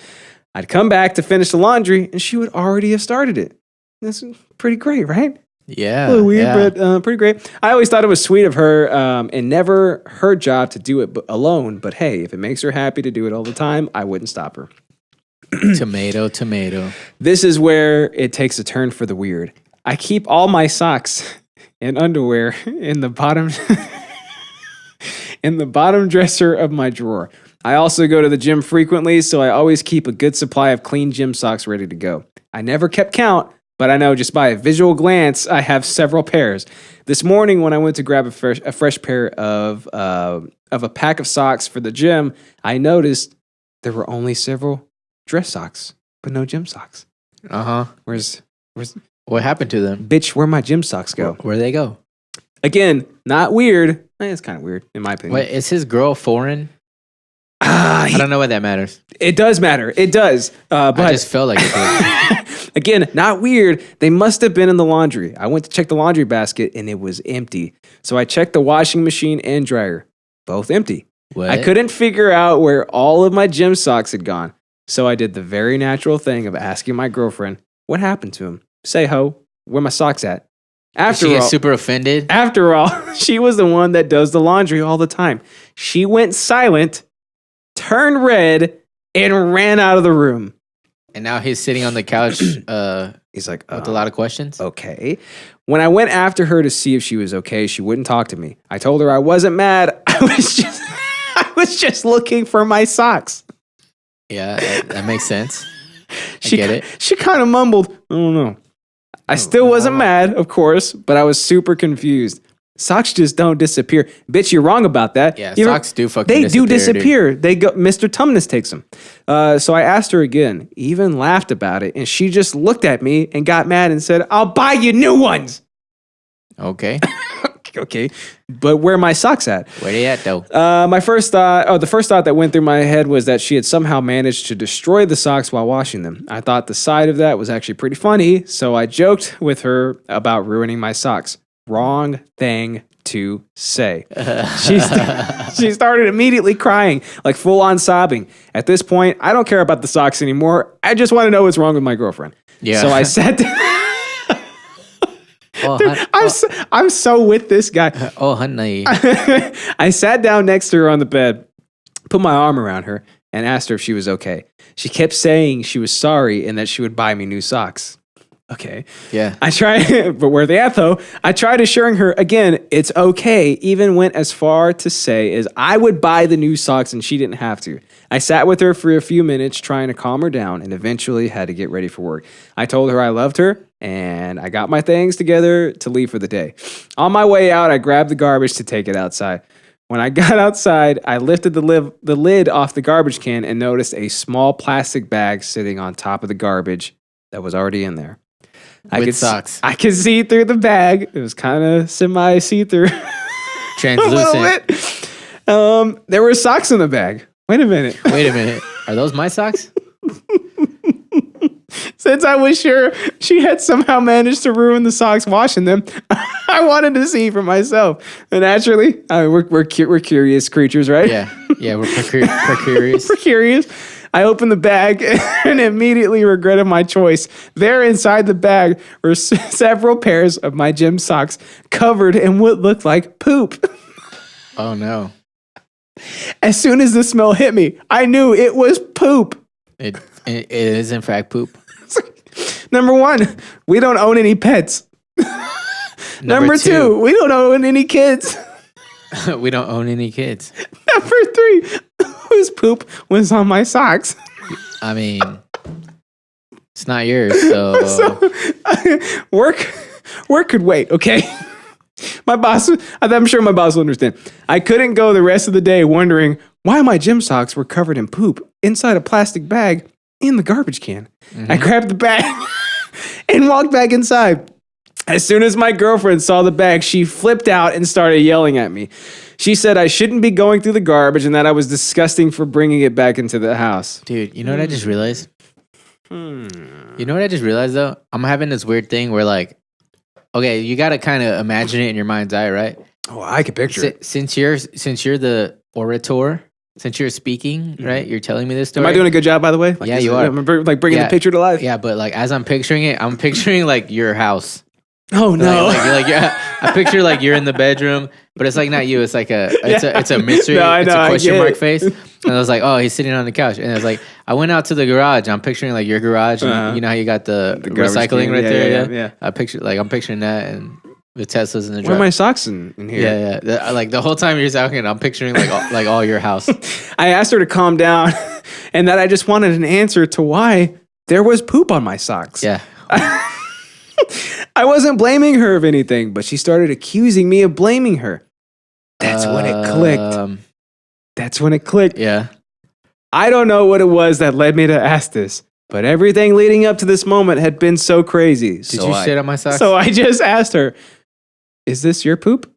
S1: I'd come back to finish the laundry and she would already have started it. That's pretty great, right?
S2: Yeah.
S1: A little weird, but pretty great. I always thought it was sweet of her and never her job to do it alone. But hey, if it makes her happy to do it all the time, I wouldn't stop her.
S2: Tomato, tomato.
S1: This is where it takes a turn for the weird. I keep all my socks and underwear in the bottom in the bottom dresser of my drawer. I also go to the gym frequently, so I always keep a good supply of clean gym socks ready to go. I never kept count, but I know just by a visual glance, I have several pairs. This morning, when I went to grab a fresh pair of a pack of socks for the gym, I noticed there were only several dress socks, but no gym socks. Where's
S2: What happened to them?
S1: bitch? Where my gym socks go?
S2: Where'd they go?
S1: Again, not weird. It's kind of weird in my opinion.
S2: Wait, is his girl foreign?
S1: I
S2: I don't know why that matters.
S1: It does matter. It does. But
S2: I just felt like it did.
S1: again, not weird. They must have been in the laundry. I went to check the laundry basket and it was empty. So I checked the washing machine and dryer. Both empty.
S2: What?
S1: I couldn't figure out where all of my gym socks had gone. So I did the very natural thing of asking my girlfriend, what happened to him? Say, ho, where my socks at?
S2: She gets super offended.
S1: After all, she was the one that does the laundry all the time. She went silent, turned red, and ran out of the room.
S2: And now he's sitting on the couch
S1: He's like,
S2: with a lot of questions.
S1: okay. When I went after her to see if she was okay, she wouldn't talk to me. I told her I wasn't mad. I was just looking for my socks.
S2: Yeah, that makes sense. I get it.
S1: She kind of mumbled, I don't know. I still wasn't mad, of course, but I was super confused. Socks just don't disappear. Bitch, you're wrong about that.
S2: Yeah, socks do fucking
S1: They
S2: disappear.
S1: do disappear. They go. Mr. Tumnus takes them. So I asked her again, even laughed about it, and she just looked at me and got mad and said, I'll buy you new ones.
S2: Okay.
S1: Okay, but where are my socks at?
S2: Where they at, though?
S1: The first thought that went through my head was that she had somehow managed to destroy the socks while washing them. I thought the side of that was actually pretty funny, so I joked with her about ruining my socks. Wrong thing to say. She started immediately crying, like full on sobbing. At this point, I don't care about the socks anymore. I just want to know what's wrong with my girlfriend.
S2: Yeah.
S1: So I sat down.
S2: Oh,
S1: Dude, I'm so with this guy.
S2: Oh, honey.
S1: I sat down next to her on the bed, put my arm around her, and asked her if she was okay. She kept saying she was sorry and that she would buy me new socks. Okay.
S2: Yeah.
S1: I tried, but where are they at though? I tried assuring her again, it's okay, even went as far to say as I would buy the new socks and she didn't have to. I sat with her for a few minutes trying to calm her down and eventually had to get ready for work. I told her I loved her and I got my things together to leave for the day. On my way out, I grabbed the garbage to take it outside. When I got outside, I lifted the lid off the garbage can and noticed a small plastic bag sitting on top of the garbage that was already in there.
S2: With socks.
S1: I could see through the bag. It was kind of semi see-through.
S2: Translucent.
S1: A little bit. There were socks in the bag. Wait a minute.
S2: Are those my socks?
S1: Since I was sure she had somehow managed to ruin the socks washing them, I wanted to see for myself. And naturally, we're curious creatures, right?
S2: Yeah, we're curious.
S1: We're curious. I opened the bag and immediately regretted my choice. There inside the bag were several pairs of my gym socks covered in what looked like poop.
S2: Oh, no.
S1: As soon as the smell hit me, I knew it was poop.
S2: It is, in fact, poop.
S1: Number one, we don't own any pets. Number two, we don't own any kids.
S2: We don't own any kids.
S1: Number three, whose poop was on my socks?
S2: I mean, it's not yours, so
S1: work could wait, okay? My boss, I'm sure my boss will understand. I couldn't go the rest of the day wondering why my gym socks were covered in poop inside a plastic bag in the garbage can. Mm-hmm. I grabbed the bag and walked back inside. As soon as my girlfriend saw the bag, she flipped out and started yelling at me. She said I shouldn't be going through the garbage and that I was disgusting for bringing it back into the house.
S2: Dude, you know what I just realized? You know what I just realized, though? I'm having this weird thing where, like, okay, you got to kind of imagine it in your mind's eye, right?
S1: Oh, I can picture it.
S2: Since you're the orator, since you're speaking, right? You're telling me this story.
S1: Am I doing a good job, by the way? Like,
S2: yeah, you are.
S1: I'm like bringing the picture to life.
S2: Yeah, but like as I'm picturing it, I'm picturing like your house.
S1: Oh no!
S2: Like I picture like you're in the bedroom, but it's like not you. It's like it's a mystery.
S1: No,
S2: it's a question mark face. And I was like, oh, he's sitting on the couch. And I was like, I went out to the garage. I'm picturing like your garage, and you know how you got the recycling right there. Yeah. I'm picturing that, and the Teslas in the.
S1: Where are my socks in here?
S2: Yeah. Like the whole time you're talking, I'm picturing like all your house.
S1: I asked her to calm down, and that I just wanted an answer to why there was poop on my socks.
S2: Yeah.
S1: I wasn't blaming her of anything, but she started accusing me of blaming her. That's when it clicked. That's when it clicked.
S2: Yeah.
S1: I don't know what it was that led me to ask this, but everything leading up to this moment had been so crazy.
S2: Did you shit on my socks?
S1: So I just asked her, is this your poop?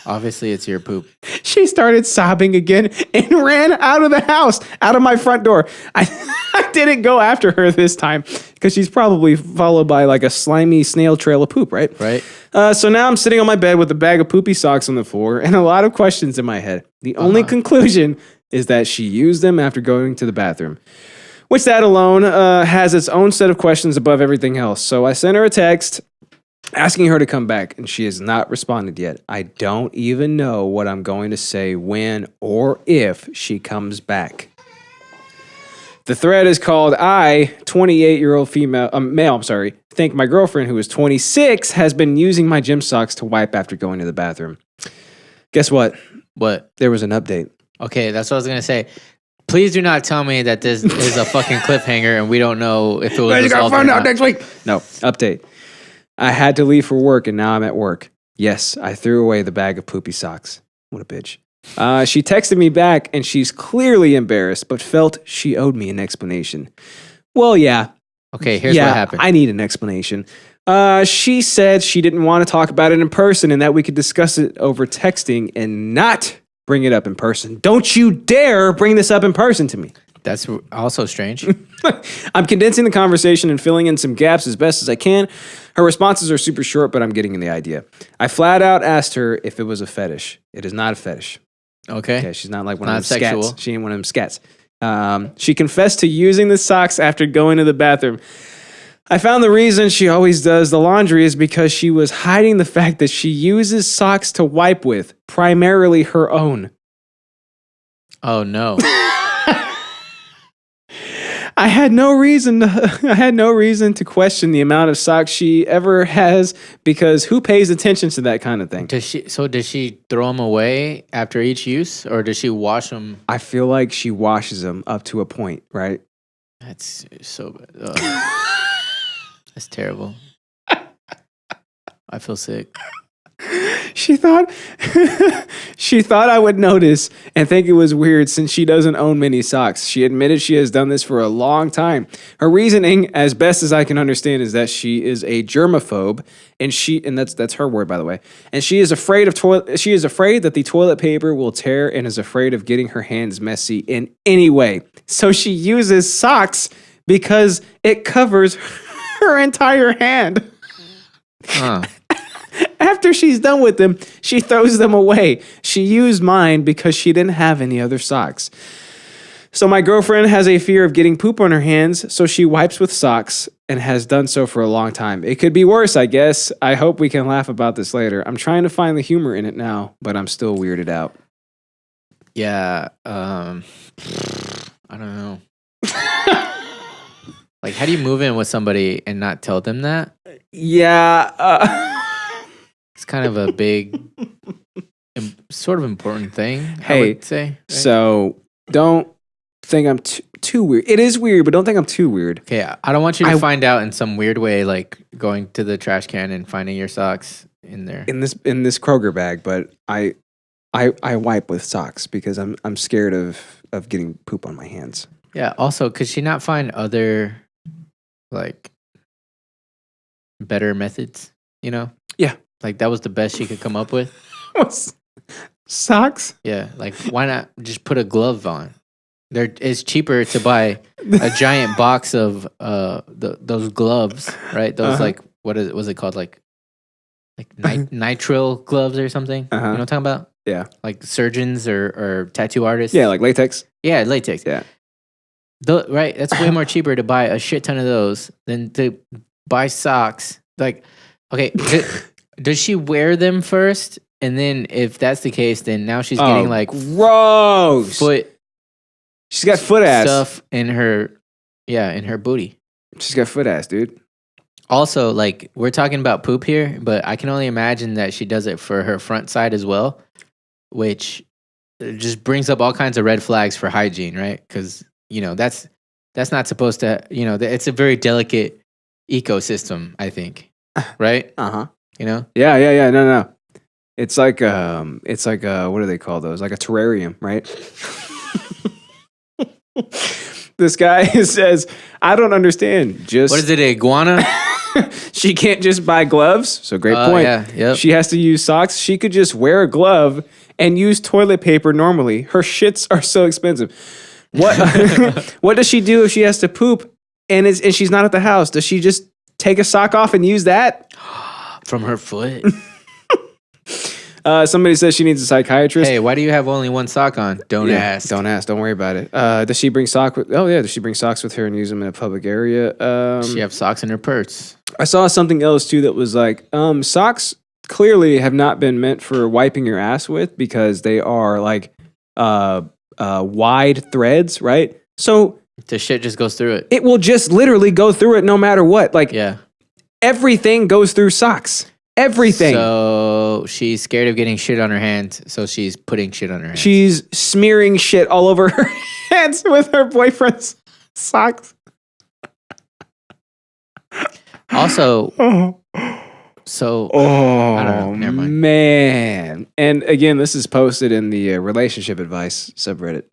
S2: Obviously, it's your poop.
S1: She started sobbing again and ran out of the house, out of my front door. I didn't go after her this time because she's probably followed by like a slimy snail trail of poop, right?
S2: Right.
S1: So now I'm sitting on my bed with a bag of poopy socks on the floor and a lot of questions in my head. The only conclusion is that she used them after going to the bathroom, which that alone has its own set of questions above everything else. So I sent her a text asking her to come back, and she has not responded yet. I don't even know what I'm going to say when or if she comes back. The thread is called 28-year-old male, think my girlfriend who is 26 has been using my gym socks to wipe after going to the bathroom. Guess what?
S2: What?
S1: There was an update.
S2: Okay, that's what I was going to say. Please do not tell me that this is a fucking cliffhanger and we don't know if it was resolved or not.
S1: Next week. No, update. I had to leave for work, and now I'm at work. Yes, I threw away the bag of poopy socks. What a bitch. She texted me back, and she's clearly embarrassed, but felt she owed me an explanation. Well, yeah.
S2: Okay, here's what happened.
S1: I need an explanation. She said she didn't want to talk about it in person and that we could discuss it over texting and not bring it up in person. Don't you dare bring this up in person to me.
S2: That's also strange.
S1: I'm condensing the conversation and filling in some gaps as best as I can. Her responses are super short, but I'm getting in the idea. I flat out asked her if it was a fetish. It is not a fetish.
S2: Okay.
S1: She's not like one of them
S2: sexual.
S1: scats. She ain't one of them scats. She confessed to using the socks after going to the bathroom. I found the reason she always does the laundry is because she was hiding the fact that she uses socks to wipe with, primarily her own.
S2: Oh, no.
S1: I had no reason to question the amount of socks she ever has because who pays attention to that kind of thing?
S2: Does she throw them away after each use, or does she wash them?
S1: I feel like she washes them up to a point, right?
S2: That's so bad. That's terrible. I feel sick.
S1: She thought I would notice and think it was weird since she doesn't own many socks. She admitted she has done this for a long time. Her reasoning, as best as I can understand, is that she is a germaphobe, and that's her word, by the way. And she is afraid that the toilet paper will tear and is afraid of getting her hands messy in any way. So she uses socks because it covers her entire hand.
S2: Huh.
S1: After she's done with them, she throws them away. She used mine because she didn't have any other socks. So my girlfriend has a fear of getting poop on her hands, so she wipes with socks and has done so for a long time. It could be worse, I guess. I hope we can laugh about this later. I'm trying to find the humor in it now, but I'm still weirded out.
S2: Yeah, I don't know. Like, how do you move in with somebody and not tell them that?
S1: Yeah.
S2: It's kind of a big, sort of important thing,
S1: hey,
S2: I would say. Right?
S1: So don't think I'm too weird. It is weird, but don't think I'm too weird.
S2: Okay, I don't want you to find out in some weird way, like going to the trash can and finding your socks in there.
S1: In this Kroger bag, but I wipe with socks because I'm scared of getting poop on my hands.
S2: Yeah. Also, could she not find other like better methods? You know?
S1: Yeah.
S2: Like that was the best she could come up with.
S1: Socks?
S2: Yeah. Like why not just put a glove on? It's cheaper to buy a giant box of those gloves, right? Those like what was it called? Like nitrile gloves or something. You know what I'm talking about?
S1: Yeah.
S2: Like surgeons or tattoo artists.
S1: Yeah, like latex.
S2: Yeah, latex.
S1: Yeah.
S2: Right? That's way more cheaper to buy a shit ton of those than to buy socks. Like, okay, does she wear them first? And then if that's the case, then now she's getting like
S1: gross
S2: foot.
S1: She's got foot ass
S2: stuff in her booty.
S1: She's got foot ass, dude.
S2: Also, like, we're talking about poop here, but I can only imagine that she does it for her front side as well, which just brings up all kinds of red flags for hygiene, right? Because, that's not supposed to, it's a very delicate ecosystem, I think, right?
S1: Yeah. No. It's like what do they call those? Like a terrarium, right? This guy says, I don't understand.
S2: What is it, iguana?
S1: She can't just buy gloves. So great point.
S2: Yeah, yep.
S1: She has to use socks. She could just wear a glove and use toilet paper normally. Her shits are so expensive. What what does she do if she has to poop and she's not at the house? Does she just take a sock off and use that?
S2: From her foot?
S1: Somebody says she needs a psychiatrist.
S2: Hey, why do you have only one sock on? Don't ask.
S1: Don't ask. Don't worry about it. Does she bring socks with? Oh yeah, does she bring socks with her and use them in a public area?
S2: She have socks in her purse.
S1: I saw something else too that was like, socks clearly have not been meant for wiping your ass with because they are like wide threads, right? So
S2: the shit just goes through it.
S1: It will just literally go through it no matter what. Like everything goes through socks. Everything.
S2: So she's scared of getting shit on her hands, so she's putting shit on her hands.
S1: She's smearing shit all over her hands with her boyfriend's socks.
S2: Also, I don't know. Never mind.
S1: Man. And again, this is posted in the relationship advice subreddit.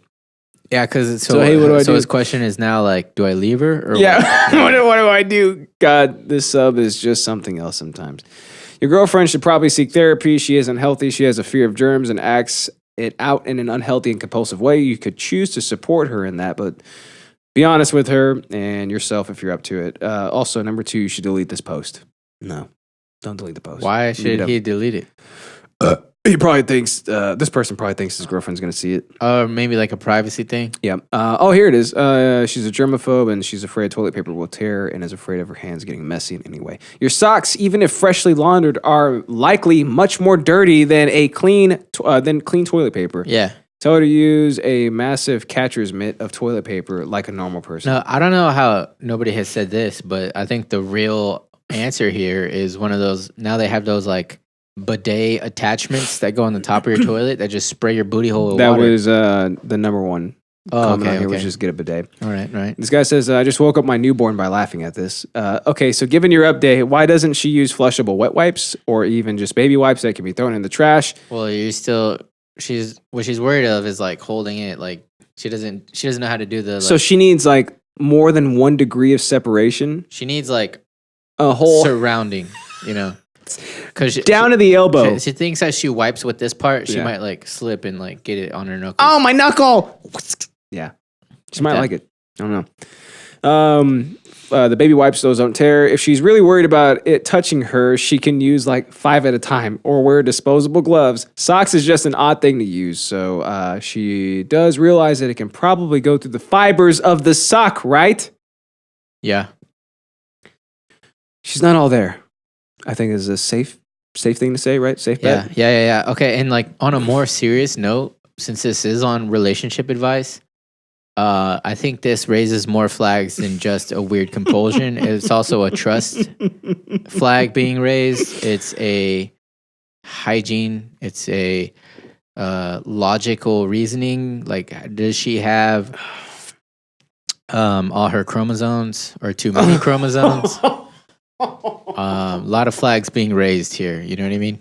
S2: Yeah, because
S1: hey, what do I do?
S2: His question is now like, do I leave her? Or
S1: what do I do? God, this sub is just something else sometimes. Your girlfriend should probably seek therapy. She isn't healthy. She has a fear of germs and acts it out in an unhealthy and compulsive way. You could choose to support her in that, but be honest with her and yourself if you're up to it. Also, number 2, you should delete this post. No, don't delete the post.
S2: Why should he delete it?
S1: He probably thinks, this person probably thinks his girlfriend's going to see it.
S2: Or maybe like a privacy thing.
S1: Yeah. Here it is. She's a germaphobe and she's afraid toilet paper will tear and is afraid of her hands getting messy in any way. Your socks, even if freshly laundered, are likely much more dirty than clean toilet paper.
S2: Yeah.
S1: Tell her to use a massive catcher's mitt of toilet paper like a normal person.
S2: No, I don't know how nobody has said this, but I think the real answer here is one of those. Now they have those like bidet attachments that go on the top of your toilet that just spray your booty hole with water.
S1: That was the number one comment on here, which is get a bidet.
S2: All right.
S1: This guy says, I just woke up my newborn by laughing at this. Okay, so given your update, why doesn't she use flushable wet wipes or even just baby wipes that can be thrown in the trash?
S2: Well, what she's worried of is like holding it. Like she doesn't know how to do the.
S1: So she needs like more than 1 degree of separation.
S2: She needs like
S1: a whole
S2: surrounding, Cause
S1: down to the elbow.
S2: She thinks as she wipes with this part, she might like slip and like get it on her knuckles.
S1: Oh, my knuckle! Yeah, she might like it. I don't know. The baby wipes, those don't tear. If she's really worried about it touching her, she can use like 5 at a time or wear disposable gloves. Socks is just an odd thing to use, so she does realize that it can probably go through the fibers of the sock, right?
S2: Yeah.
S1: She's not all there. I think is a safe thing to say, right? Safe bet?
S2: Yeah. Okay, and like on a more serious note, since this is on relationship advice, I think this raises more flags than just a weird compulsion. It's also a trust flag being raised. It's a hygiene. It's a logical reasoning. Like, does she have all her chromosomes or too many chromosomes? A lot of flags being raised here. You know what I mean?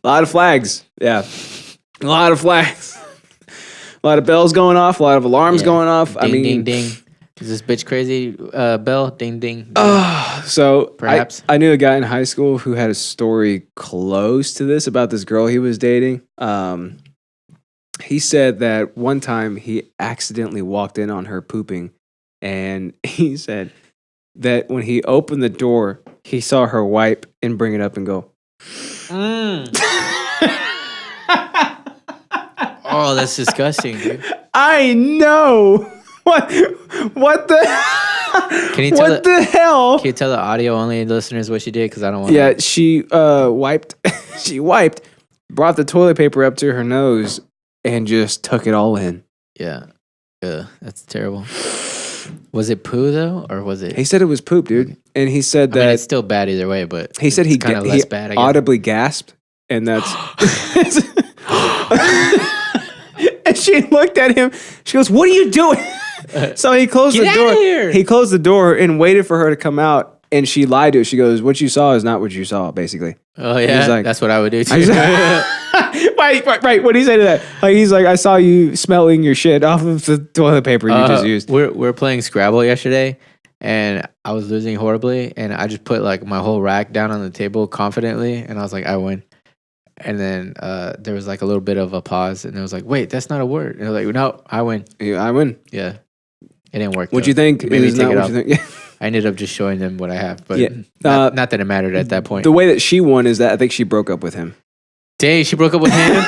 S1: A lot of flags. Yeah. A lot of flags. A lot of bells going off. A lot of alarms going off.
S2: Ding, ding, ding. Is this bitch crazy? Bell? Ding, ding.
S1: So
S2: perhaps.
S1: I knew a guy in high school who had a story close to this about this girl he was dating. He said that one time he accidentally walked in on her pooping, and he said that when he opened the door, he saw her wipe and bring it up and go,
S2: Oh, that's disgusting, dude.
S1: I know. What the?
S2: Can you tell
S1: the hell?
S2: Can you tell the audio only listeners what she did? Because I don't want.
S1: Yeah, she wiped. She wiped. Brought the toilet paper up to her nose and just took it all in.
S2: Yeah. That's terrible. Was it poo though, or was it?
S1: He said it was poop, dude, and he said that
S2: it's still bad either way. But
S1: he said he
S2: kind of less bad. I guess.
S1: Audibly gasped, and that's. And she looked at him. She goes, "What are you doing?" So he closed the door.
S2: Here.
S1: He closed the door and waited for her to come out. And she lied to it. She goes, "What you saw is not what you saw." Basically.
S2: Oh yeah, like, that's what I would do too.
S1: Right. What did he say to that? Like he's like, "I saw you smelling your shit off of the toilet paper you just used."
S2: We're playing Scrabble yesterday, and I was losing horribly, and I just put like my whole rack down on the table confidently, and I was like, "I win." And then there was like a little bit of a pause, and it was like, "Wait, that's not a word." And I was like, "No, I win."
S1: Yeah, I win.
S2: Yeah, it didn't work.
S1: What'd you think?
S2: It made me take it off.
S1: You think? Yeah.
S2: I ended up just showing them what I have, but
S1: Yeah.
S2: not that it mattered at that point.
S1: The way that she won is that I think she broke up with him.
S2: Dang, she broke up with him.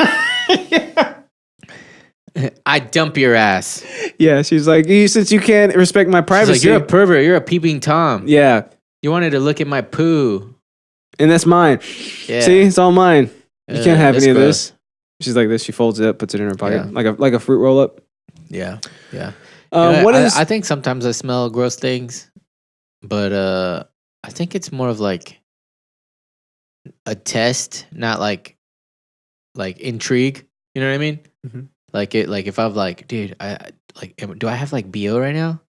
S2: I dump your ass.
S1: Yeah, she's like, since you can't respect my privacy,
S2: She's like, you're a pervert. You're a peeping Tom.
S1: Yeah,
S2: you wanted to look at my poo,
S1: and that's mine.
S2: Yeah.
S1: See, it's all mine. You can't have any of
S2: gross.
S1: this. She's like this. She folds it up, puts it in her pocket,
S2: Yeah.
S1: like a fruit roll up.
S2: Yeah.
S1: I
S2: think sometimes I smell gross things, but I think it's more of like a test, not like intrigue. You know what I mean?
S1: Mm-hmm.
S2: Like if I'm like, dude, do I have like BO right now?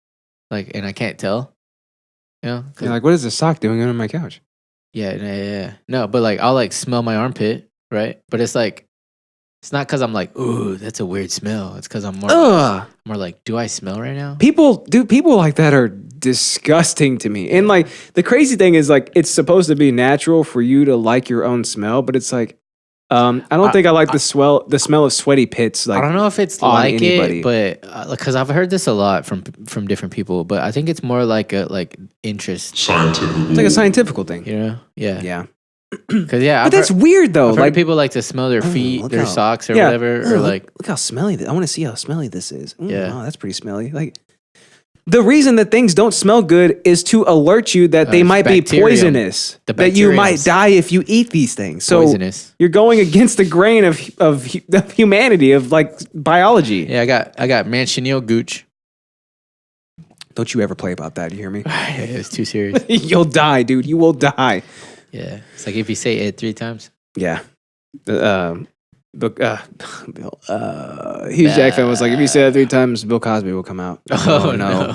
S2: Like, and I can't tell. You know?
S1: You're like, what is this sock doing under my couch?
S2: Yeah. No, but like I'll like smell my armpit, right? But it's like it's not because I'm like, ooh, that's a weird smell. It's because I'm more like, do I smell right now?
S1: People like that are disgusting to me. And like the crazy thing is like it's supposed to be natural for you to like your own smell, but it's like I don't think I like the smell of sweaty pits. Like
S2: I don't know if it's like anybody. It, but because I've heard this a lot from different people. But I think it's more like a interest.
S3: Scientific.
S1: It's like a scientific thing.
S2: You know? Yeah.
S1: Yeah.
S2: Because
S1: but that's weird though.
S2: I've heard people like to smell their feet, their socks, or whatever, or like
S1: look how smelly. I want to see how smelly this is.
S2: Yeah,
S1: wow, that's pretty smelly. Like the reason that things don't smell good is to alert you that they might be poisonous. That you might die if you eat these things. So
S2: poisonous. You're
S1: going against the grain of humanity, of like biology.
S2: Yeah, I got Manchineel Gooch.
S1: Don't you ever play about that? You hear me?
S2: It's too serious.
S1: You'll die, dude. You will die.
S2: Yeah, it's like if you say it 3 times.
S1: Yeah. Bill, Hugh Jackman was like, if you say it 3 times, Bill Cosby will come out.
S2: Oh no.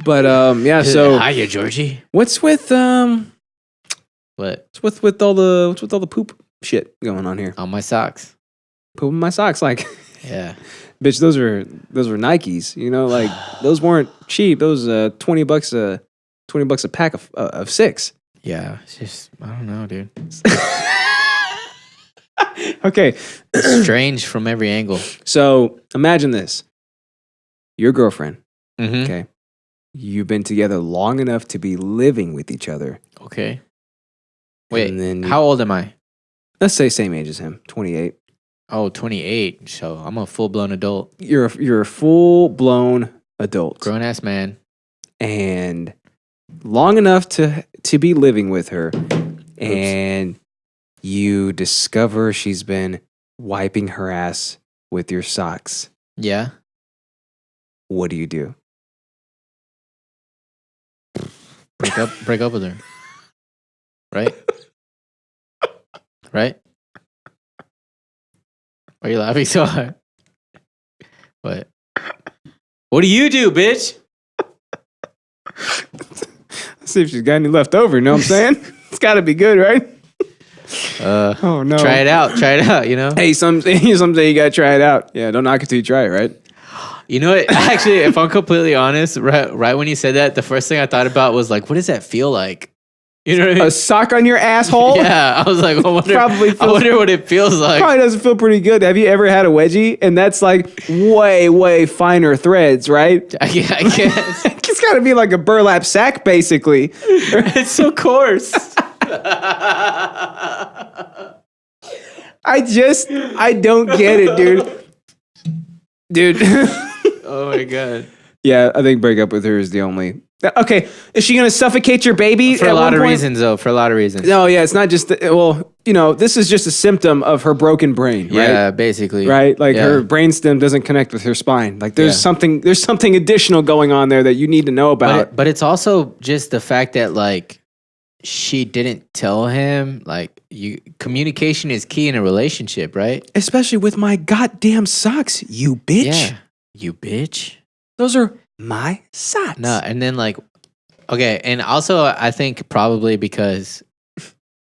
S1: But yeah, so
S2: hiya, Georgie.
S1: What's with
S2: what?
S1: What's with all the poop shit going on here?
S2: On my socks.
S1: Poop in my socks, like
S2: yeah.
S1: Bitch, those were Nikes, you know, like those weren't cheap. Those $20 a pack of 6.
S2: Yeah, it's just I don't know, dude.
S1: Okay.
S2: Strange from every angle.
S1: So imagine this. Your girlfriend.
S2: Mm-hmm.
S1: Okay. You've been together long enough to be living with each other.
S2: Okay. Wait,
S1: and then
S2: how old am I?
S1: Let's say same age as him, 28.
S2: Oh, 28. So I'm a full-blown adult.
S1: You're a full-blown adult.
S2: Grown-ass man.
S1: And long enough to be living with her. And you discover she's been wiping her ass with your socks.
S2: Yeah.
S1: What do you do?
S2: Break up with her. Right? Right? Why are you laughing so hard? What do you do, bitch?
S1: Let's see if she's got any left over, you know what I'm saying? It's gotta be good, right? Oh no.
S2: Try it out, you know?
S1: Hey, someday you gotta try it out. Yeah, don't knock it till you try it, right?
S2: You know what? Actually, if I'm completely honest, right when you said that, the first thing I thought about was like, what does that feel like? You know what I mean?
S1: A sock on your asshole?
S2: Yeah, I was like, I wonder what it feels like.
S1: Probably doesn't feel pretty good. Have you ever had a wedgie? And that's like way finer threads, right?
S2: I guess.
S1: It's got to be like a burlap sack, basically.
S2: It's so coarse.
S1: I don't get it, dude.
S2: Oh my god.
S1: Yeah, I think break up with her is the only. Okay, is she gonna suffocate your baby?
S2: For a lot of reasons, though. For a lot of reasons.
S1: No, yeah, it's not just. This is just a symptom of her broken brain, right?
S2: Yeah, basically.
S1: Right, like her brainstem doesn't connect with her spine. Like there's something additional going on there that you need to know about.
S2: But it's also just the fact that like she didn't tell him. Like communication is key in a relationship, right?
S1: Especially with my goddamn socks, you bitch.
S2: Yeah, you bitch.
S1: Those are my socks.
S2: No, and then like, okay, and also I think probably because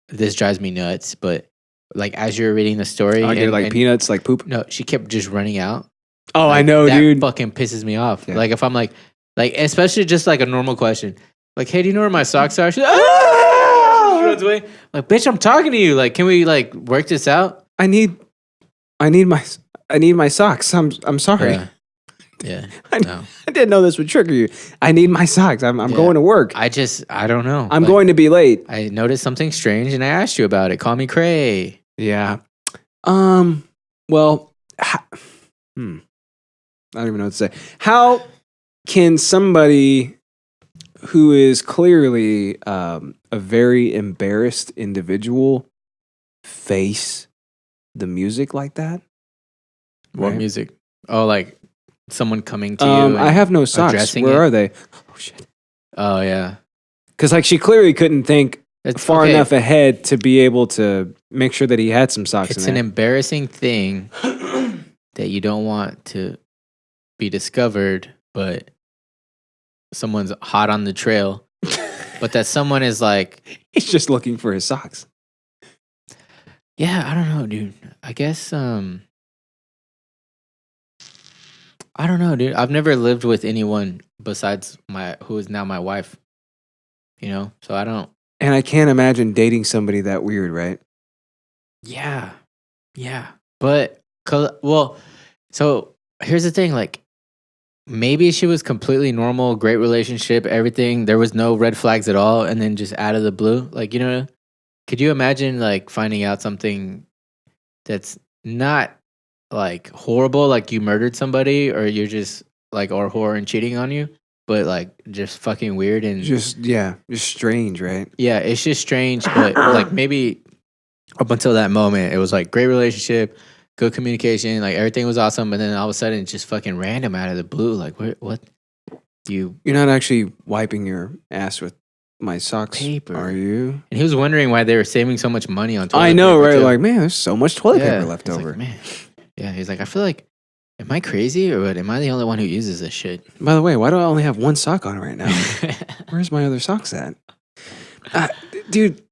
S2: this drives me nuts, but like as you're reading the story,
S1: I get like peanuts, like poop.
S2: No, she kept just running out.
S1: Oh,
S2: like,
S1: I know,
S2: that
S1: dude.
S2: Fucking pisses me off. Yeah. Like if I'm like especially just like a normal question, like, hey, do you know where my socks are? She's like, she runs away. Like, bitch, I'm talking to you. Like, can we like work this out?
S1: I need my socks. I'm sorry.
S2: Yeah. Yeah,
S1: I didn't know this would trigger you. I need my socks. I'm going to work.
S2: I don't know.
S1: I'm going to be late.
S2: I noticed something strange and I asked you about it. Call me cray.
S1: Yeah. Well, I don't even know what to say. How can somebody who is clearly a very embarrassed individual face the music like that?
S2: What music? Oh, like someone coming to you.
S1: I have no socks. Where are they? Oh shit.
S2: Oh yeah.
S1: Because like she clearly couldn't think far enough ahead to be able to make sure that he had some socks.
S2: It's an embarrassing thing that you don't want to be discovered, but someone's hot on the trail. But that someone is like,
S1: he's just looking for his socks.
S2: Yeah, I don't know, dude. I guess I don't know, dude. I've never lived with anyone besides who is now my wife. You know, so I don't.
S1: And I can't imagine dating somebody that weird, right?
S2: Yeah, but so here's the thing. Like, maybe she was completely normal, great relationship, everything. There was no red flags at all, and then just out of the blue, like, you know, could you imagine like finding out something that's not like horrible, like you murdered somebody, or you're just like, or whore and cheating on you, but like just fucking weird and
S1: just strange, right?
S2: Yeah, it's just strange, but like maybe up until that moment, it was like great relationship, good communication, like everything was awesome, but then all of a sudden, it's just fucking random out of the blue. Like, what? You're
S1: not actually wiping your ass with my socks,
S2: paper,
S1: are you?
S2: And he was wondering why they were saving so much money on toilet
S1: I know,
S2: paper
S1: right?
S2: too.
S1: Like, man, there's so much toilet paper left over.
S2: Like, man. Yeah, he's like, I feel like, am I crazy or what? Am I the only one who uses this shit?
S1: By the way, why do I only have one sock on right now? Where's my other socks at? Dude,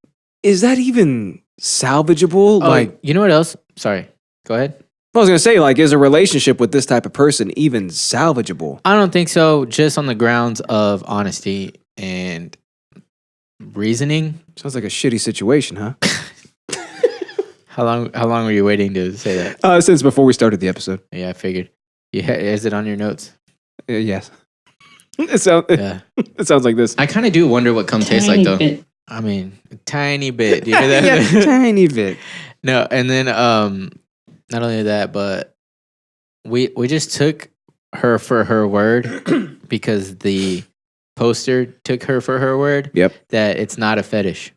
S1: is that even salvageable?
S2: Oh, like, you know what else? Sorry, go ahead.
S1: I was going to say, like, is a relationship with this type of person even salvageable?
S2: I don't think so, just on the grounds of honesty and reasoning.
S1: Sounds like a shitty situation, huh?
S2: How long were you waiting to say that?
S1: Since before we started the episode.
S2: Yeah, I figured. Yeah, is it on your notes?
S1: Yes. It sounds like this.
S2: I kind of do wonder what cum tastes like, though. I mean, a tiny bit. Do you hear that?
S1: Yeah, tiny bit.
S2: No, and then not only that, but we just took her for her word because the poster took her for her word.
S1: Yep.
S2: That it's not a fetish.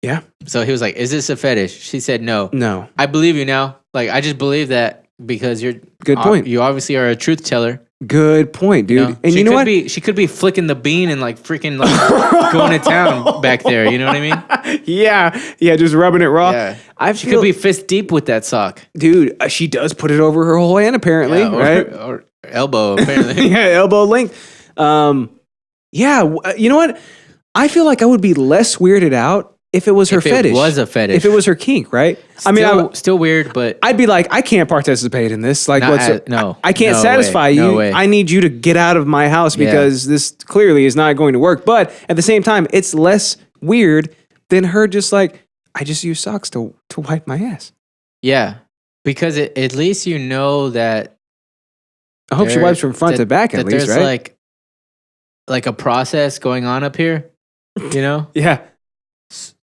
S1: Yeah.
S2: So he was like, "Is this a fetish?" She said, "No."
S1: No.
S2: I believe you now. Like, I just believe that because you're
S1: good point.
S2: You obviously are a truth teller.
S1: Good point, dude.
S2: You know?
S1: And you know what?
S2: She could be flicking the bean and like freaking like going to town back there. You know what I mean?
S1: Yeah, just rubbing it raw.
S2: Yeah. She could be fist deep with that sock,
S1: dude. She does put it over her whole hand, apparently, right?
S2: Or elbow, apparently.
S1: Yeah, elbow length. You know what? I feel like I would be less weirded out if it was her fetish.
S2: If it was a fetish.
S1: If it was her kink, right?
S2: Still weird, but
S1: I'd be like, I can't participate in this. Like, I can't satisfy you.
S2: No way.
S1: I need you to get out of my house because this clearly is not going to work. But at the same time, it's less weird than her just like, I just use socks to wipe my ass.
S2: Yeah, because at least you know that.
S1: I hope she wipes from front to back at least,
S2: there's
S1: right?
S2: like a process going on up here, you know?
S1: Yeah.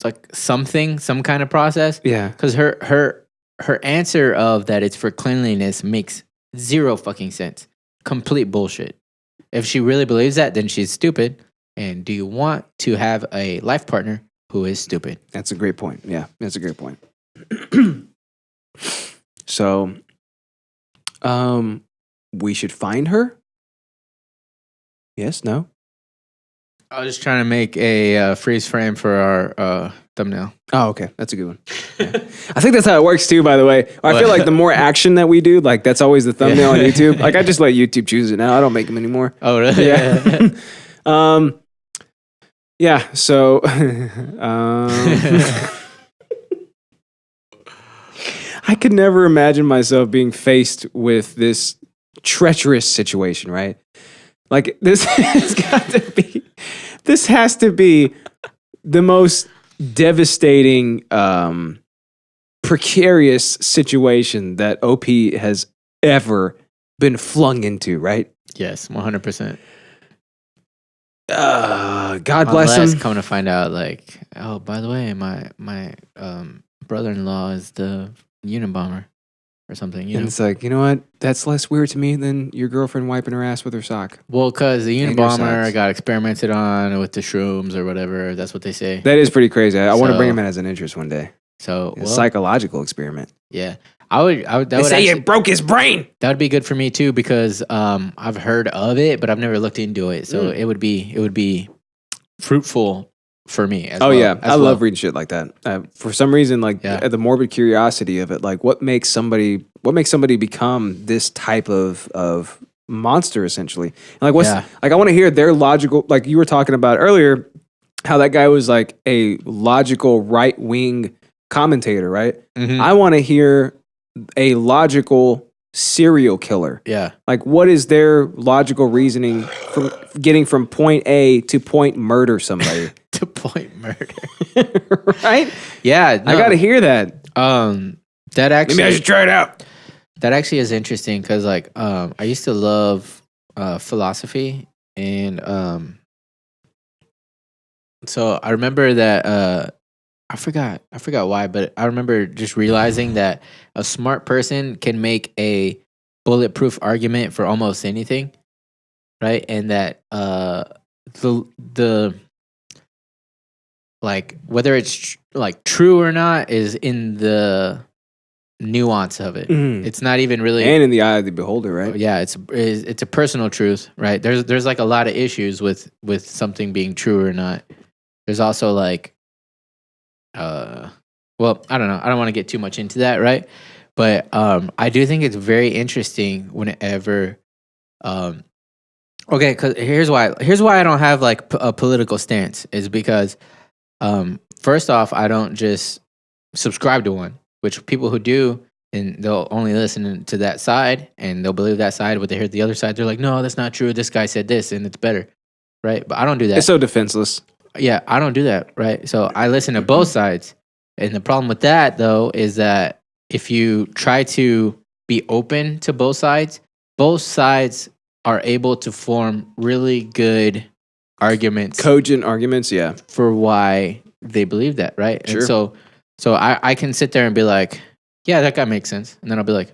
S2: Like some kind of process.
S1: Yeah.
S2: Because her her answer of that it's for cleanliness makes zero fucking sense. Complete bullshit. If she really believes that, then she's stupid. And do you want to have a life partner who is stupid?
S1: That's a great point. Yeah, that's a great point. So, we should find her? Yes, no?
S2: I was just trying to make a freeze frame for our thumbnail.
S1: Oh, okay. That's a good one. Yeah. I think that's how it works too, by the way. I feel like the more action that we do, like that's always the thumbnail on YouTube. Like I just let YouTube choose it now. I don't make them anymore.
S2: Oh, really?
S1: Yeah. Yeah, so I could never imagine myself being faced with this treacherous situation, right? Like this has to be the most devastating, precarious situation that OP has ever been flung into, right?
S2: Yes, 100%.
S1: God bless him.
S2: Come to find out, like, oh, by the way, my brother-in-law is the Unabomber or something.
S1: And it's like, you know what? That's less weird to me than your girlfriend wiping her ass with her sock.
S2: Well, because the Unabomber got experimented on with the shrooms or whatever. That's what they say.
S1: That is pretty crazy. I want to bring him in as an interest one day.
S2: So
S1: a psychological experiment.
S2: Yeah, I would.
S1: They say it broke his brain.
S2: That would be good for me too because I've heard of it, but I've never looked into it. So it would be fruitful for me. As well,
S1: yeah, I love reading shit like that. For some reason, like the morbid curiosity of it, like what makes somebody become this type of monster, essentially. And like like I want to hear their logical. Like you were talking about earlier, how that guy was like a logical right wing commentator, right? Mm-hmm. I want to hear a logical serial killer.
S2: Yeah.
S1: Like what is their logical reasoning from getting from point A to point murder somebody?
S2: To point murder.
S1: Right?
S2: Yeah. No.
S1: I got to hear that.
S2: That actually
S1: maybe I should try it out.
S2: That actually is interesting cuz like I used to love philosophy and so I remember that I forgot why, but I remember just realizing that a smart person can make a bulletproof argument for almost anything, right? And that the like whether it's like true or not is in the nuance of it. Mm. It's not even really,
S1: and in the eye of the beholder, right?
S2: Yeah, it's a personal truth, right? There's like a lot of issues with something being true or not. There's also like well, I don't know. I don't want to get too much into that, right? But I do think it's very interesting whenever okay, cuz here's why I don't have like a political stance is because first off, I don't just subscribe to one, which people who do, and they'll only listen to that side and they'll believe that side, but they hear the other side, they're like, "No, that's not true. This guy said this and it's better." Right? But I don't do that.
S1: It's so defenseless.
S2: Yeah, I don't do that, right? So I listen to both sides. And the problem with that, though, is that if you try to be open to both sides are able to form really good arguments.
S1: Cogent arguments, yeah.
S2: For why they believe that, right?
S1: Sure.
S2: And so I can sit there and be like, yeah, that guy makes sense. And then I'll be like,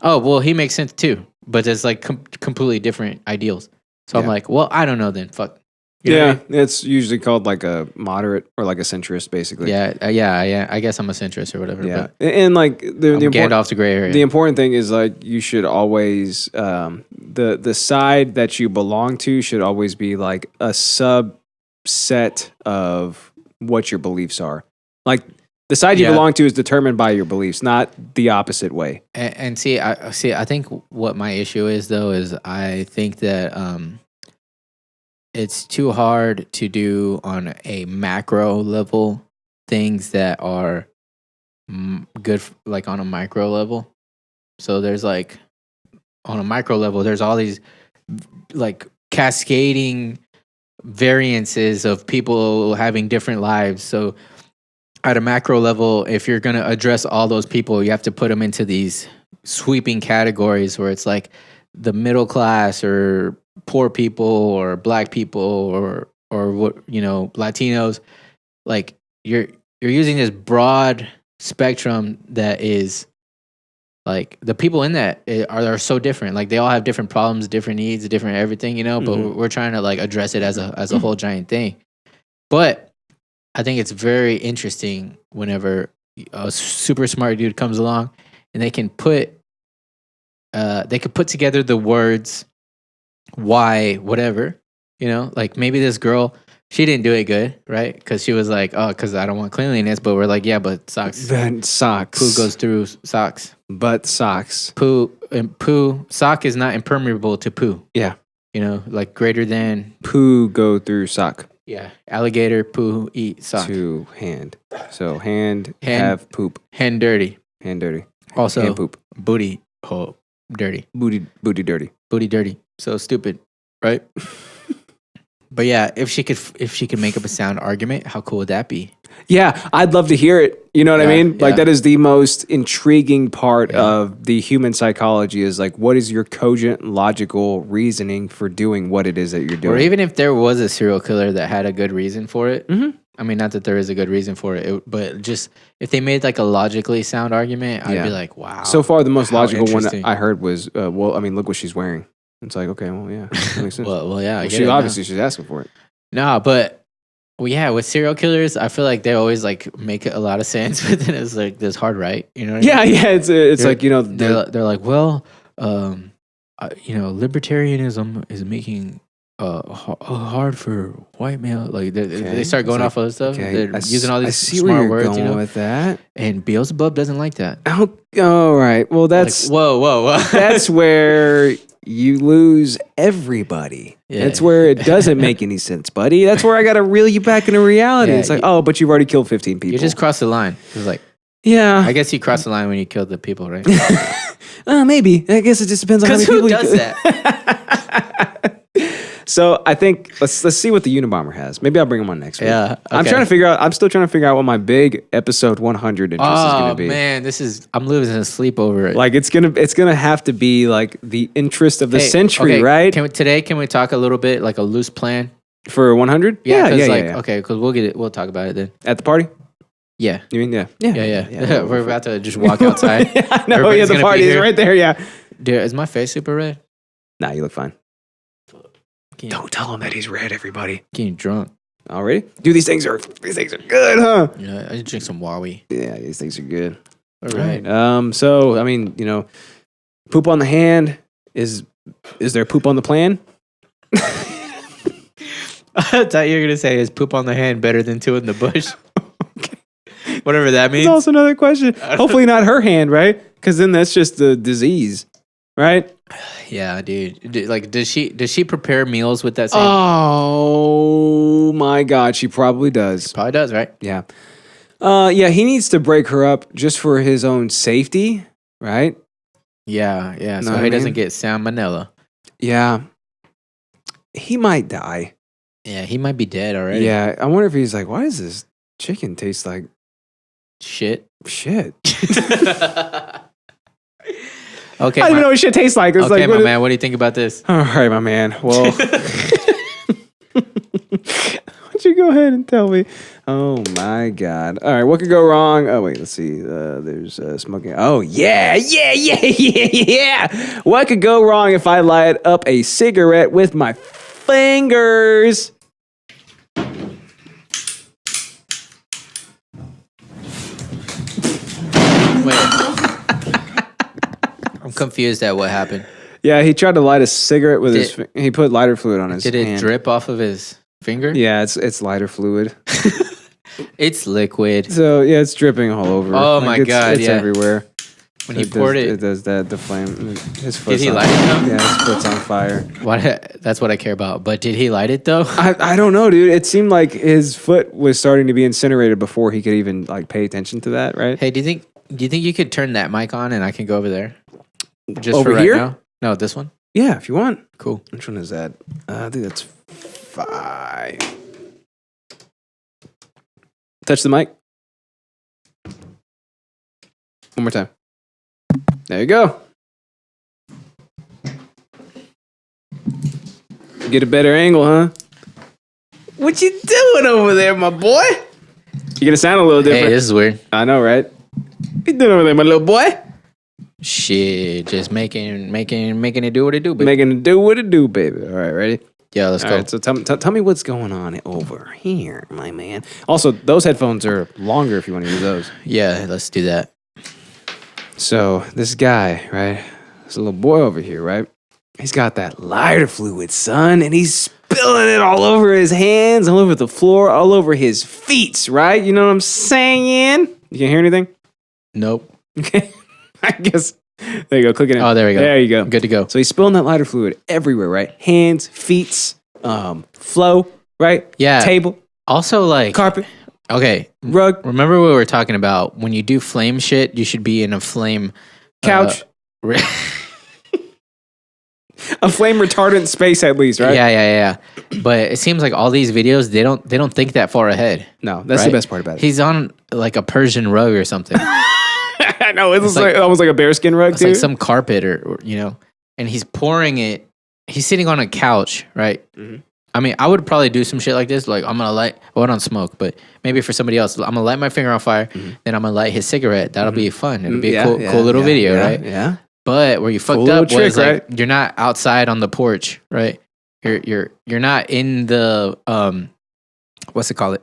S2: oh, well, he makes sense too. But it's like completely different ideals. So I'm like, well, I don't know then. Fuck.
S1: You know what I mean? It's usually called like a moderate or like a centrist, basically.
S2: Yeah. I guess I'm a centrist or whatever.
S1: Yeah, and like the
S2: Gandalf's the gray area.
S1: The important thing is like you should always the side that you belong to should always be like a subset of what your beliefs are. Like the side you belong to is determined by your beliefs, not the opposite way.
S2: And I think what my issue is though is I think that it's too hard to do on a macro level things that are good, like on a micro level. So there's like, on a micro level, there's all these like cascading variances of people having different lives. So at a macro level, if you're going to address all those people, you have to put them into these sweeping categories where it's like the middle class or poor people or black people or what, you know, Latinos. Like you're using this broad spectrum that is like the people in that are so different. Like they all have different problems, different needs, different everything, you know. But we're trying to like address it as a whole giant thing. But I think it's very interesting whenever a super smart dude comes along and they can put together the words why whatever, you know, like maybe this girl, she didn't do it good, right? Because she was like, oh, because I don't want cleanliness. But we're like, yeah, but socks.
S1: Then socks.
S2: Poo goes through socks.
S1: But socks.
S2: Poo. Sock is not impermeable to poo.
S1: Yeah.
S2: You know, like greater than.
S1: Poo go through sock.
S2: Yeah. Alligator, poo, eat, sock.
S1: To hand. So hand have poop.
S2: Hand dirty.
S1: Hand dirty.
S2: Also,
S1: hand poop.
S2: Booty hole dirty.
S1: Booty dirty.
S2: Booty dirty. So stupid, right? But yeah, if she could make up a sound argument, how cool would that be?
S1: Yeah, I'd love to hear it. You know what I mean? Like that is the most intriguing part of the human psychology is like, what is your cogent, logical reasoning for doing what it is that you're doing?
S2: Or even if there was a serial killer that had a good reason for it. Mm-hmm. I mean, not that there is a good reason for it, but just if they made like a logically sound argument, I'd be like, wow.
S1: So far, the most logical one I heard was, well, I mean, look what she's wearing. It's like, okay, well, yeah, that makes sense.
S2: well, yeah.
S1: Well, she obviously she's asking for it.
S2: No, but with serial killers, I feel like they always like make a lot of sense, but then it's like this hard right, you know? What I mean?
S1: Yeah, it's like, you know,
S2: they're like, well, you know, libertarianism is making hard for white male. Like they start going off other stuff. They're using all these smart words, you know,
S1: with that.
S2: And Beelzebub doesn't like that.
S1: Oh, all right. Well, that's
S2: like, whoa.
S1: That's where you lose everybody. Yeah. That's where it doesn't make any sense, buddy. That's where I got to reel you back into reality. It's like, oh, but you've already killed 15 people.
S2: You just crossed the line. It's like,
S1: yeah.
S2: I guess you crossed the line when you killed the people, right?
S1: Maybe. I guess it just depends on how many people.
S2: Because who does that?
S1: So I think let's see what the Unabomber has. Maybe I'll bring him on next week.
S2: Yeah, okay.
S1: I'm still trying to figure out what my big episode 100 interest is going to be.
S2: Oh man, I'm losing sleep over it.
S1: Like it's gonna have to be like the interest of the century, right?
S2: Can we talk a little bit like a loose plan
S1: for 100?
S2: Yeah. Okay, because we'll talk about it then
S1: at the party.
S2: Yeah,
S1: you mean yeah.
S2: We're about to just walk outside.
S1: I know. Yeah, the party is right there. Yeah.
S2: Dude, is my face super red?
S1: Nah, you look fine. Don't tell him that he's red, everybody.
S2: Getting drunk.
S1: Already? Dude, these things are good, huh?
S2: Yeah, I just drink some Wowie.
S1: Yeah, these things are good.
S2: All right.
S1: So, I mean, you know, poop on the hand is there poop on the plan?
S2: I thought you were going to say, is poop on the hand better than two in the bush?
S1: Okay.
S2: Whatever that means.
S1: That's also another question. Hopefully not her hand, right? Because then that's just the disease, right?
S2: Yeah, dude. Like, does she prepare meals with that same?
S1: Oh my God, she probably does.
S2: Probably does, right?
S1: Yeah. Yeah, he needs to break her up just for his own safety, right?
S2: Yeah. So he doesn't get salmonella.
S1: Yeah. He might die.
S2: Yeah, he might be dead already.
S1: Yeah, I wonder if he's like, why does this chicken taste like
S2: shit? Okay,
S1: I don't even know what shit tastes like. It's
S2: okay, my man, what do you think about this?
S1: All right, my man. Well, why don't you go ahead and tell me? Oh my God! All right, what could go wrong? Oh wait, let's see. There's smoking. Oh yeah. What could go wrong if I light up a cigarette with my fingers?
S2: Wait. I'm confused at what happened.
S1: Yeah, he tried to light a cigarette with his. He put lighter fluid on his.
S2: Did it
S1: hand.
S2: drip off of his finger?
S1: Yeah, it's lighter fluid.
S2: It's liquid.
S1: So yeah, it's dripping all over.
S2: Oh my God!
S1: It's everywhere.
S2: When he poured it,
S1: it does that. The flame. His foot's
S2: did he light it though?
S1: Yeah, his foot's on fire.
S2: That's what I care about. But did he light it though?
S1: I don't know, dude. It seemed like his foot was starting to be incinerated before he could even like pay attention to that. Right?
S2: Hey, do you think you could turn that mic on and I can go over there? Just
S1: over
S2: for right
S1: here?
S2: now? No, this one.
S1: Yeah, if you want.
S2: Cool.
S1: Which one is that? I think that's 5. Touch the mic. One more time. There you go. Get a better angle, huh? What you doing over there, my boy? You're gonna sound a little different.
S2: Hey, this is weird.
S1: I know, right? What you doing over there, my little boy?
S2: Shit, just making it do what it do, baby.
S1: Making it do what it do, baby. All right, ready?
S2: Yeah, let's
S1: All
S2: go.
S1: right, so tell me what's going on over here, my man. Also, those headphones are longer if you want to use those.
S2: Yeah, let's do that.
S1: So this guy, right? This little boy over here, right? He's got that lighter fluid, son, and he's spilling it all over his hands, all over the floor, all over his feet, right? You know what I'm saying? You can hear anything?
S2: Nope.
S1: Okay. I guess. There you go. Click it in.
S2: Oh, there we go.
S1: There you go.
S2: Good to go.
S1: So he's spilling that lighter fluid everywhere, right? Hands, feet, flow, right?
S2: Yeah.
S1: Table,
S2: Also, like
S1: carpet,
S2: okay,
S1: rug,
S2: remember what we were talking about? When you do flame shit, you should be in a flame
S1: couch.
S2: Re-
S1: A flame retardant space at least, right?
S2: Yeah. But it seems like all these videos, they don't think that far ahead.
S1: No, that's
S2: right?
S1: the best part about it.
S2: He's on like a Persian rug or something.
S1: I know, it's like almost like a bearskin rug,
S2: It's
S1: too.
S2: like some carpet or and he's pouring it. He's sitting on a couch, right?
S1: Mhm.
S2: I mean, I would probably do some shit like this. Like, I'm gonna light. Well, I don't smoke, but maybe for somebody else, I'm gonna light my finger on fire. Then I'm gonna light his cigarette. That'll be fun. It'll be a cool little video, right?
S1: Yeah.
S2: But where you fucked
S1: little
S2: up was
S1: trick,
S2: like
S1: right?
S2: you're not outside on the porch, right? You're not in the what's it called?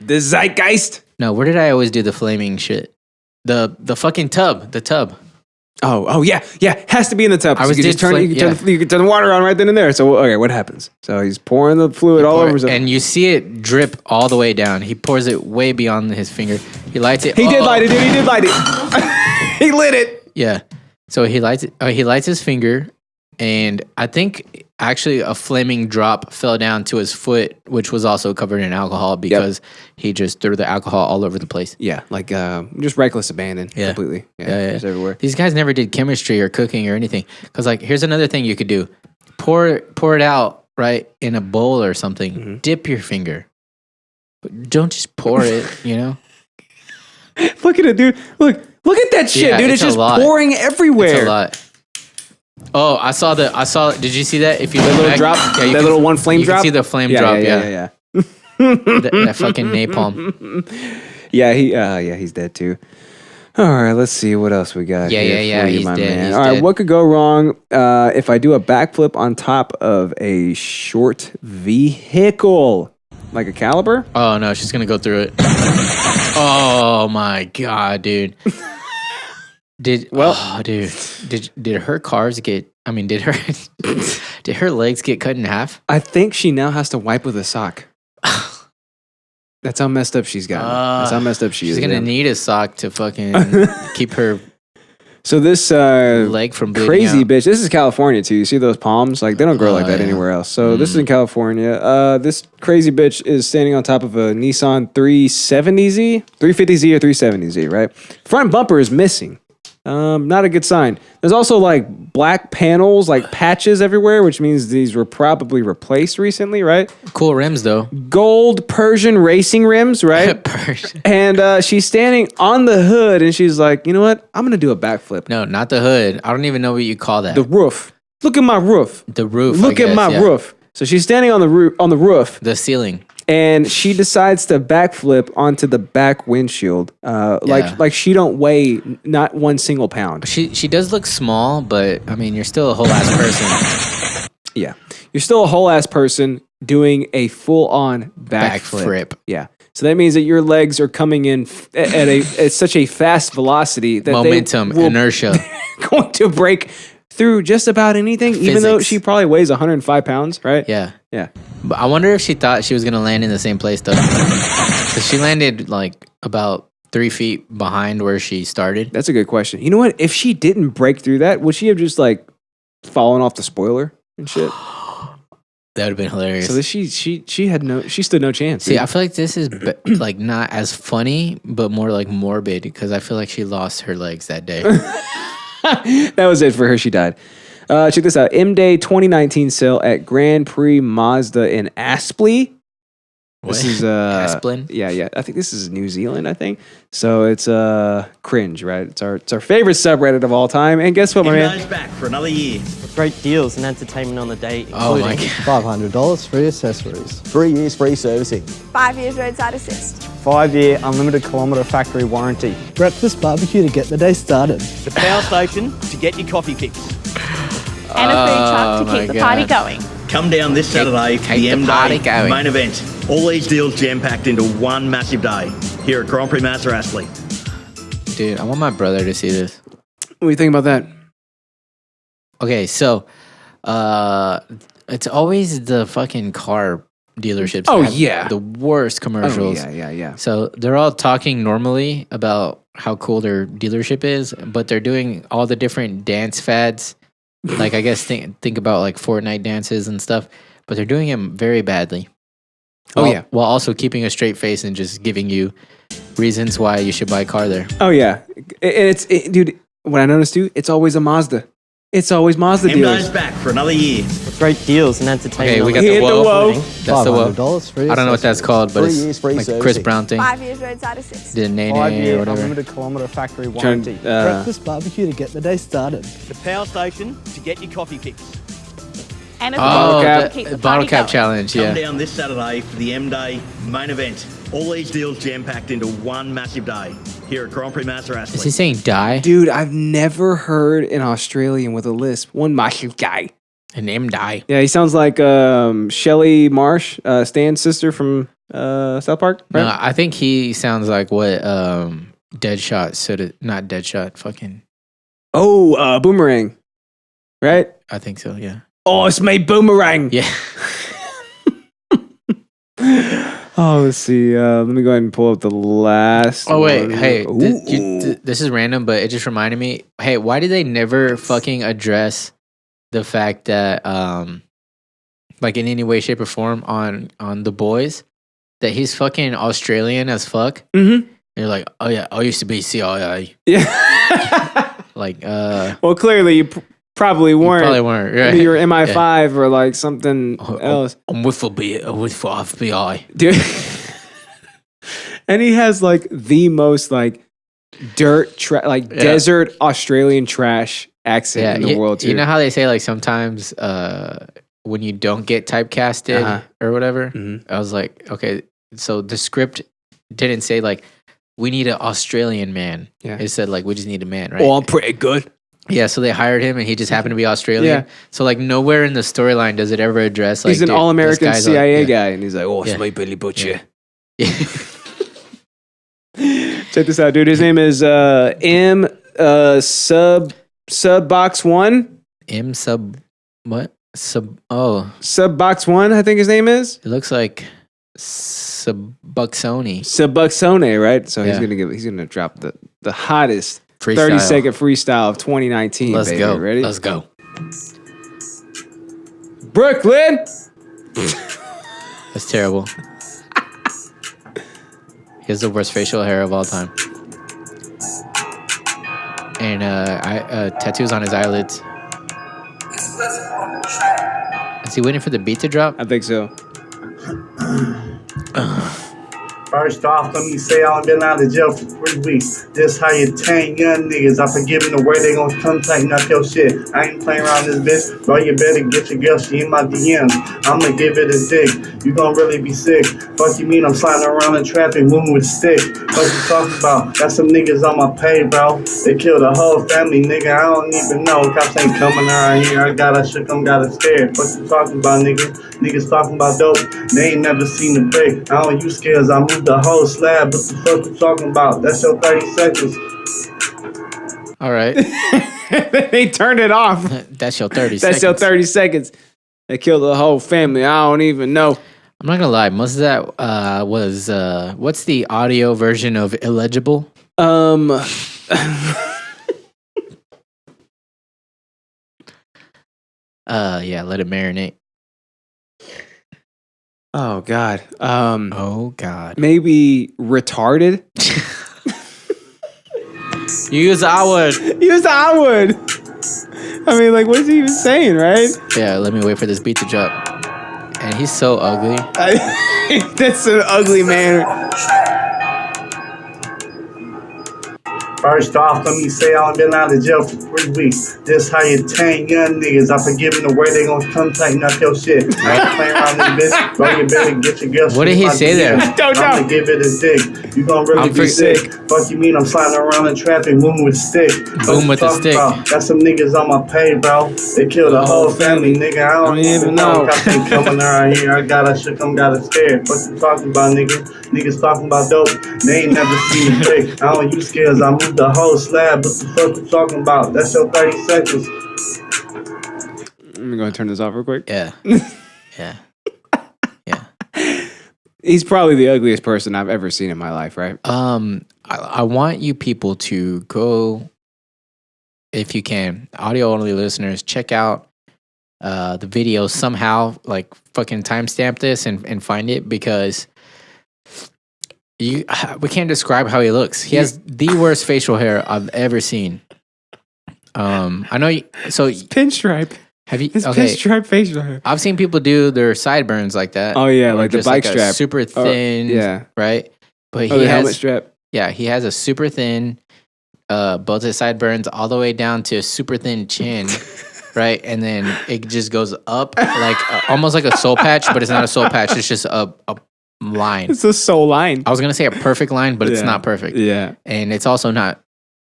S1: The zeitgeist.
S2: No, where did I always do the flaming shit? The fucking tub, the tub.
S1: Oh yeah. Has to be in the tub.
S2: I was
S1: you can
S2: did
S1: just turn,
S2: flame-
S1: you can turn the water on right then and there. So okay, what happens? So he's pouring the fluid all over himself.
S2: And you see it drip all the way down. He pours it way beyond his finger. He lights it.
S1: He did light it, dude. He did light it. He lit it.
S2: Yeah. So he lights it. He lights his finger, and I think actually a flaming drop fell down to his foot, which was also covered in alcohol because he just threw the alcohol all over the place.
S1: Yeah, like just reckless abandon completely.
S2: Yeah.
S1: Just everywhere.
S2: These guys never did chemistry or cooking or anything. Because like, here's another thing you could do: pour it out right in a bowl or something.
S1: Mm-hmm.
S2: Dip your finger. But don't just pour it. You know.
S1: Look at it, dude. Look at that shit,
S2: Yeah,
S1: dude.
S2: it's
S1: It's just
S2: a lot.
S1: pouring everywhere.
S2: It's a lot. Oh, I saw. Did you see that? If you look
S1: That little
S2: back,
S1: drop.
S2: yeah, you
S1: That
S2: can-
S1: little one flame
S2: you
S1: drop.
S2: can see the flame drop. Yeah.
S1: yeah.
S2: That fucking napalm.
S1: Yeah, he's dead too. All right, let's see what else we got.
S2: Yeah,
S1: here
S2: yeah,
S1: for you,
S2: he's
S1: my
S2: dead,
S1: man.
S2: he's
S1: All right,
S2: dead.
S1: what could go wrong if I do a backflip on top of a short vehicle, like a caliber?
S2: Oh no, she's gonna go through it. Oh my god, dude. Did her cars get? I mean, did her legs get cut in half?
S1: I think she now has to wipe with a sock. That's how messed up she's gotten. That's how messed up she is.
S2: She's gonna
S1: yeah.
S2: need a sock to fucking keep her
S1: So this
S2: leg from bleeding
S1: crazy
S2: out.
S1: bitch. This is California too. You see those palms? Like they don't grow like that anywhere else. So this is in California. This crazy bitch is standing on top of a Nissan 370Z, 350Z or 370Z. Right, front bumper is missing. Not a good sign. There's also like black panels, like patches everywhere, which means these were probably replaced recently, right?
S2: Cool rims though.
S1: Gold Persian racing rims, right?
S2: Persian.
S1: And she's standing on the hood, and she's like, you know what? I'm gonna do a backflip.
S2: No, not the hood. I don't even know what you call that.
S1: The roof. Look at my roof.
S2: The roof.
S1: Look
S2: I
S1: at
S2: guess,
S1: my
S2: yeah.
S1: roof. So she's standing on the roof,
S2: The ceiling.
S1: and she decides to backflip onto the back windshield. Like she don't weigh not one single pound.
S2: She does look small, but I mean, you're still a whole ass person.
S1: Yeah, you're still a whole ass person doing a full on backflip.
S2: Backflip.
S1: Yeah. So that means that your legs are coming in at such a fast velocity that
S2: Momentum,
S1: they will
S2: inertia.
S1: going to break through just about anything, even though
S2: Physics.
S1: she probably weighs 105 pounds, right?
S2: Yeah.
S1: Yeah.
S2: But I wonder if she thought she was gonna land in the same place though. Because she landed like about 3 feet behind where she started.
S1: That's a good question. You know what? If she didn't break through that, would she have just like fallen off the spoiler and shit?
S2: That would have been hilarious.
S1: So she stood no chance.
S2: See,
S1: dude.
S2: I feel like this is like not as funny, but more like morbid because I feel like she lost her legs that day.
S1: That was it for her. She died. Check this out. M-Day 2019 sale at Grand Prix Mazda in Aspley. This is
S2: Asplin?
S1: Yeah. I think this is New Zealand. I think so. It's cringe, right? It's our favorite subreddit of all time. And guess what, my man?
S5: Back for another year.
S6: Great deals and entertainment on the day,
S2: Oh my
S6: including
S2: God.
S7: $500 free accessories.
S8: 3 years free servicing.
S9: 5 years roadside assist.
S6: 5-year unlimited kilometre factory warranty.
S7: Breakfast barbecue to get the day started.
S5: The power station to get your coffee fix.
S9: And a food truck to
S2: my
S9: keep the party
S2: God.
S9: going.
S5: Come down this Saturday for
S2: keep
S5: the
S2: the party
S5: M-Day
S2: going.
S5: main event. All these deals jam-packed into one massive day here at Grand Prix Master Astley.
S2: Dude, I want my brother to see this.
S1: What do you think about that?
S2: Okay, so it's always the fucking car dealerships.
S1: Oh,
S2: that have
S1: yeah.
S2: the worst commercials.
S1: Yeah.
S2: So they're all talking normally about how cool their dealership is, but they're doing all the different dance fads. Like I guess think about like Fortnite dances and stuff, but they're doing them very badly.
S1: Oh,
S2: While-
S1: yeah.
S2: while also keeping a straight face and just giving you reasons why you should buy a car there.
S1: Oh yeah. Dude. What I noticed too, it's always a Mazda. It's always Mazda
S5: M-Day's
S1: dealers.
S5: back for another year.
S6: Great deals and entertainment
S2: Okay, we
S6: on
S2: got
S6: the
S2: the
S1: Hit the
S2: whoa.
S1: whoa.
S2: That's the whoa.
S7: $500 free
S2: I don't know what that's
S7: accessories.
S2: called, but
S8: 3
S2: it's
S8: years free
S2: like
S8: servicing.
S2: Chris Brown thing.
S9: 5 years roadside assist.
S2: Did a nay or
S6: 5-year
S2: whatever.
S6: unlimited kilometre factory
S1: Trying,
S6: warranty.
S7: Breakfast barbecue to get the day started.
S5: The power station to get your coffee fix.
S9: And a
S2: Oh,
S9: food truck
S1: cap.
S9: to keep the
S2: bottle
S9: party
S2: cap
S9: going.
S2: challenge,
S5: Come
S2: yeah.
S5: down this Saturday for the M-Day main event. All these deals jam-packed into one massive day here at Grand Prix Master
S2: Is he
S5: Astley.
S2: saying die?
S1: Dude, I've never heard an Australian with a lisp. One massive guy.
S2: An M die.
S1: Yeah, he sounds like Shelley Marsh, Stan's sister from South Park. Right?
S2: No, I think he sounds like what Deadshot said. Not Deadshot. Fucking.
S1: Boomerang. Right?
S2: I think so. Yeah.
S1: Oh, it's me, Boomerang.
S2: Yeah.
S1: Oh, let's see. Let me go ahead and pull up the last.
S2: Oh wait.
S1: one.
S2: Hey,
S1: Ooh.
S2: this is random, but it just reminded me. Hey, why did they never fucking address the fact that like in any way, shape, or form on The Boys that he's fucking Australian as fuck?
S1: Mhm.
S2: And you're like, oh yeah, I used to be CIA.
S1: Yeah.
S2: Like,
S1: Well, clearly you probably
S2: you
S1: weren't.
S2: probably weren't. Right?
S1: Maybe you're MI5 or like something else.
S2: I'm with FBI.
S1: Dude. And he has like the most like desert Australian trash accent in the world too.
S2: You know how they say like sometimes when you don't get typecasted
S1: Uh-huh.
S2: or whatever?
S1: Mhm.
S2: I was like, okay, so the script didn't say like we need an Australian man.
S1: Yeah.
S2: It said like we just need a man, right?
S1: Oh, I'm pretty good.
S2: Yeah, so they hired him and he just happened to be Australian.
S1: Yeah.
S2: So like nowhere in the storyline does it ever address like
S1: He's an
S2: dude,
S1: all-American
S2: this guy's
S1: CIA
S2: like,
S1: guy, and he's like, "Oh, it's
S2: Yeah.
S1: my Billy Butcher."
S2: Yeah.
S1: Check this out, dude. His name is M Subbox One.
S2: M sub what?
S1: Subbox One, I think his name is.
S2: It looks like Subuxoni.
S1: Subbuxone, right? So
S2: Yeah.
S1: he's gonna drop the hottest
S2: Freestyle.
S1: 30-second freestyle of 2019.
S2: Let's
S1: baby.
S2: go.
S1: Ready?
S2: Let's go.
S1: Brooklyn.
S2: That's terrible. He has the worst facial hair of all time. And tattoos on his eyelids. Is he waiting for the beat to drop?
S1: I think so.
S10: First off, let me say I done been out of jail for 3 weeks. This how you tame young niggas. I forgive them the way they gon' come tighten up your shit. I ain't playing around this bitch. Bro, you better get your girl, she in my DMs. I'ma give it a dick. You gon' really be sick. Fuck you mean I'm sliding around in traffic, moving with a stick. What you talking about? Got some niggas on my pay, bro. They killed a whole family, nigga. I don't even know. Cops ain't coming around here. I shook them, got scared. What you talking about, nigga? Niggas talking about dope. They ain't never seen the break. I don't use skills. I moved the whole slab. What the fuck you talking about? That's your 30 seconds.
S2: All right.
S1: They turned it off.
S2: That's your 30
S1: That's
S2: seconds.
S1: your 30 seconds. They killed the whole family. I don't even know.
S2: I'm not gonna lie. Most of that was what's the audio version of illegible? Yeah, let it marinate.
S1: Oh God.
S2: Oh God.
S1: Maybe retarded.
S2: You use I would.
S1: Use the I would. I mean, like, what is he even saying, right?
S2: Yeah, let me wait for this beat to drop. And he's so ugly.
S1: That's an ugly man.
S10: First off, let me say I done been out of jail for 3 weeks. This how you tame young niggas. I forgive them the way they gon' come tighten up your shit. I ain't playing around this bitch. Bro, you better get your girl.
S2: What did he say there?
S1: Don't know.
S10: I'ma give it a dick. You gon' really be sick. Fuck you mean I'm sliding around in traffic, moving with a stick.
S2: Boom with the stick.
S10: Got some niggas on my pay, bro. They killed the whole family, nigga. I don't even know. Cops ain't coming around here. I gotta shook them, gotta scared. What you talking about, nigga? Niggas talking about dope. They ain't never seen a trick. I don't use skills. I moved the whole slab. What the fuck you talking about? That's your 30 seconds.
S1: I'm gonna turn this off real quick.
S2: Yeah. Yeah. Yeah.
S1: He's probably the ugliest person I've ever seen in my life, right?
S2: I want you people to go, if you can, audio only listeners, check out the video somehow, like fucking timestamp this and find it, because we can't describe how he looks. He has the worst facial hair I've ever seen. I know. So
S1: pinstripe.
S2: Have you?
S1: It's
S2: Okay.
S1: pinstripe facial hair.
S2: I've seen people do their sideburns like that.
S1: Oh yeah,
S2: or
S1: like the
S2: just
S1: bike
S2: a
S1: strap,
S2: super thin.
S1: yeah,
S2: right. But
S1: the helmet strap.
S2: Yeah, he has a super thin, both his sideburns all the way down to a super thin chin. Right, and then it just goes up like almost like a soul patch, but it's not a soul patch. It's just a line.
S1: It's a soul line.
S2: I was gonna say a perfect line, but it's not perfect.
S1: Yeah,
S2: and it's also not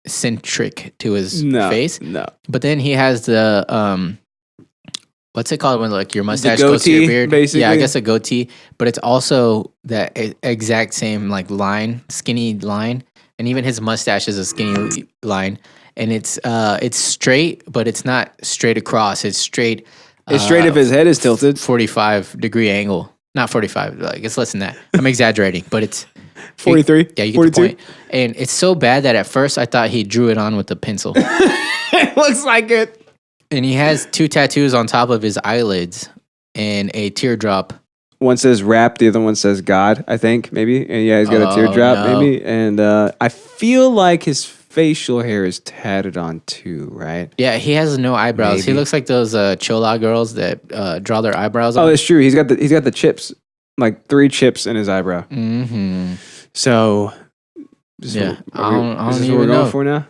S2: centric to his face.
S1: No,
S2: but then he has the what's it called when like your mustache
S1: the
S2: goes to your
S1: goatee,
S2: beard?
S1: basically.
S2: Yeah, I guess a goatee, but it's also that exact same like line, skinny line, and even his mustache is a skinny line. And it's straight, but it's not straight across. It's straight.
S1: It's straight if his head is tilted.
S2: 45-degree angle. Not 45. Like it's less than that. I'm exaggerating, but it's
S1: 43.
S2: Yeah, you get
S1: 42.
S2: the point. And it's so bad that at first I thought he drew it on with a pencil.
S1: It looks like it.
S2: And he has 2 tattoos on top of his eyelids and a teardrop.
S1: One says rap, the other one says God, I think, maybe. And yeah, he's got a teardrop, maybe. And I feel like his facial hair is tatted on too, right?
S2: Yeah, he has no eyebrows.
S1: Maybe.
S2: He looks like those chola girls that draw their eyebrows on.
S1: Oh, it's true. He's got the chips, like 3 chips in his eyebrow.
S2: Mm-hmm.
S1: So,
S2: Yeah, I don't
S1: is this
S2: even
S1: what we're
S2: know.
S1: going for now?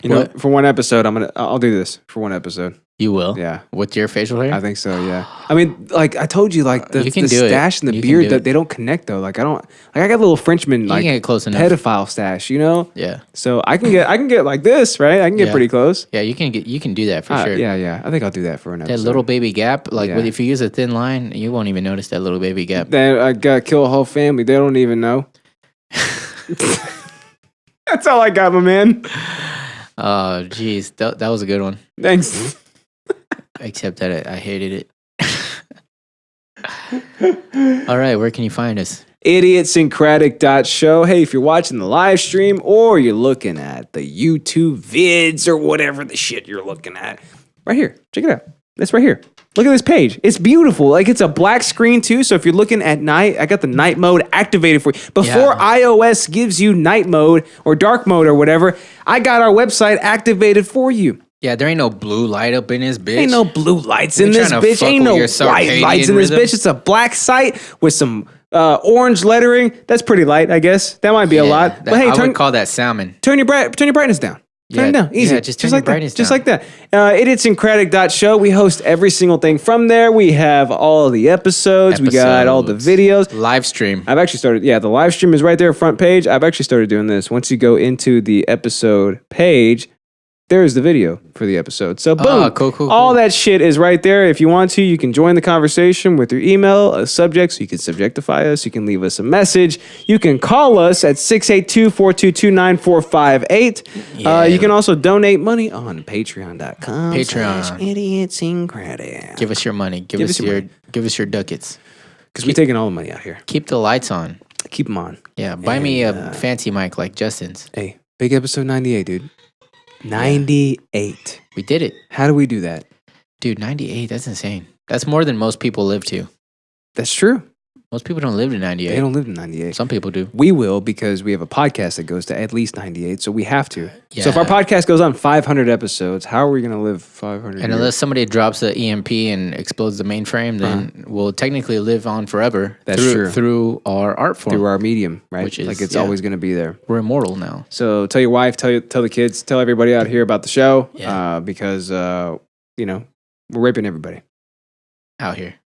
S1: You
S2: What?
S1: know, for one episode, I'll do this for one episode.
S2: You will?
S1: Yeah.
S2: With your facial hair?
S1: I think so, yeah. I mean, like I told you, like the
S2: You can do it.
S1: stash and the
S2: You can
S1: beard,
S2: do
S1: that
S2: it.
S1: they don't connect though. Like I got a little Frenchman,
S2: You
S1: like
S2: can get close enough.
S1: pedophile stash, you know?
S2: Yeah.
S1: So I can get like this, right? I can get
S2: Yeah.
S1: pretty close.
S2: Yeah, you can do that for sure.
S1: Yeah. I think I'll do that for an
S2: That
S1: episode.
S2: little baby gap, like
S1: Yeah.
S2: if you use a thin line, you won't even notice that little baby gap.
S1: Then I gotta kill a whole family. They don't even know. That's all I got, my man.
S2: Oh, jeez, that was a good one.
S1: Thanks.
S2: Except that I hated it. All right, where can you find us?
S1: IDIOTSYNCRATIC.show. Hey, if you're watching the live stream or you're looking at the YouTube vids or whatever the shit you're looking at, right here, check it out. It's right here. Look at this page. It's beautiful. Like it's a black screen too. So if you're looking at night, I got the night mode activated for you. Before iOS gives you night mode or dark mode or whatever, I got our website activated for you.
S2: Yeah, there ain't no blue light up in this bitch.
S1: Ain't no blue lights in
S2: We
S1: this
S2: tryna
S1: bitch.
S2: fuck
S1: Ain't
S2: with
S1: no
S2: your
S1: white
S2: circadian
S1: lights in this
S2: rhythm.
S1: bitch. It's a black site with some orange lettering. That's pretty light, I guess. That might be a lot. But hey,
S2: I would call that salmon.
S1: turn your brightness down. Turn it down. Easy.
S2: Yeah, just turn your
S1: like
S2: brightness
S1: that. Just
S2: down.
S1: like that. IDIOTSYNCRATIC.show. We host every single thing from there. We have all the episodes. We got all the videos.
S2: Live stream.
S1: I've actually started, the live stream is right there, front page. I've actually started doing this. Once you go into the episode page, there's the video for the episode. So boom,
S2: cool.
S1: all that shit is right there. If you want to, you can join the conversation with your email, a subject, so you can subjectify us. You can leave us a message. You can call us at 682-422-9458. You can also donate money on patreon.com.
S2: Patreon.
S1: IDIOTSYNCRATIC.
S2: Give us your money. Give us your ducats.
S1: Because we're taking all the money out here.
S2: Keep the lights on.
S1: Keep them on.
S2: Yeah, buy me a fancy mic like Justyn's.
S1: Hey, big episode 98, dude. 98.
S2: We did it.
S1: How do we do that?
S2: Dude, 98, that's insane. That's more than most people live to.
S1: That's true.
S2: Most people don't live to 98.
S1: They don't live to 98.
S2: Some people do.
S1: We will because we have a podcast that goes to at least 98, so we have to.
S2: Yeah.
S1: So if our podcast goes on 500 episodes, how are we going to live 500
S2: And
S1: years?
S2: unless somebody drops the EMP and explodes the mainframe, then we'll technically live on forever.
S1: That's true.
S2: Through our art form.
S1: Through our medium, right?
S2: Which is,
S1: like it's always going to be there.
S2: We're immortal now.
S1: So tell your wife, tell the kids, tell everybody out here about the show
S2: Yeah.
S1: because, we're raping everybody.
S2: Out here.